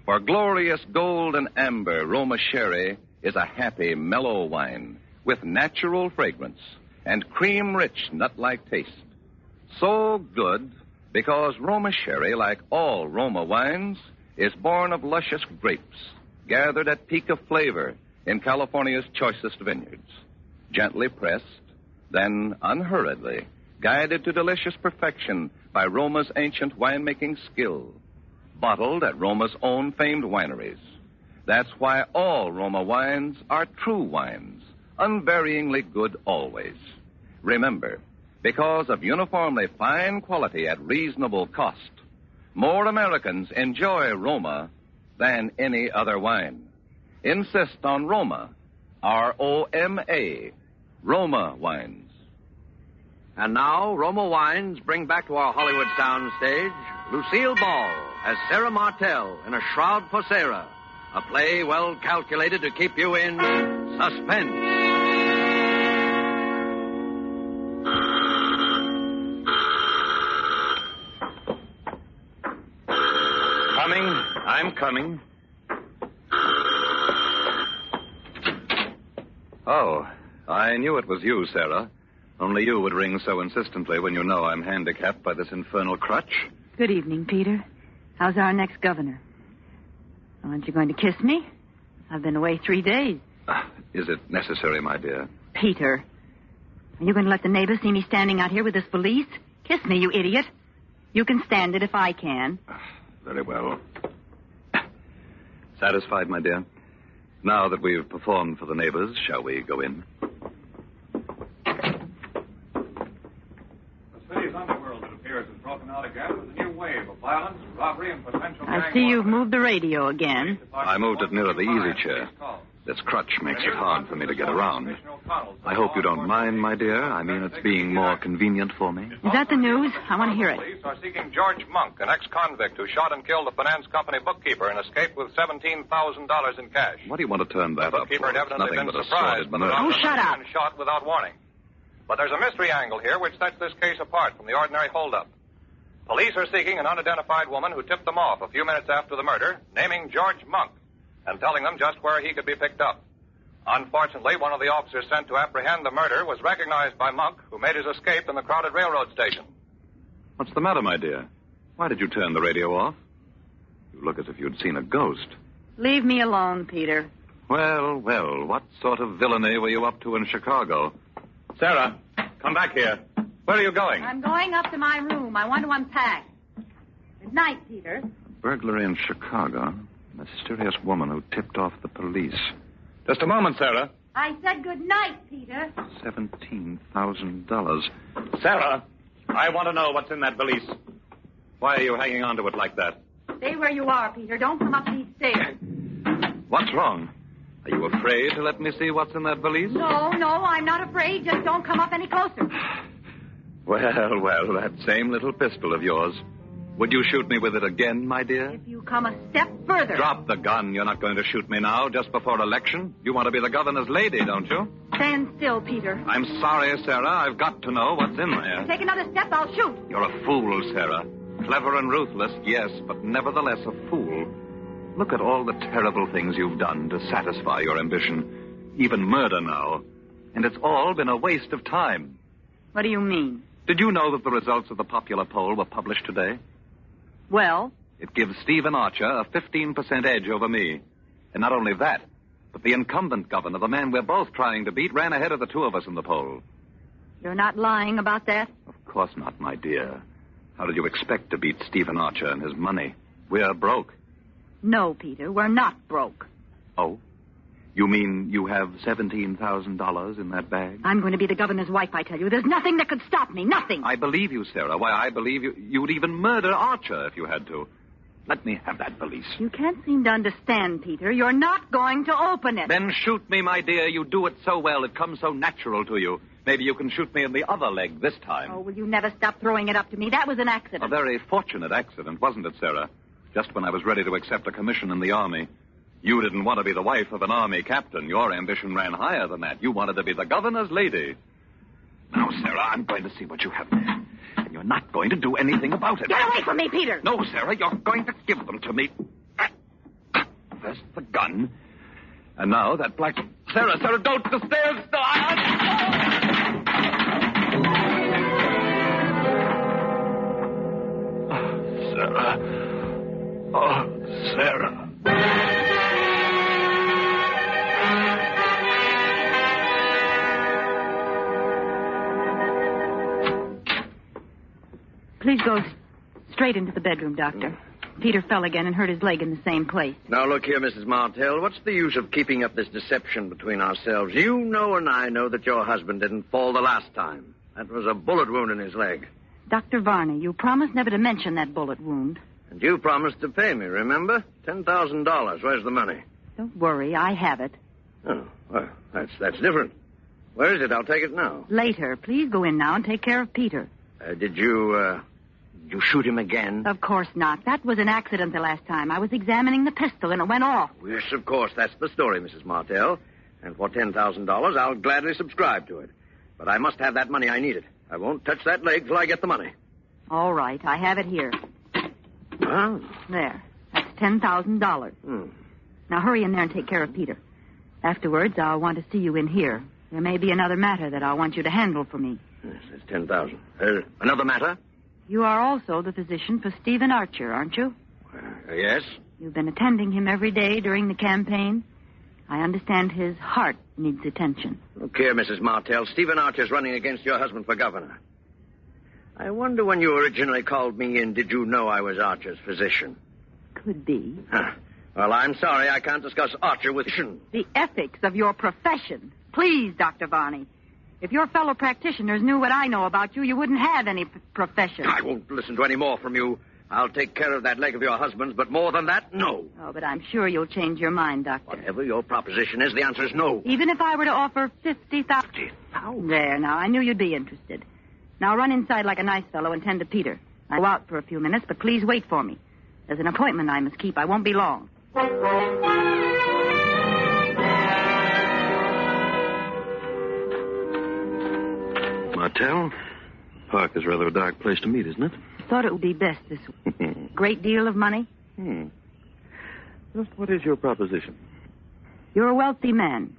For glorious gold and amber, Roma sherry is a happy, mellow wine with natural fragrance and cream-rich, nut-like taste. So good because Roma sherry, like all Roma wines, is born of luscious grapes gathered at peak of flavor in California's choicest vineyards. Gently pressed, then unhurriedly guided to delicious perfection by Roma's ancient winemaking skill, bottled at Roma's own famed wineries. That's why all Roma wines are true wines, unvaryingly good always. Remember, because of uniformly fine quality at reasonable cost, more Americans enjoy Roma than any other wine. Insist on Roma, R-O-M-A, Roma wines. And now, Roma Wines bring back to our Hollywood soundstage Lucille Ball as Sarah Martell in A Shroud for Sarah, a play well calculated to keep you in suspense. I'm coming. Oh, I knew it was you, Sarah. Only you would ring so insistently when you know I'm handicapped by this infernal crutch. Good evening, Peter. How's our next governor? Aren't you going to kiss me? I've been away 3 days. Is it necessary, my dear? Peter, are you going to let the neighbors see me standing out here with this valise? Kiss me, you idiot. You can stand it if I can. Very well. Satisfied, my dear? Now that we've performed for the neighbors, shall we go in? The city's underworld, it appears, has broken out again with a new wave of violence, robbery, and potential gang I see you've moved the radio again. I moved it nearer the easy chair. This crutch makes it hard for me to get around. I hope you don't mind, my dear. I mean, it's being more convenient for me. Is that the news? I want to hear it. Police are seeking George Monk, an ex-convict who shot and killed the finance company bookkeeper and escaped with $17,000 in cash. What do you want to turn that up for? Bookkeeper had It's evidently nothing been but a surprised sordid by the murder. robbery shut up. and shot without warning. But there's a mystery angle here which sets this case apart from the ordinary holdup. Police are seeking an unidentified woman who tipped them off a few minutes after the murder, naming George Monk and telling them just where he could be picked up. Unfortunately, one of the officers sent to apprehend the murder was recognized by Monk, who made his escape in the crowded railroad station. What's the matter, my dear? Why did you turn the radio off? You look as if you'd seen a ghost. Leave me alone, Peter. Well, what sort of villainy were you up to in Chicago? Sarah, come back here. Where are you going? I'm going up to my room. I want to unpack. Good night, Peter. Burglary in Chicago. Mysterious woman who tipped off the police. Just a moment, Sarah. I said good night, Peter. $17,000. Sarah, I want to know what's in that valise. Why are you hanging on to it like that? Stay where you are, Peter. Don't come up these stairs. What's wrong? Are you afraid to let me see what's in that valise? No, I'm not afraid. Just don't come up any closer. Well, that same little pistol of yours. Would you shoot me with it again, my dear? If you come a step further. Drop the gun. You're not going to shoot me now, just before election. You want to be the governor's lady, don't you? Stand still, Peter. I'm sorry, Sarah. I've got to know what's in there. Take another step, I'll shoot. You're a fool, Sarah. Clever and ruthless, yes, but nevertheless a fool. Look at all the terrible things you've done to satisfy your ambition. Even murder now. And it's all been a waste of time. What do you mean? Did you know that the results of the popular poll were published today? Well? It gives Stephen Archer a 15% edge over me. And not only that, but the incumbent governor, the man we're both trying to beat, ran ahead of the two of us in the poll. You're not lying about that? Of course not, my dear. How did you expect to beat Stephen Archer and his money? We're broke. No, Peter, we're not broke. Oh? You mean you have $17,000 in that bag? I'm going to be the governor's wife, I tell you. There's nothing that could stop me. Nothing. I believe you, Sarah. Why, I believe you would even murder Archer if you had to. Let me have that valise. You can't seem to understand, Peter. You're not going to open it. Then shoot me, my dear. You do it so well. It comes so natural to you. Maybe you can shoot me in the other leg this time. Oh, will you never stop throwing it up to me? That was an accident. A very fortunate accident, wasn't it, Sarah? Just when I was ready to accept a commission in the Army. You didn't want to be the wife of an Army captain. Your ambition ran higher than that. You wanted to be the governor's lady. Now, Sarah, I'm going to see what you have there. And you're not going to do anything about it. Get away from me, Peter! No, Sarah, you're going to give them to me. There's the gun. And now that black... Sarah, don't! The stairs! Sarah. Oh, Sarah. Please go straight into the bedroom, Doctor. Peter fell again and hurt his leg in the same place. Now, look here, Mrs. Martell. What's the use of keeping up this deception between ourselves? You know and I know that your husband didn't fall the last time. That was a bullet wound in his leg. Dr. Varney, you promised never to mention that bullet wound. And you promised to pay me, remember? $10,000. Where's the money? Don't worry, I have it. Oh, well, that's different. Where is it? I'll take it now. Later. Please go in now and take care of Peter. Did you shoot him again? Of course not. That was an accident the last time. I was examining the pistol and it went off. Yes, of course. That's the story, Mrs. Martell. And for $10,000, I'll gladly subscribe to it. But I must have that money. I need it. I won't touch that leg till I get the money. All right. I have it here. Oh. There. That's $10,000. Now hurry in there and take care of Peter. Afterwards, I'll want to see you in here. There may be another matter that I'll want you to handle for me. Yes, that's 10,000. Another matter? You are also the physician for Stephen Archer, aren't you? Yes. You've been attending him every day during the campaign. I understand his heart needs attention. Look here, Mrs. Martell. Stephen Archer's running against your husband for governor. I wonder when you originally called me in, did you know I was Archer's physician? Could be. Huh. Well, I'm sorry I can't discuss Archer with you. The ethics of your profession. Please, Dr. Varney. If your fellow practitioners knew what I know about you, you wouldn't have any profession. I won't listen to any more from you. I'll take care of that leg of your husband's, but more than that, no. Oh, but I'm sure you'll change your mind, Doctor. Whatever your proposition is, the answer is no. Even if I were to offer 50,000. There, now, I knew you'd be interested. Now run inside like a nice fellow and tend to Peter. I'll go out for a few minutes, but please wait for me. There's an appointment I must keep. I won't be long. Martell, the park is rather a dark place to meet, isn't it? Thought it would be best this week. Great deal of money? Just what is your proposition? You're a wealthy man.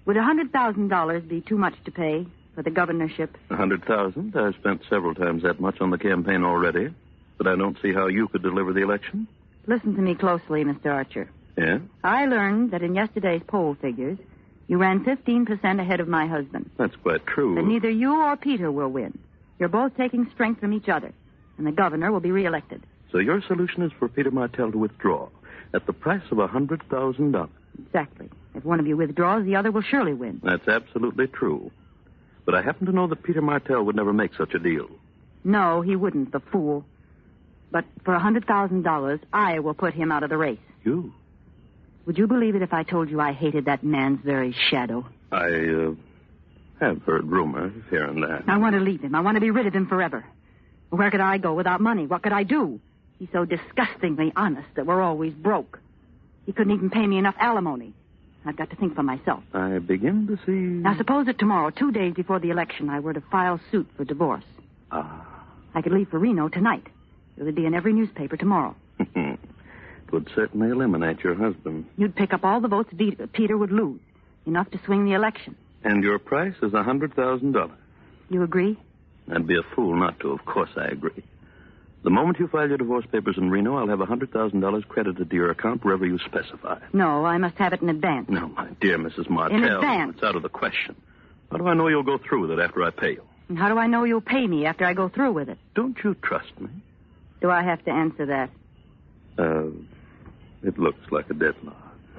Would $100,000 be too much to pay for the governorship? 100,000? I've spent several times that much on the campaign already, but I don't see how you could deliver the election. Listen to me closely, Mr. Archer. Yeah? I learned that in yesterday's poll figures, you ran 15% ahead of my husband. That's quite true. But neither you or Peter will win. You're both taking strength from each other, and the governor will be reelected. So your solution is for Peter Martell to withdraw at the price of $100,000. Exactly. If one of you withdraws, the other will surely win. That's absolutely true. But I happen to know that Peter Martell would never make such a deal. No, he wouldn't, the fool. But for $100,000, I will put him out of the race. You? Would you believe it if I told you I hated that man's very shadow? I have heard rumors here and there. I want to leave him. I want to be rid of him forever. Where could I go without money? What could I do? He's so disgustingly honest that we're always broke. He couldn't even pay me enough alimony. I've got to think for myself. I begin to see... Now, suppose that tomorrow, 2 days before the election, I were to file suit for divorce. I could leave for Reno tonight. It would be in every newspaper tomorrow. It would certainly eliminate your husband. You'd pick up all the votes Peter would lose. Enough to swing the election. And your price is $100,000. You agree? I'd be a fool not to. Of course I agree. The moment you file your divorce papers in Reno, I'll have $100,000 credited to your account wherever you specify. No, I must have it in advance. No, my dear Mrs. Martell. In advance? It's out of the question. How do I know you'll go through with it after I pay you? And how do I know you'll pay me after I go through with it? Don't you trust me? Do I have to answer that? It looks like a deadlock.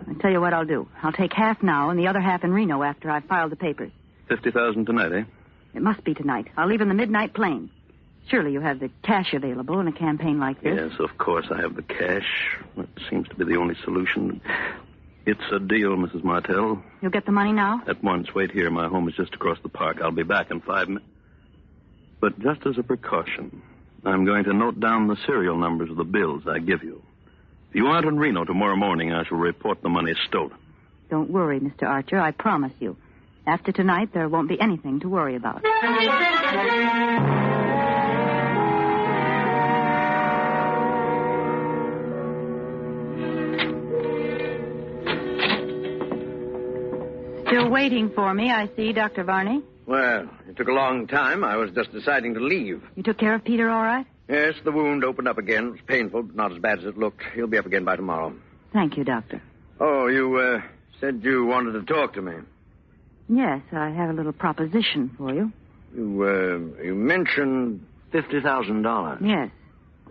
I'll tell you what I'll do. I'll take half now and the other half in Reno after I've filed the papers. $50,000 tonight, eh? It must be tonight. I'll leave in the midnight plane. Surely you have the cash available in a campaign like this. Yes, of course I have the cash. That seems to be the only solution. It's a deal, Mrs. Martell. You'll get the money now? At once. Wait here. My home is just across the park. I'll be back in 5 minutes. But just as a precaution, I'm going to note down the serial numbers of the bills I give you. If you aren't in Reno tomorrow morning, I shall report the money stolen. Don't worry, Mr. Archer. I promise you. After tonight, there won't be anything to worry about. Still waiting for me, I see, Dr. Varney. Well, it took a long time. I was just deciding to leave. You took care of Peter all right? Yes, the wound opened up again. It was painful, but not as bad as it looked. He'll be up again by tomorrow. Thank you, Doctor. Oh, you said you wanted to talk to me. Yes, I have a little proposition for you. You mentioned $50,000. Yes.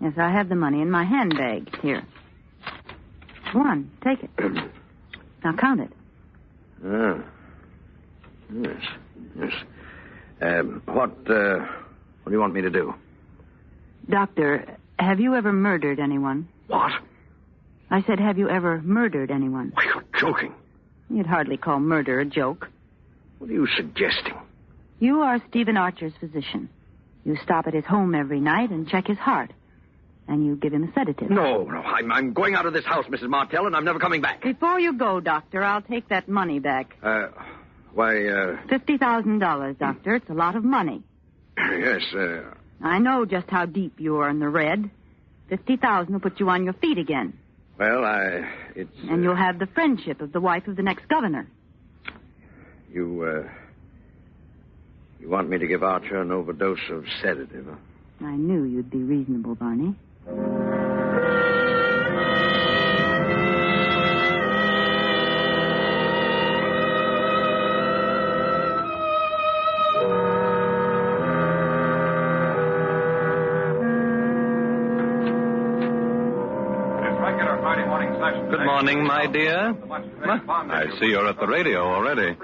Yes, I have the money in my handbag. Here. Go on, take it. Now count it. Ah. Yes. What do you want me to do? Doctor, have you ever murdered anyone? What? I said, have you ever murdered anyone? Why, you're joking. You'd hardly call murder a joke. What are you suggesting? You are Stephen Archer's physician. You stop at his home every night and check his heart. And you give him a sedative. No. I'm going out of this house, Mrs. Martell, and I'm never coming back. Before you go, Doctor, I'll take that money back. $50,000, Doctor. It's a lot of money. Yes, I know just how deep you are in the red. $50,000 will put you on your feet again. Well, it's... And you'll have the friendship of the wife of the next governor. You You want me to give Archer an overdose of sedative, huh? I knew you'd be reasonable, Barney. Good morning, my dear. I see you're at the radio already.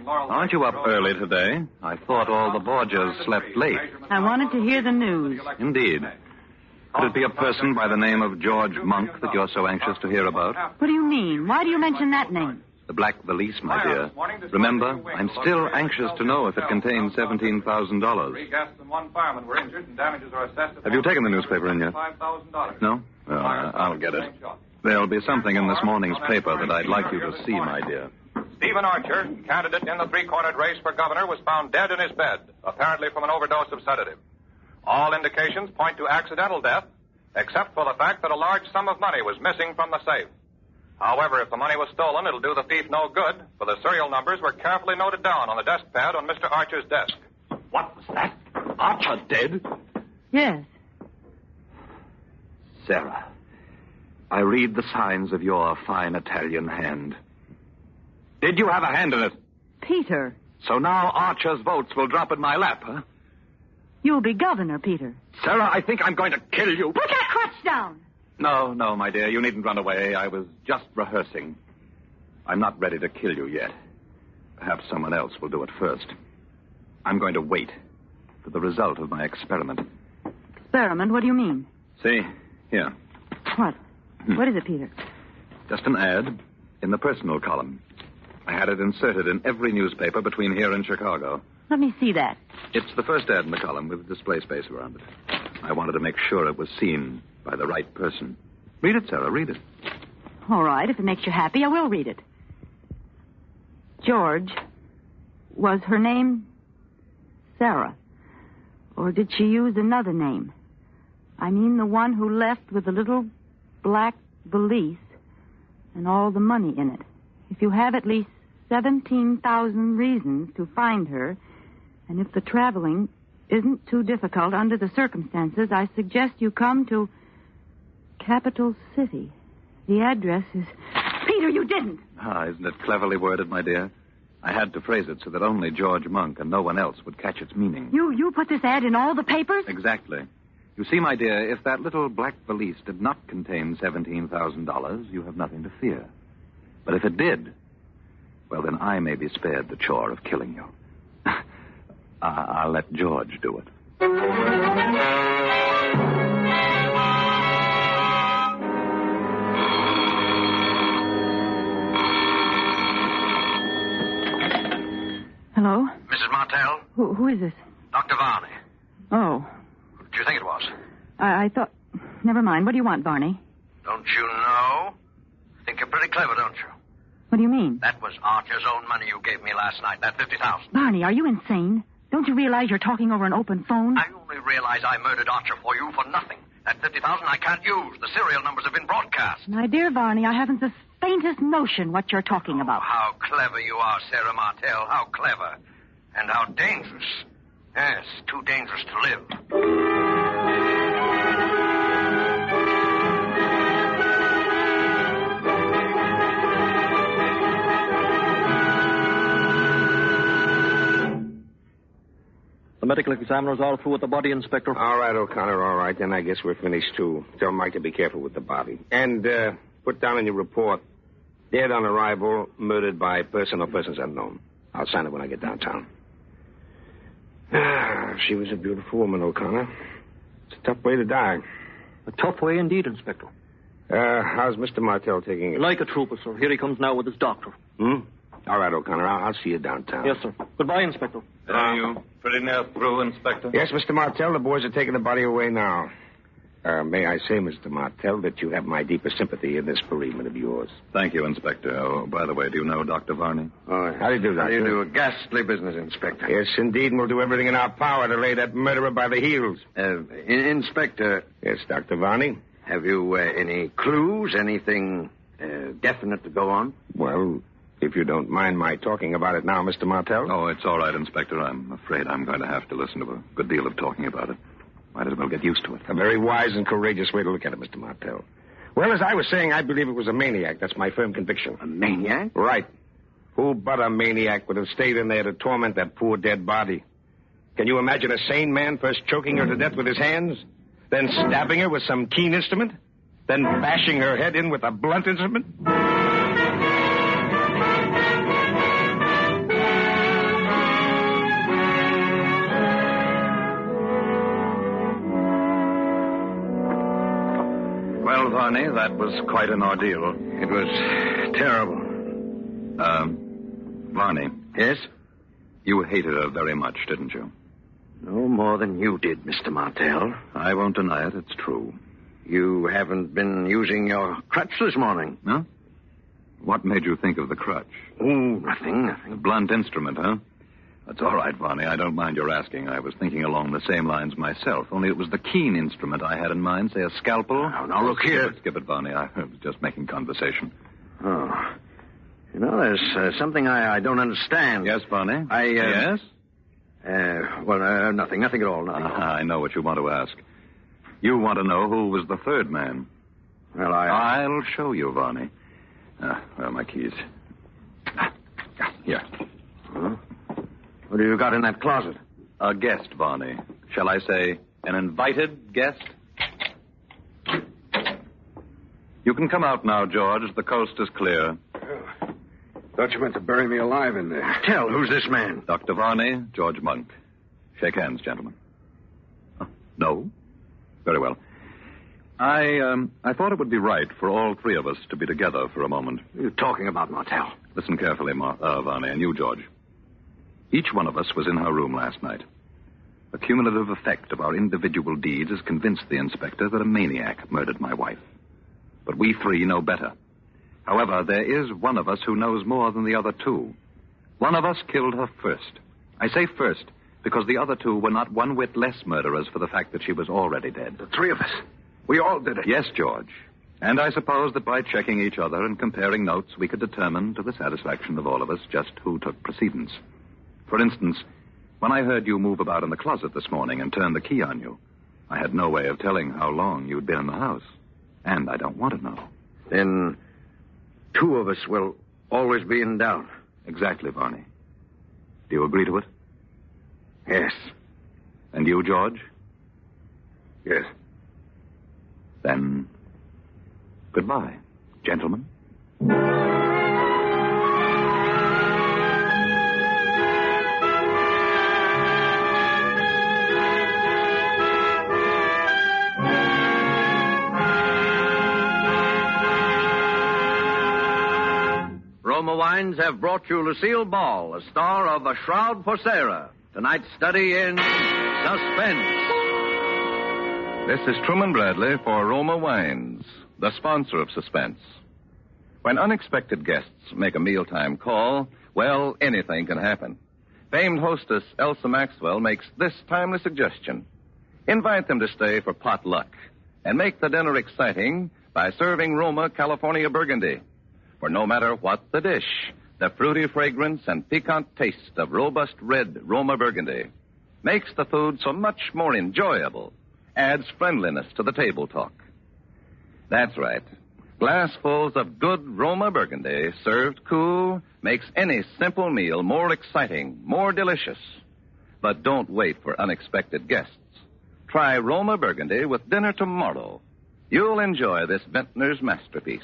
Aren't you up early today? I thought all the Borgias slept late. I wanted to hear the news. Indeed. Could it be a person by the name of George Monk that you're so anxious to hear about? What do you mean? Why do you mention that name? The Black Valise, my dear. Remember, I'm still anxious to know if it contains $17,000. Have you taken the newspaper in yet? No? Oh, I'll get it. There'll be something in this morning's paper that I'd like you to see, my dear. Stephen Archer, candidate in the three-cornered race for governor, was found dead in his bed, apparently from an overdose of sedative. All indications point to accidental death, except for the fact that a large sum of money was missing from the safe. However, if the money was stolen, it'll do the thief no good, for the serial numbers were carefully noted down on the desk pad on Mr. Archer's desk. What was that? Archer dead? Yes. Sarah, I read the signs of your fine Italian hand. Did you have a hand in it? Peter. So now Archer's votes will drop in my lap, huh? You'll be governor, Peter. Sarah, I think I'm going to kill you. Put that crutch down! No, my dear. You needn't run away. I was just rehearsing. I'm not ready to kill you yet. Perhaps someone else will do it first. I'm going to wait for the result of my experiment. Experiment? What do you mean? See? Here. What? What is it, Peter? Just an ad in the personal column. I had it inserted in every newspaper between here and Chicago. Let me see that. It's the first ad in the column with display space around it. I wanted to make sure it was seen by the right person. Read it, Sarah, read it. All right, if it makes you happy, I will read it. George, was her name Sarah? Or did she use another name? I mean the one who left with the little black valise and all the money in it. If you have at least 17,000 reasons to find her, and if the traveling isn't too difficult under the circumstances, I suggest you come to Capital City. The address is... Peter, you didn't! Isn't it cleverly worded, my dear? I had to phrase it so that only George Monk and no one else would catch its meaning. You put this ad in all the papers? Exactly. You see, my dear, if that little black valise did not contain $17,000, you have nothing to fear. But if it did, well, then I may be spared the chore of killing you. I'll let George do it. Hello? Mrs. Martell? Who is this? Dr. Varney. Oh. Who do you think it was? I thought... Never mind. What do you want, Barney? Don't you know? Think you're pretty clever, don't you? What do you mean? That was Archer's own money you gave me last night, that $50,000. Barney, are you insane? Don't you realize you're talking over an open phone? I only realize I murdered Archer for you for nothing. That $50,000 I can't use. The serial numbers have been broadcast. My dear Barney, I haven't the faintest notion what you're talking about. How clever you are, Sarah Martell. How clever. And how dangerous. Yes, too dangerous to live. The medical examiner's all through with the body, Inspector. All right, O'Connor, all right. Then I guess we're finished, too. Tell Mike to be careful with the body. And put down in your report, dead on arrival, murdered by person or persons unknown. I'll sign it when I get downtown. She was a beautiful woman, O'Connor. It's a tough way to die. A tough way indeed, Inspector. How's Mr. Martell taking it? Like a trooper, sir. Here he comes now with his doctor. All right, O'Connor. I'll see you downtown. Yes, sir. Goodbye, Inspector. Are you pretty near through, Inspector? Yes, Mr. Martell. The boys are taking the body away now. May I say, Mr. Martell, that you have my deepest sympathy in this bereavement of yours. Thank you, Inspector. Oh, by the way, do you know Dr. Varney? Oh, how do you do, Doctor? How do you do? A ghastly business, Inspector. Yes, indeed, and we'll do everything in our power to lay that murderer by the heels. Inspector. Yes, Dr. Varney? Have you any clues, anything definite to go on? Well, If you don't mind my talking about it now, Mr. Martell. Oh, it's all right, Inspector. I'm afraid I'm going to have to listen to a good deal of talking about it. Might as well get used to it. A very wise and courageous way to look at it, Mr. Martell. Well, as I was saying, I believe it was a maniac. That's my firm conviction. A maniac? Right. Who but a maniac would have stayed in there to torment that poor dead body? Can you imagine a sane man first choking her to death with his hands, then stabbing her with some keen instrument, then bashing her head in with a blunt instrument? Well, Varney, that was quite an ordeal. It was terrible. Varney. Yes? You hated her very much, didn't you? No more than you did, Mr. Martell. I won't deny it. It's true. You haven't been using your crutch this morning. Huh? What made you think of the crutch? Oh, nothing. A blunt instrument, huh? That's all right, Varney. I don't mind your asking. I was thinking along the same lines myself, only it was the keen instrument I had in mind, say a scalpel. Now, look here. Skip it, Varney. I was just making conversation. Oh. You know, there's something I don't understand. Yes, Varney? Yes? Nothing at all. Nothing. I know what you want to ask. You want to know who was the third man. Well, I'll show you, Varney. My keys. Here. Huh? What do you got in that closet? A guest, Varney. Shall I say an invited guest? You can come out now, George. The coast is clear. Thought you meant to bury me alive in there. Tell, who's this man? Dr. Varney, George Monk. Shake hands, gentlemen. No? Very well. I thought it would be right for all three of us to be together for a moment. What are you talking about, Martell? Listen carefully, Varney, and you, George. Each one of us was in her room last night. The cumulative effect of our individual deeds has convinced the inspector that a maniac murdered my wife. But we three know better. However, there is one of us who knows more than the other two. One of us killed her first. I say first because the other two were not one whit less murderers for the fact that she was already dead. The three of us. We all did it. Yes, George. And I suppose that by checking each other and comparing notes, we could determine to the satisfaction of all of us just who took precedence. For instance, when I heard you move about in the closet this morning and turn the key on you, I had no way of telling how long you'd been in the house. And I don't want to know. Then two of us will always be in doubt. Exactly, Varney. Do you agree to it? Yes. And you, George? Yes. Then, goodbye, gentlemen. Roma Wines have brought you Lucille Ball, a star of A Shroud for Sarah. Tonight's study in Suspense. This is Truman Bradley for Roma Wines, the sponsor of Suspense. When unexpected guests make a mealtime call, well, anything can happen. Famed hostess Elsa Maxwell makes this timely suggestion. Invite them to stay for potluck and make the dinner exciting by serving Roma California Burgundy. For no matter what the dish, the fruity fragrance and piquant taste of robust red Roma Burgundy makes the food so much more enjoyable, adds friendliness to the table talk. That's right. Glassfuls of good Roma Burgundy served cool makes any simple meal more exciting, more delicious. But don't wait for unexpected guests. Try Roma Burgundy with dinner tomorrow. You'll enjoy this vintner's masterpiece.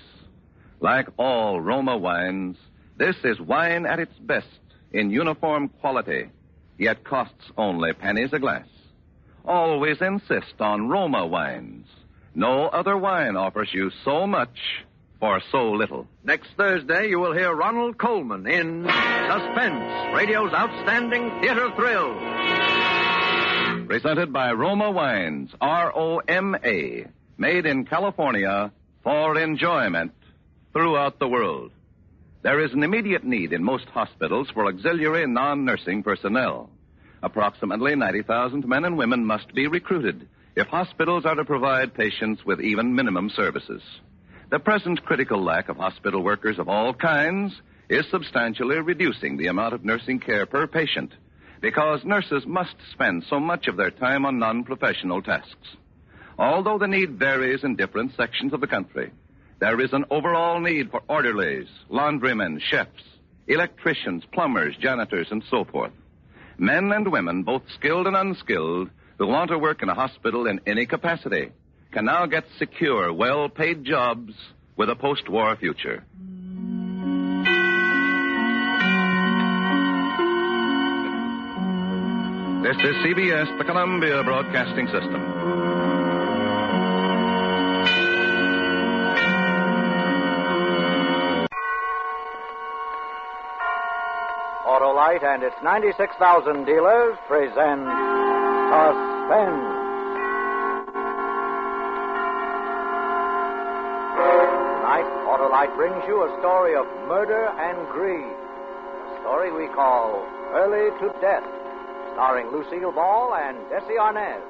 Like all Roma wines, this is wine at its best in uniform quality, yet costs only pennies a glass. Always insist on Roma wines. No other wine offers you so much for so little. Next Thursday, you will hear Ronald Coleman in Suspense, radio's outstanding theater thrill. Presented by Roma Wines, R-O-M-A, made in California for enjoyment throughout the world. There is an immediate need in most hospitals for auxiliary non-nursing personnel. Approximately 90,000 men and women must be recruited if hospitals are to provide patients with even minimum services. The present critical lack of hospital workers of all kinds is substantially reducing the amount of nursing care per patient because nurses must spend so much of their time on non-professional tasks. Although the need varies in different sections of the country, there is an overall need for orderlies, laundrymen, chefs, electricians, plumbers, janitors, and so forth. Men and women, both skilled and unskilled, who want to work in a hospital in any capacity, can now get secure, well-paid jobs with a post-war future. This is CBS, the Columbia Broadcasting System. Autolite and its 96,000 dealers present Suspense. Tonight, Autolite brings you a story of murder and greed. A story we call Early to Death, starring Lucille Ball and Bessie Arnaz.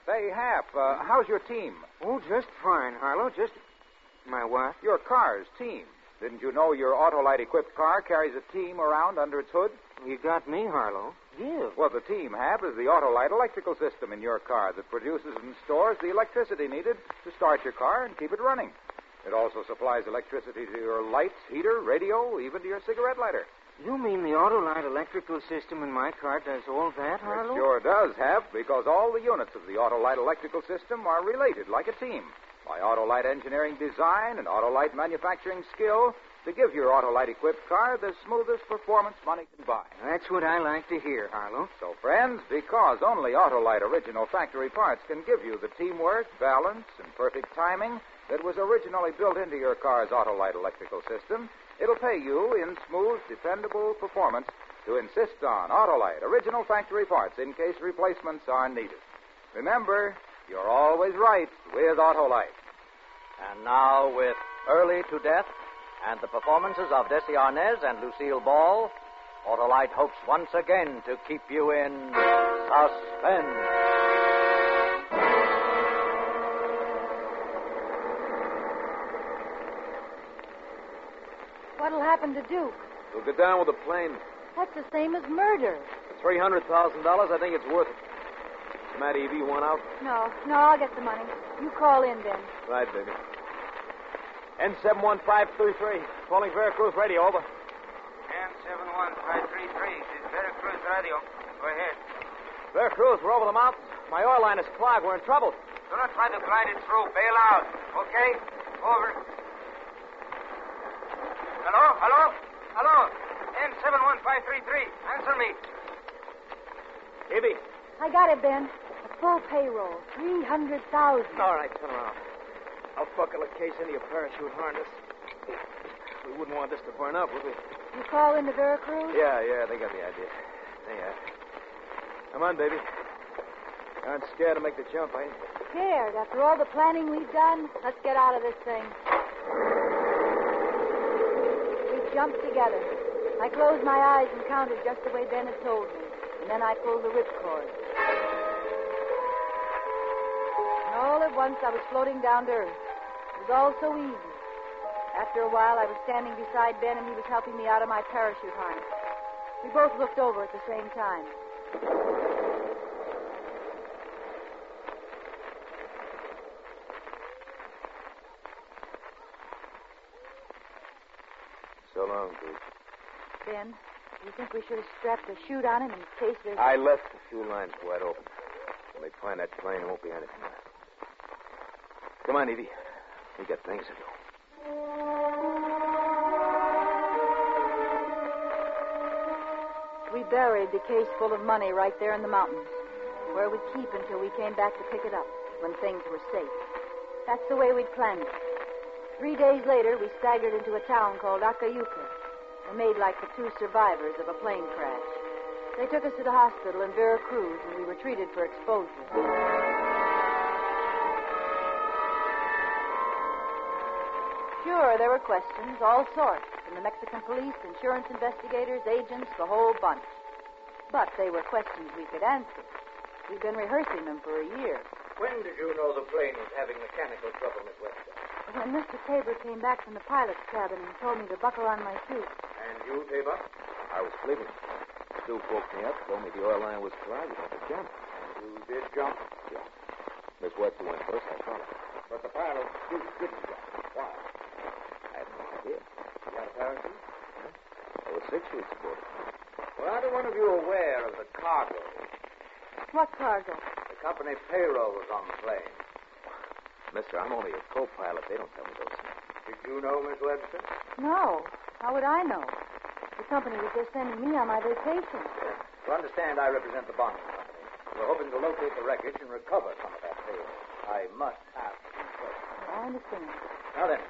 Say, Hap, how's your team? Oh, just fine, Harlow. Just my what? Your car's team. Didn't you know your Autolite-equipped car carries a team around under its hood? You got me, Harlow. Give. Well, the team, Hap, is the Autolite electrical system in your car that produces and stores the electricity needed to start your car and keep it running. It also supplies electricity to your lights, heater, radio, even to your cigarette lighter. You mean the Autolite electrical system in my car does all that, Harlow? It sure does, Hap, because all the units of the Autolite electrical system are related like a team. By Autolite engineering design and Autolite manufacturing skill to give your Autolite-equipped car the smoothest performance money can buy. That's what I like to hear, Harlow. So, friends, because only Autolite original factory parts can give you the teamwork, balance, and perfect timing that was originally built into your car's Autolite electrical system, it'll pay you in smooth, dependable performance to insist on Autolite original factory parts in case replacements are needed. Remember, you're always right with Autolite. And now, with Early to Death and the performances of Bessie Arnaz and Lucille Ball, Autolite hopes once again to keep you in suspense. What'll happen to Duke? We'll get down with the plane. That's the same as murder. For $300,000, I think it's worth it. Matt, Evie, you want out? No, I'll get the money. You call in, then. Right, baby. N71533, calling Veracruz Radio, over. N71533, this is Veracruz Radio. Go ahead. Veracruz, we're over the mountains. My oil line is clogged. We're in trouble. Do not try to glide it through. Bail out. Okay? Over. Hello? N71533, answer me. Evie. I got it, Ben. A full payroll. $300,000. All right, turn around. I'll buckle a case into your parachute harness. We wouldn't want this to burn up, would we? You call into Veracruz? Yeah, they got the idea. They are. Come on, baby. You aren't scared to make the jump, are you? Scared. After all the planning we've done, let's get out of this thing. We jumped together. I closed my eyes and counted just the way Ben had told me. And then I pulled the ripcord. And all at once I was floating down to earth. It was all so easy. After a while, I was standing beside Ben, and he was helping me out of my parachute harness. We both looked over at the same time. So long, Duke. Ben, do you think we should have strapped a chute on him in case there's... I left the fuel lines wide open. When they find that plane, there won't be anything left. Come on, Evie. We got things to do. We buried the case full of money right there in the mountains, where we'd keep until we came back to pick it up, when things were safe. That's the way we'd planned it. 3 days later, we staggered into a town called Acayuca. They made like the two survivors of a plane crash. They took us to the hospital in Veracruz, and we were treated for exposure. Sure, there were questions, all sorts, from the Mexican police, insurance investigators, agents, the whole bunch. But they were questions we could answer. We've been rehearsing them for a year. When did you know the plane was having mechanical trouble, Miss Webster? When Mr. Tabor came back from the pilot's cabin and told me to buckle on my suit. And you, Tabor? I was sleeping. Stu woke me up, told me the oil line was dry. You had to jump. And you did jump? Yeah. Miss Webster went first. I followed. But the pilot didn't jump. Why? I have no idea. You got a parachute? Huh? There were 6 weeks aboard it. Were either one of you aware of the cargo? What cargo? The company payroll was on the plane. Mister, I'm only a co-pilot. They don't tell me those things. Did you know, Miss Webster? No. How would I know? The company was just sending me on my vacation. To understand, I represent the bonding company. We're hoping to locate the wreckage and recover some of that payroll. I must ask some questions. I understand. Now then,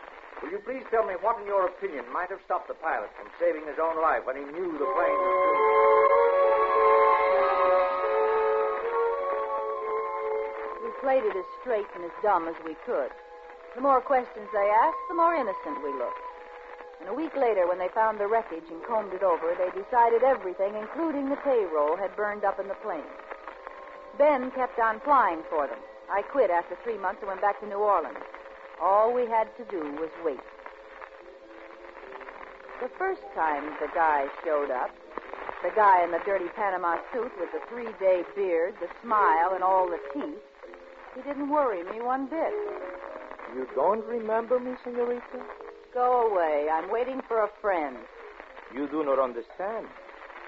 will you please tell me what, in your opinion, might have stopped the pilot from saving his own life when he knew the plane was doomed? We played it as straight and as dumb as we could. The more questions they asked, the more innocent we looked. And a week later, when they found the wreckage and combed it over, they decided everything, including the payroll, had burned up in the plane. Ben kept on flying for them. I quit after 3 months and went back to New Orleans. All we had to do was wait. The first time the guy showed up, the guy in the dirty Panama suit with the 3-day beard, the smile, and all the teeth, he didn't worry me one bit. You don't remember me, senorita? Go away. I'm waiting for a friend. You do not understand.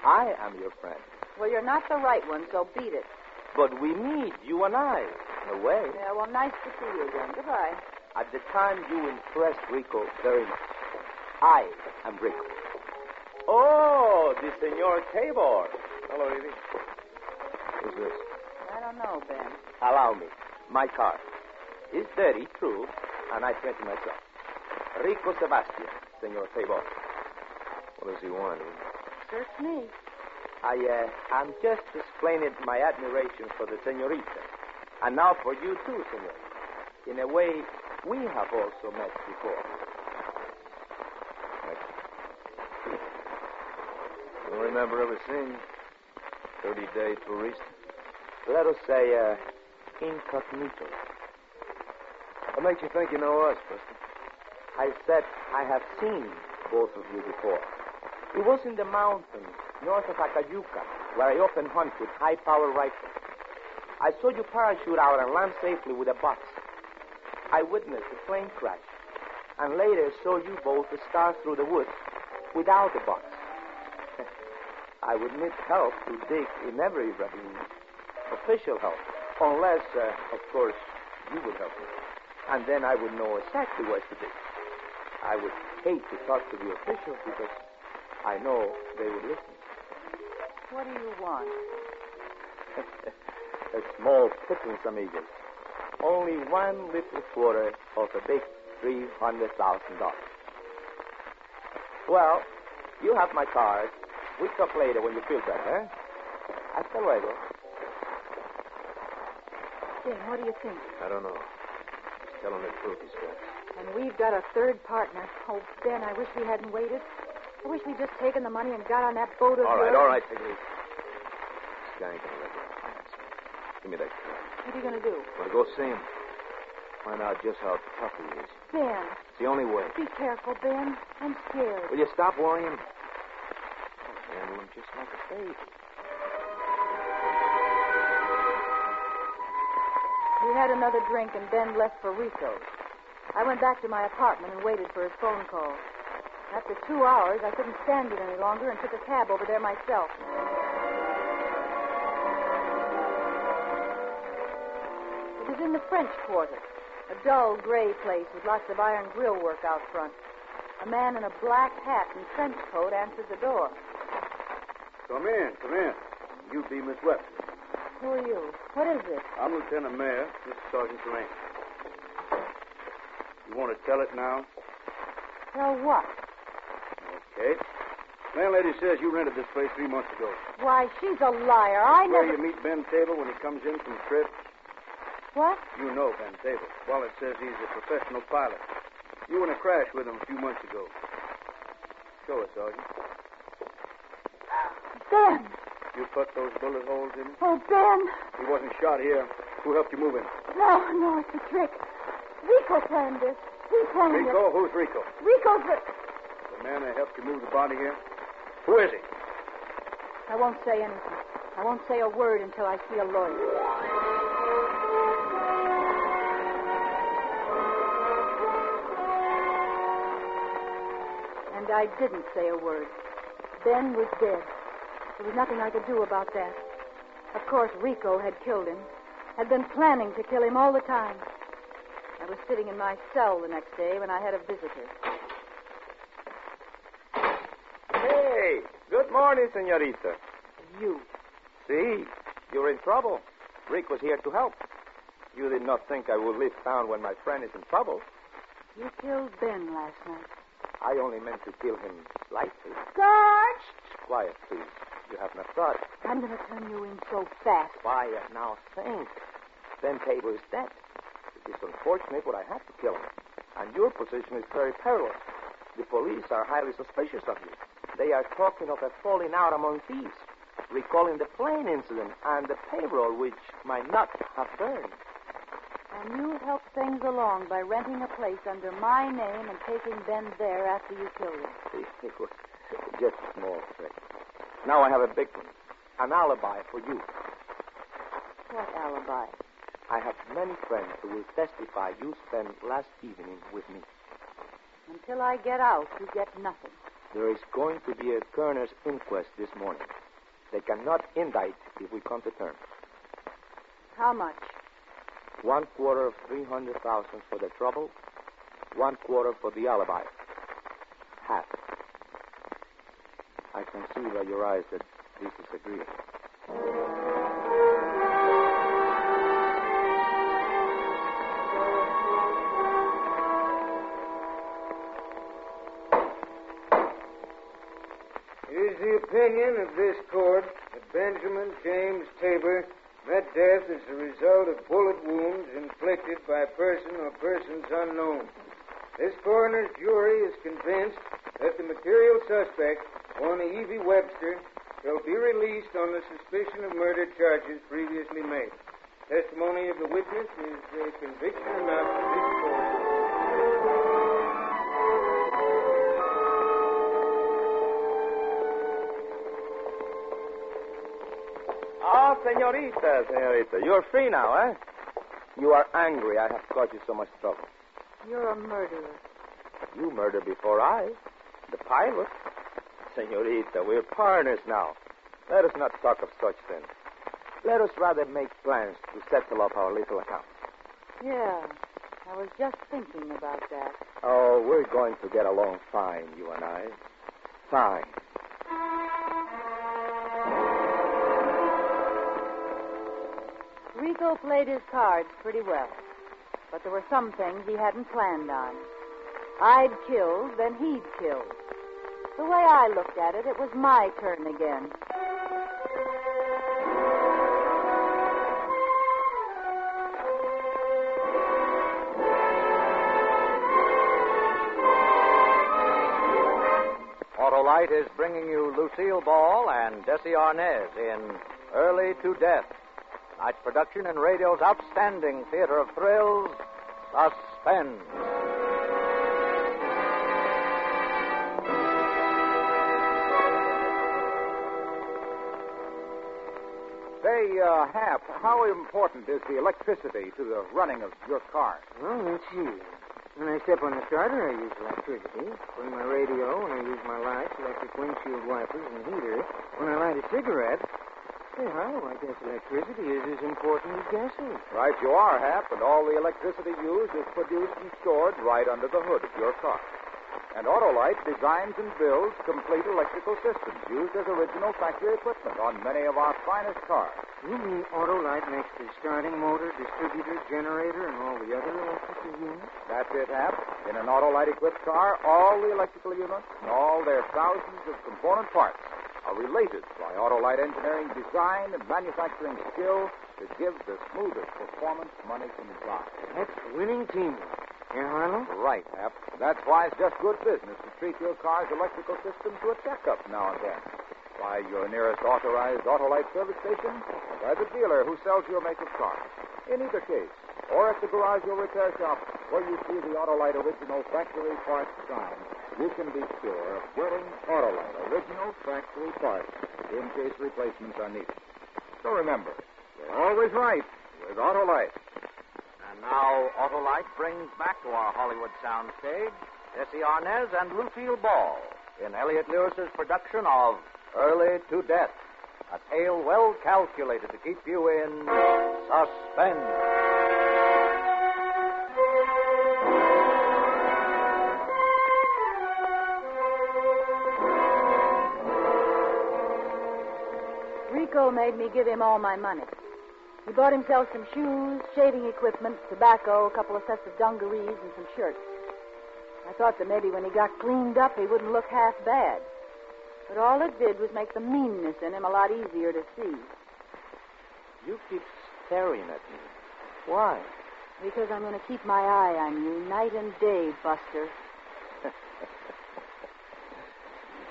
I am your friend. Well, you're not the right one, so beat it. But we meet, you and I, in a way. Yeah, well, nice to see you again. Goodbye. At the time, you impressed Rico very much. I am Rico. Oh, the Senor Tabor. Hello, Evie. Who's this? I don't know, Ben. Allow me. My car. It's dirty, true, and I painted myself. Rico Sebastian, Senor Tabor. What does he want, Evie? Search me. I'm just explaining my admiration for the senorita. And now for you too, senor. In a way, we have also met before. You don't remember ever seeing 30-day tourist? Let us say, incognito. What makes you think you know us, Buster? I said I have seen both of you before. It was in the mountains, north of Acayuca, where I often hunt with high-power rifles. I saw you parachute out and land safely with a box. I witnessed the plane crash, and later saw you both start through the woods without the box. I would need help to dig in every ravine. Official help, unless, of course, you would help me. And then I would know exactly where to dig. I would hate to talk to the officials because I know they would listen. What do you want? A small pittance, amigos. Only 1 little quarter of a big $300,000. Well, you have my card. We talk later when you feel better. Hasta luego. Ben, what do you think? I don't know. He's telling the truth, he's got. And we've got a third partner. Oh, Ben, I wish we hadn't waited. I wish we'd just taken the money and got on that boat of All yours. right, take it easy. This guy ain't gonna let you out. Give me that card. What are you going to do? I'm gonna go see him. Find out just how tough he is. Ben. It's the only way. Be careful, Ben. I'm scared. Will you stop worrying? I'll handle him just like a baby. We had another drink, and Ben left for Rico's. I went back to my apartment and waited for his phone call. After 2 hours, I couldn't stand it any longer and took a cab over there myself. It was in the French Quarter, a dull gray place with lots of iron grill work out front. A man in a black hat and trench coat answered the door. Come in, come in. You be Miss Webster. Who are you? What is this? I'm Lieutenant Mayor, Mr. Sergeant Terrain. You want to tell it now? Tell what? Okay. Landlady says you rented this place 3 months ago. Why, she's a liar. I Where never... you meet Ben Tabor when he comes in from trips? What? You know Ben Tabor. Wallet says he's a professional pilot. You were in a crash with him a few months ago. Show it, Sergeant. Ben! You put those bullet holes in him? Oh, Ben! He wasn't shot here. Who helped you move him? No, it's a trick. Rico planned this. He's saying Rico? that... Who's Rico? Rico's the... The man that helped you move the body here? Who is he? I won't say anything. I won't say a word until I see a lawyer. And I didn't say a word. Ben was dead. There was nothing I could do about that. Of course, Rico had killed him. Had been planning to kill him all the time. I was sitting in my cell the next day when I had a visitor. Hey, good morning, senorita. You. See, you're in trouble. Rick was here to help. You did not think I would leave town when my friend is in trouble. You killed Ben last night. I only meant to kill him slightly. Sarge! Quiet, please. You have not thought. I'm going to turn you in so fast. Quiet now, think. Ben Tabor is dead. It is unfortunate, but I had to kill him. And your position is very perilous. The police are highly suspicious of you. They are talking of a falling out among thieves, recalling the plane incident and the payroll, which might not have burned. And you helped things along by renting a place under my name and taking Ben there after you killed him. It was just a small trick. Now I have a big one. An alibi for you. What alibi? I have many friends who will testify you spent last evening with me. Until I get out, you get nothing. There is going to be a coroner's inquest this morning. They cannot indict if we come to terms. How much? 1/4 of $300,000 for the trouble, 1/4 for the alibi. Half. I can see by your eyes that this is agreeable. It is the opinion of this court that Benjamin James Tabor met death as a result of bullet wounds inflicted by a person or persons unknown. This coroner's jury is convinced that the material suspect, one Evie Webster, shall be released on the suspicion of murder charges previously made. Testimony of the witness is conviction enough for this court. Oh, senorita, you're free now, eh? You are angry I have caused you so much trouble. You're a murderer. You murdered before I, the pilot. Senorita, we're partners now. Let us not talk of such things. Let us rather make plans to settle up our little account. Yeah, I was just thinking about that. Oh, we're going to get along fine, you and I. Fine. Rico played his cards pretty well, but there were some things he hadn't planned on. I'd killed, then he'd killed. The way I looked at it, it was my turn again. Autolite is bringing you Lucille Ball and Desi Arnaz in Early to Death. Tonight's production in radio's outstanding theater of thrills, Suspense. Say, Hap, how important is the electricity to the running of your car? Well, let's see. When I step on the starter, I use electricity. When my radio, when I use my lights, electric windshield wipers, and heater. When I light a cigarette, hey, Harlow, I guess electricity is as important as gasoline. Right you are, Hap, and all the electricity used is produced and stored right under the hood of your car. And Autolite designs and builds complete electrical systems used as original factory equipment on many of our finest cars. You mean Autolite makes the starting motor, distributor, generator, and all the other electrical units? That's it, Hap. In an Autolite-equipped car, all the electrical units and all their thousands of component parts are related by Autolite engineering design and manufacturing skill that give the smoothest performance money can buy. That's winning teamwork. Yeah, Harlow? Right, Hap. That's why it's just good business to treat your car's electrical system to a checkup now and then. By your nearest authorized Autolite service station, or by the dealer who sells your make of car. In either case, or at the garage or repair shop, where you see the Autolite original factory parts sign, you can be sure of getting Autolite original factory parts in case replacements are needed. So remember, you're always right with Autolite. And now Autolite brings back to our Hollywood soundstage Jesse Arnez and Lucille Ball in Elliot Lewis's production of Early to Death, a tale well calculated to keep you in suspense. Rico made me give him all my money. He bought himself some shoes, shaving equipment, tobacco, a couple of sets of dungarees, and some shirts. I thought that maybe when he got cleaned up, he wouldn't look half bad. But all it did was make the meanness in him a lot easier to see. You keep staring at me. Why? Because I'm going to keep my eye on you night and day, Buster.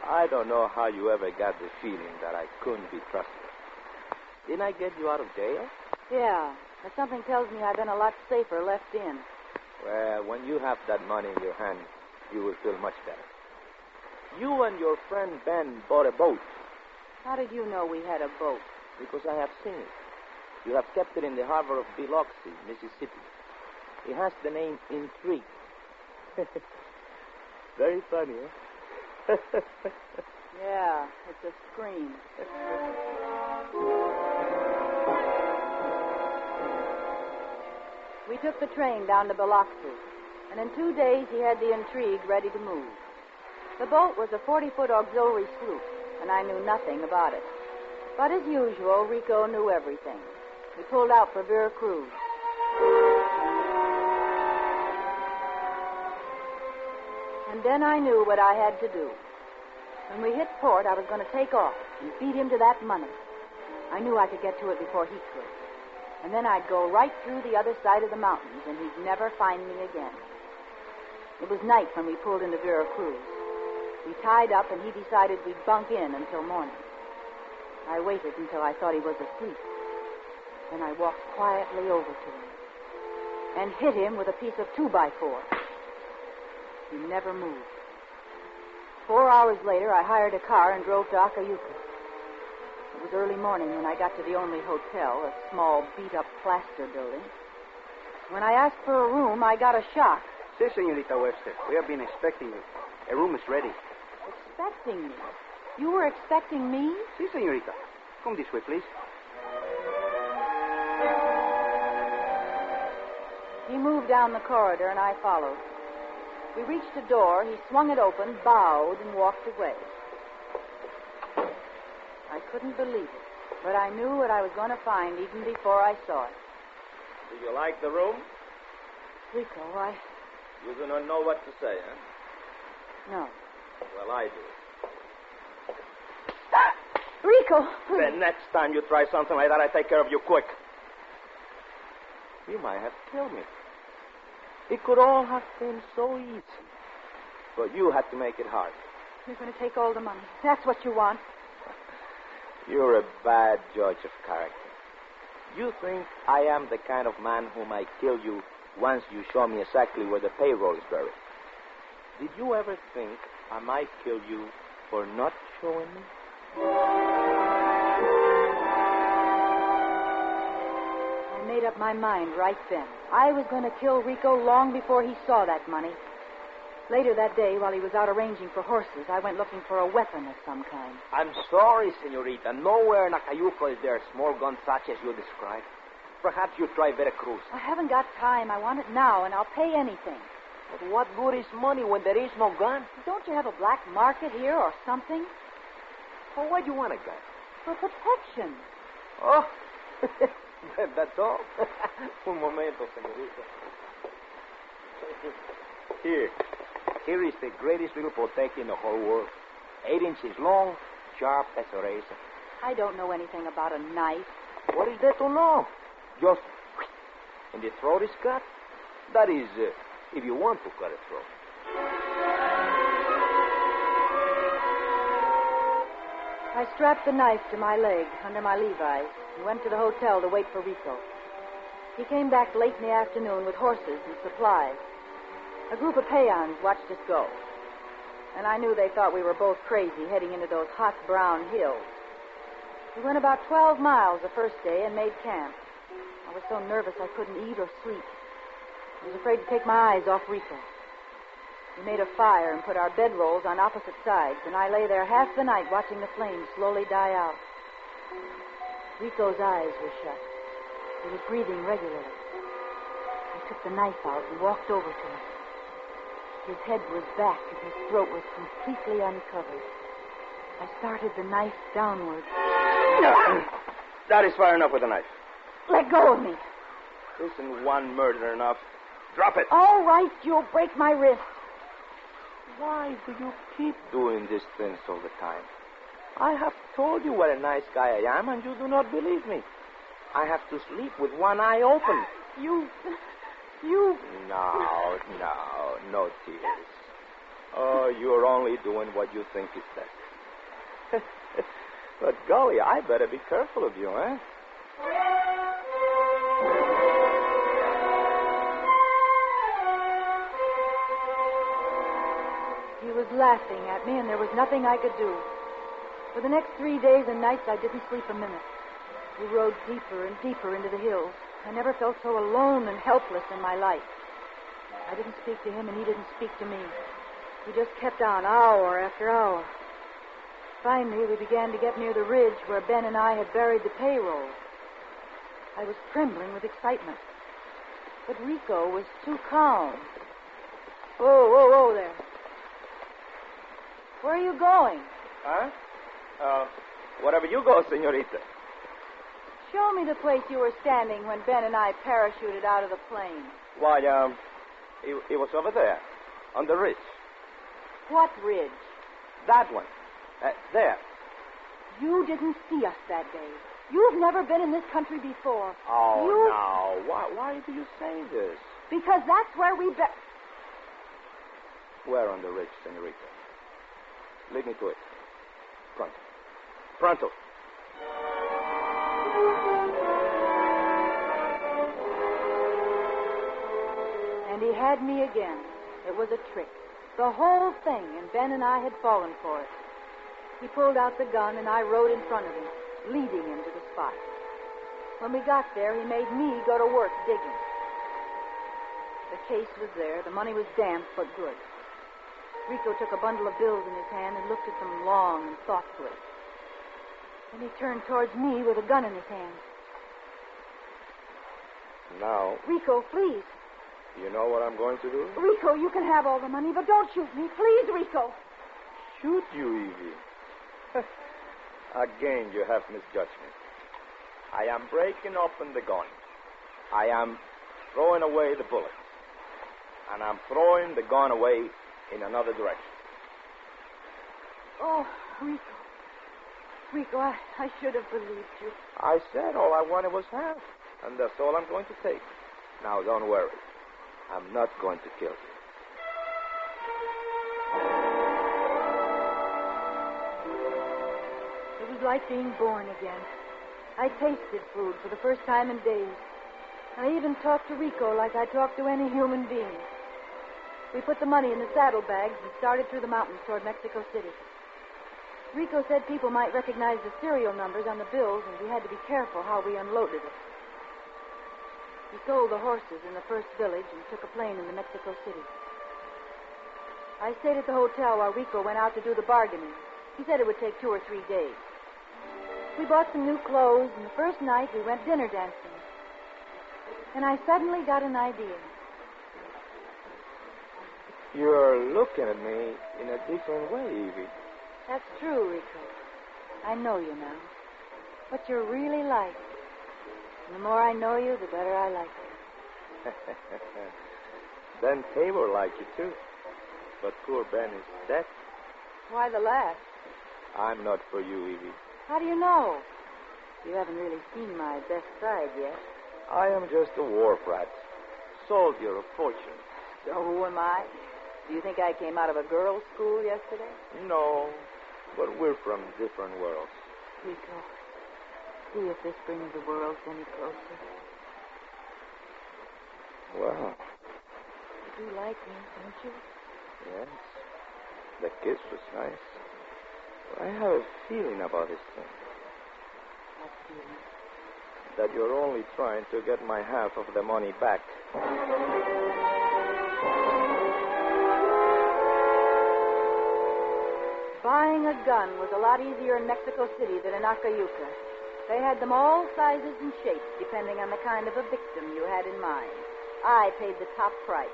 I don't know how you ever got the feeling that I couldn't be trusted. Didn't I get you out of jail? Yeah, but something tells me I've been a lot safer left in. Well, when you have that money in your hand, you will feel much better. You and your friend Ben bought a boat. How did you know we had a boat? Because I have seen it. You have kept it in the harbor of Biloxi, Mississippi. It has the name Intrigue. Very funny, eh? Yeah, it's a scream. We took the train down to Biloxi, and in 2 days he had the Intrigue ready to move. The boat was a 40-foot auxiliary sloop, and I knew nothing about it. But as usual, Rico knew everything. We pulled out for Veracruz. And then I knew what I had to do. When we hit port, I was going to take off and feed him to that money. I knew I could get to it before he could. And then I'd go right through the other side of the mountains, and he'd never find me again. It was night when we pulled into Veracruz. We tied up, and he decided we'd bunk in until morning. I waited until I thought he was asleep. Then I walked quietly over to him and hit him with a piece of 2x4. He never moved. 4 hours later, I hired a car and drove to Acayuca. It was early morning when I got to the only hotel, a small, beat-up plaster building. When I asked for a room, I got a shock. Si, Senorita Webster. We have been expecting you. A room is ready. Expecting me? You were expecting me? Si, Senorita. Come this way, please. He moved down the corridor, and I followed. We reached a door. He swung it open, bowed, and walked away. I couldn't believe it, but I knew what I was going to find even before I saw it. Do you like the room? Rico, You do not know what to say, huh? No. Well, I do. Rico! The next time you try something like that, I take care of you quick. You might have killed me. It could all have been so easy. But you had to make it hard. You're going to take all the money. That's what you want. You're a bad judge of character. You think I am the kind of man who might kill you once you show me exactly where the payroll is buried. Did you ever think I might kill you for not showing me? I made up my mind right then. I was going to kill Rico long before he saw that money. Later that day, while he was out arranging for horses, I went looking for a weapon of some kind. I'm sorry, Senorita. Nowhere in Acayuca is there a small gun such as you describe. Perhaps you try Veracruz. I haven't got time. I want it now, and I'll pay anything. But what good is money when there is no gun? Don't you have a black market here or something? Well, why do you want a gun? For protection. Oh, that's all? Un momento, senorita. Here is the greatest little protector in the whole world. 8 inches long, sharp as a razor. I don't know anything about a knife. What is there to know? Just, and the throat is cut. That is, if you want to cut a throat. I strapped the knife to my leg under my Levi's and went to the hotel to wait for Rico. He came back late in the afternoon with horses and supplies. A group of peons watched us go. And I knew they thought we were both crazy heading into those hot brown hills. We went about 12 miles the first day and made camp. I was so nervous I couldn't eat or sleep. I was afraid to take my eyes off Rico. We made a fire and put our bedrolls on opposite sides, and I lay there half the night watching the flames slowly die out. Rico's eyes were shut. He was breathing regularly. I took the knife out and walked over to him. His head was back and his throat was completely uncovered. I started the knife downward. No. That is far enough with the knife. Let go of me. Isn't one murder enough? Drop it. All right, you'll break my wrist. Why do you keep doing these things all the time? I have told you what a nice guy I am, and you do not believe me. I have to sleep with one eye open. You... No tears. Oh, you're only doing what you think is best. But golly, I better be careful of you, eh? He was laughing at me, and there was nothing I could do. For the next 3 days and nights, I didn't sleep a minute. We rode deeper and deeper into the hills. I never felt so alone and helpless in my life. I didn't speak to him, and he didn't speak to me. We just kept on, hour after hour. Finally, we began to get near the ridge where Ben and I had buried the payroll. I was trembling with excitement. But Rico was too calm. Whoa there. Where are you going? Huh? Wherever you go, senorita. Show me the place you were standing when Ben and I parachuted out of the plane. Why, it was over there, on the ridge. What ridge? That one. There. You didn't see us that day. You've never been in this country before. Oh, no. Why do you say this? Because that's where we Where on the ridge, senorita? Lead me to it. Pronto. And he had me again. It was a trick. The whole thing, and Ben and I had fallen for it. He pulled out the gun, and I rode in front of him, leading him to the spot. When we got there, he made me go to work digging. The case was there. The money was damp, but good. Rico took a bundle of bills in his hand and looked at them long and thoughtfully. Then he turned towards me with a gun in his hand. Now, Rico, please. you know what I'm going to do? Rico, you can have all the money, but don't shoot me. Please, Rico. Shoot you, Evie. Again, you have misjudged me. I am breaking open the gun. I am throwing away the bullets. And I'm throwing the gun away in another direction. Oh, Rico. Rico, I should have believed you. I said all I wanted was half, and that's all I'm going to take. Now, don't worry. I'm not going to kill you. It was like being born again. I tasted food for the first time in days. I even talked to Rico like I talked to any human being. We put the money in the saddlebags and started through the mountains toward Mexico City. Rico said people might recognize the serial numbers on the bills, and we had to be careful how we unloaded it. He sold the horses in the first village and took a plane into Mexico City. I stayed at the hotel while Rico went out to do the bargaining. He said it would take 2 or 3 days. We bought some new clothes, and the first night we went dinner dancing. And I suddenly got an idea. You're looking at me in a different way, Evie. That's true, Rico. I know you now. What you're really like. And the more I know you, the better I like you. Ben Tabor like you, too. But poor Ben is dead. Why the laugh? I'm not for you, Evie. How do you know? You haven't really seen my best side yet. I am just a wharf rat. Soldier of fortune. So who am I? Do you think I came out of a girls' school yesterday? No, but we're from different worlds. Rico, see if this brings the worlds any closer. Well, You do like me, don't you? yes. The kiss was nice. But I have a feeling about this thing. What feeling? That you're only trying to get my half of the money back. Buying a gun was a lot easier in Mexico City than in Acayuca. They had them all sizes and shapes, depending on the kind of a victim you had in mind. I paid the top price.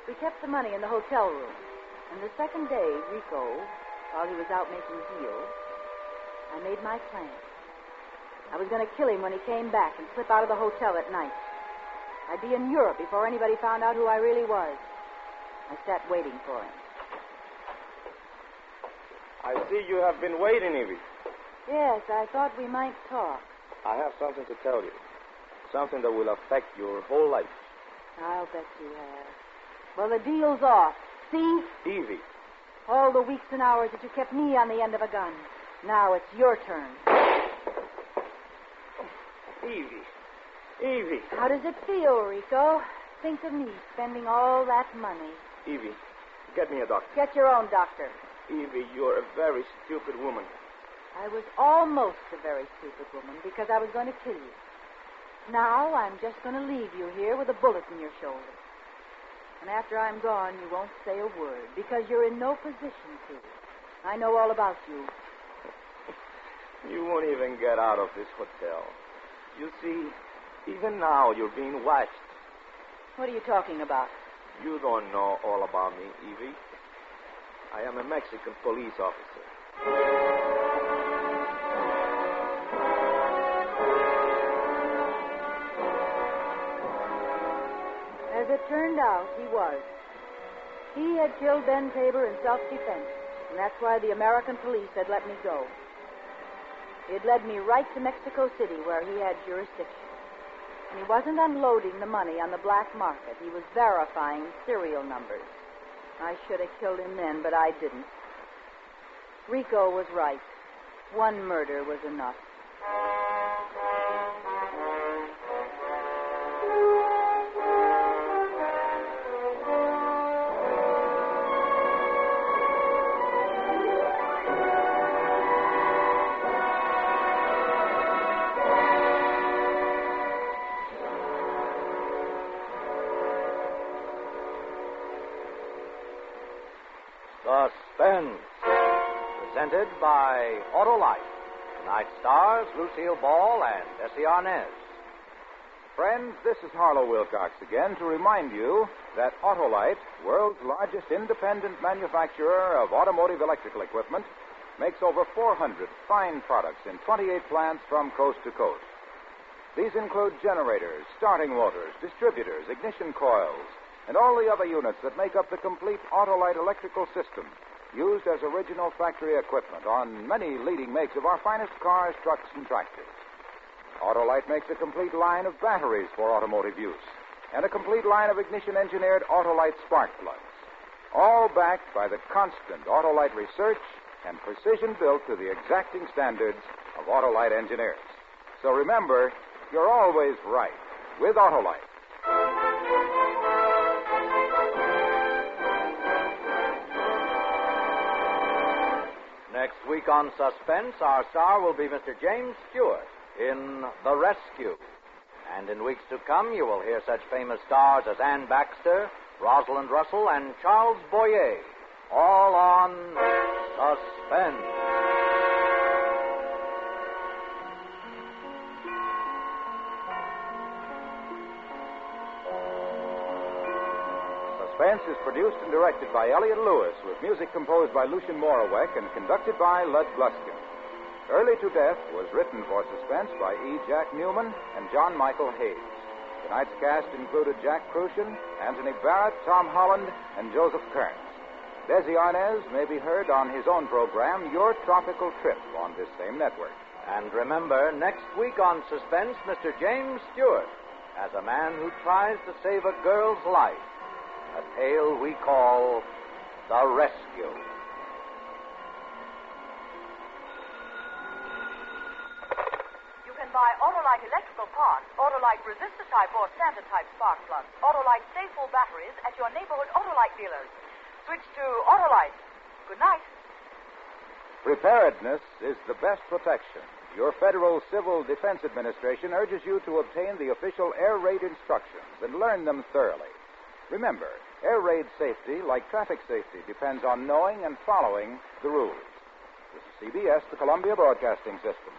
We kept the money in the hotel room. And the second day, Rico, while he was out making deals, I made my plan. I was going to kill him when he came back and slip out of the hotel at night. I'd be in Europe before anybody found out who I really was. I sat waiting for him. I see you have been waiting, Evie. Yes, I thought we might talk. I have something to tell you. Something that will affect your whole life. I'll bet you have. Well, the deal's off. See? Evie. All the weeks and hours that you kept me on the end of a gun. Now it's your turn. Evie. Evie. How does it feel, Rico? Think of me spending all that money. Evie, get me a doctor. Get your own doctor. Evie, you're a very stupid woman. I was almost a very stupid woman because I was going to kill you. Now I'm just going to leave you here with a bullet in your shoulder. And after I'm gone, you won't say a word because you're in no position to. I know all about you. You won't even get out of this hotel. You see, even now you're being watched. What are you talking about? You don't know all about me, Evie. I am a Mexican police officer. As it turned out, he was. He had killed Ben Tabor in self-defense, and that's why the American police had let me go. He had led me right to Mexico City, where he had jurisdiction. And he wasn't unloading the money on the black market. He was verifying serial numbers. I should have killed him then, but I didn't. Rico was right. One murder was enough. Suspense, presented by Autolite. Tonight stars Lucille Ball and Essie Arnaz. Friends, this is Harlow Wilcox again to remind you that Autolite, world's largest independent manufacturer of automotive electrical equipment, makes over 400 fine products in 28 plants from coast to coast. These include generators, starting motors, distributors, ignition coils, and all the other units that make up the complete Autolite electrical system, used as original factory equipment on many leading makes of our finest cars, trucks, and tractors. Autolite makes a complete line of batteries for automotive use, and a complete line of ignition-engineered Autolite spark plugs, all backed by the constant Autolite research and precision built to the exacting standards of Autolite engineers. So remember, you're always right with Autolite. Next week on Suspense, our star will be Mr. James Stewart in The Rescue. And in weeks to come, you will hear such famous stars as Ann Baxter, Rosalind Russell, and Charles Boyer, all on Suspense. Suspense is produced and directed by Elliott Lewis, with music composed by Lucien Moraweck and conducted by Lud Gluskin. Early to Death was written for Suspense by E. Jack Newman and John Michael Hayes. Tonight's cast included Jack Crucian, Anthony Barrett, Tom Holland, and Joseph Kearns. Desi Arnaz may be heard on his own program, Your Tropical Trip, on this same network. And remember, next week on Suspense, Mr. James Stewart as a man who tries to save a girl's life. A tale we call The Rescue. You can buy Autolite Autolite electrical parts, Autolite resistor type or standard type spark plugs, Autolite Sta-Full batteries at your neighborhood Autolite dealers. Switch to Autolite. Good night. Preparedness is the best protection. Your Federal Civil Defense Administration urges you to obtain the official air raid instructions and learn them thoroughly. Remember, air raid safety, like traffic safety, depends on knowing and following the rules. This is CBS, the Columbia Broadcasting System.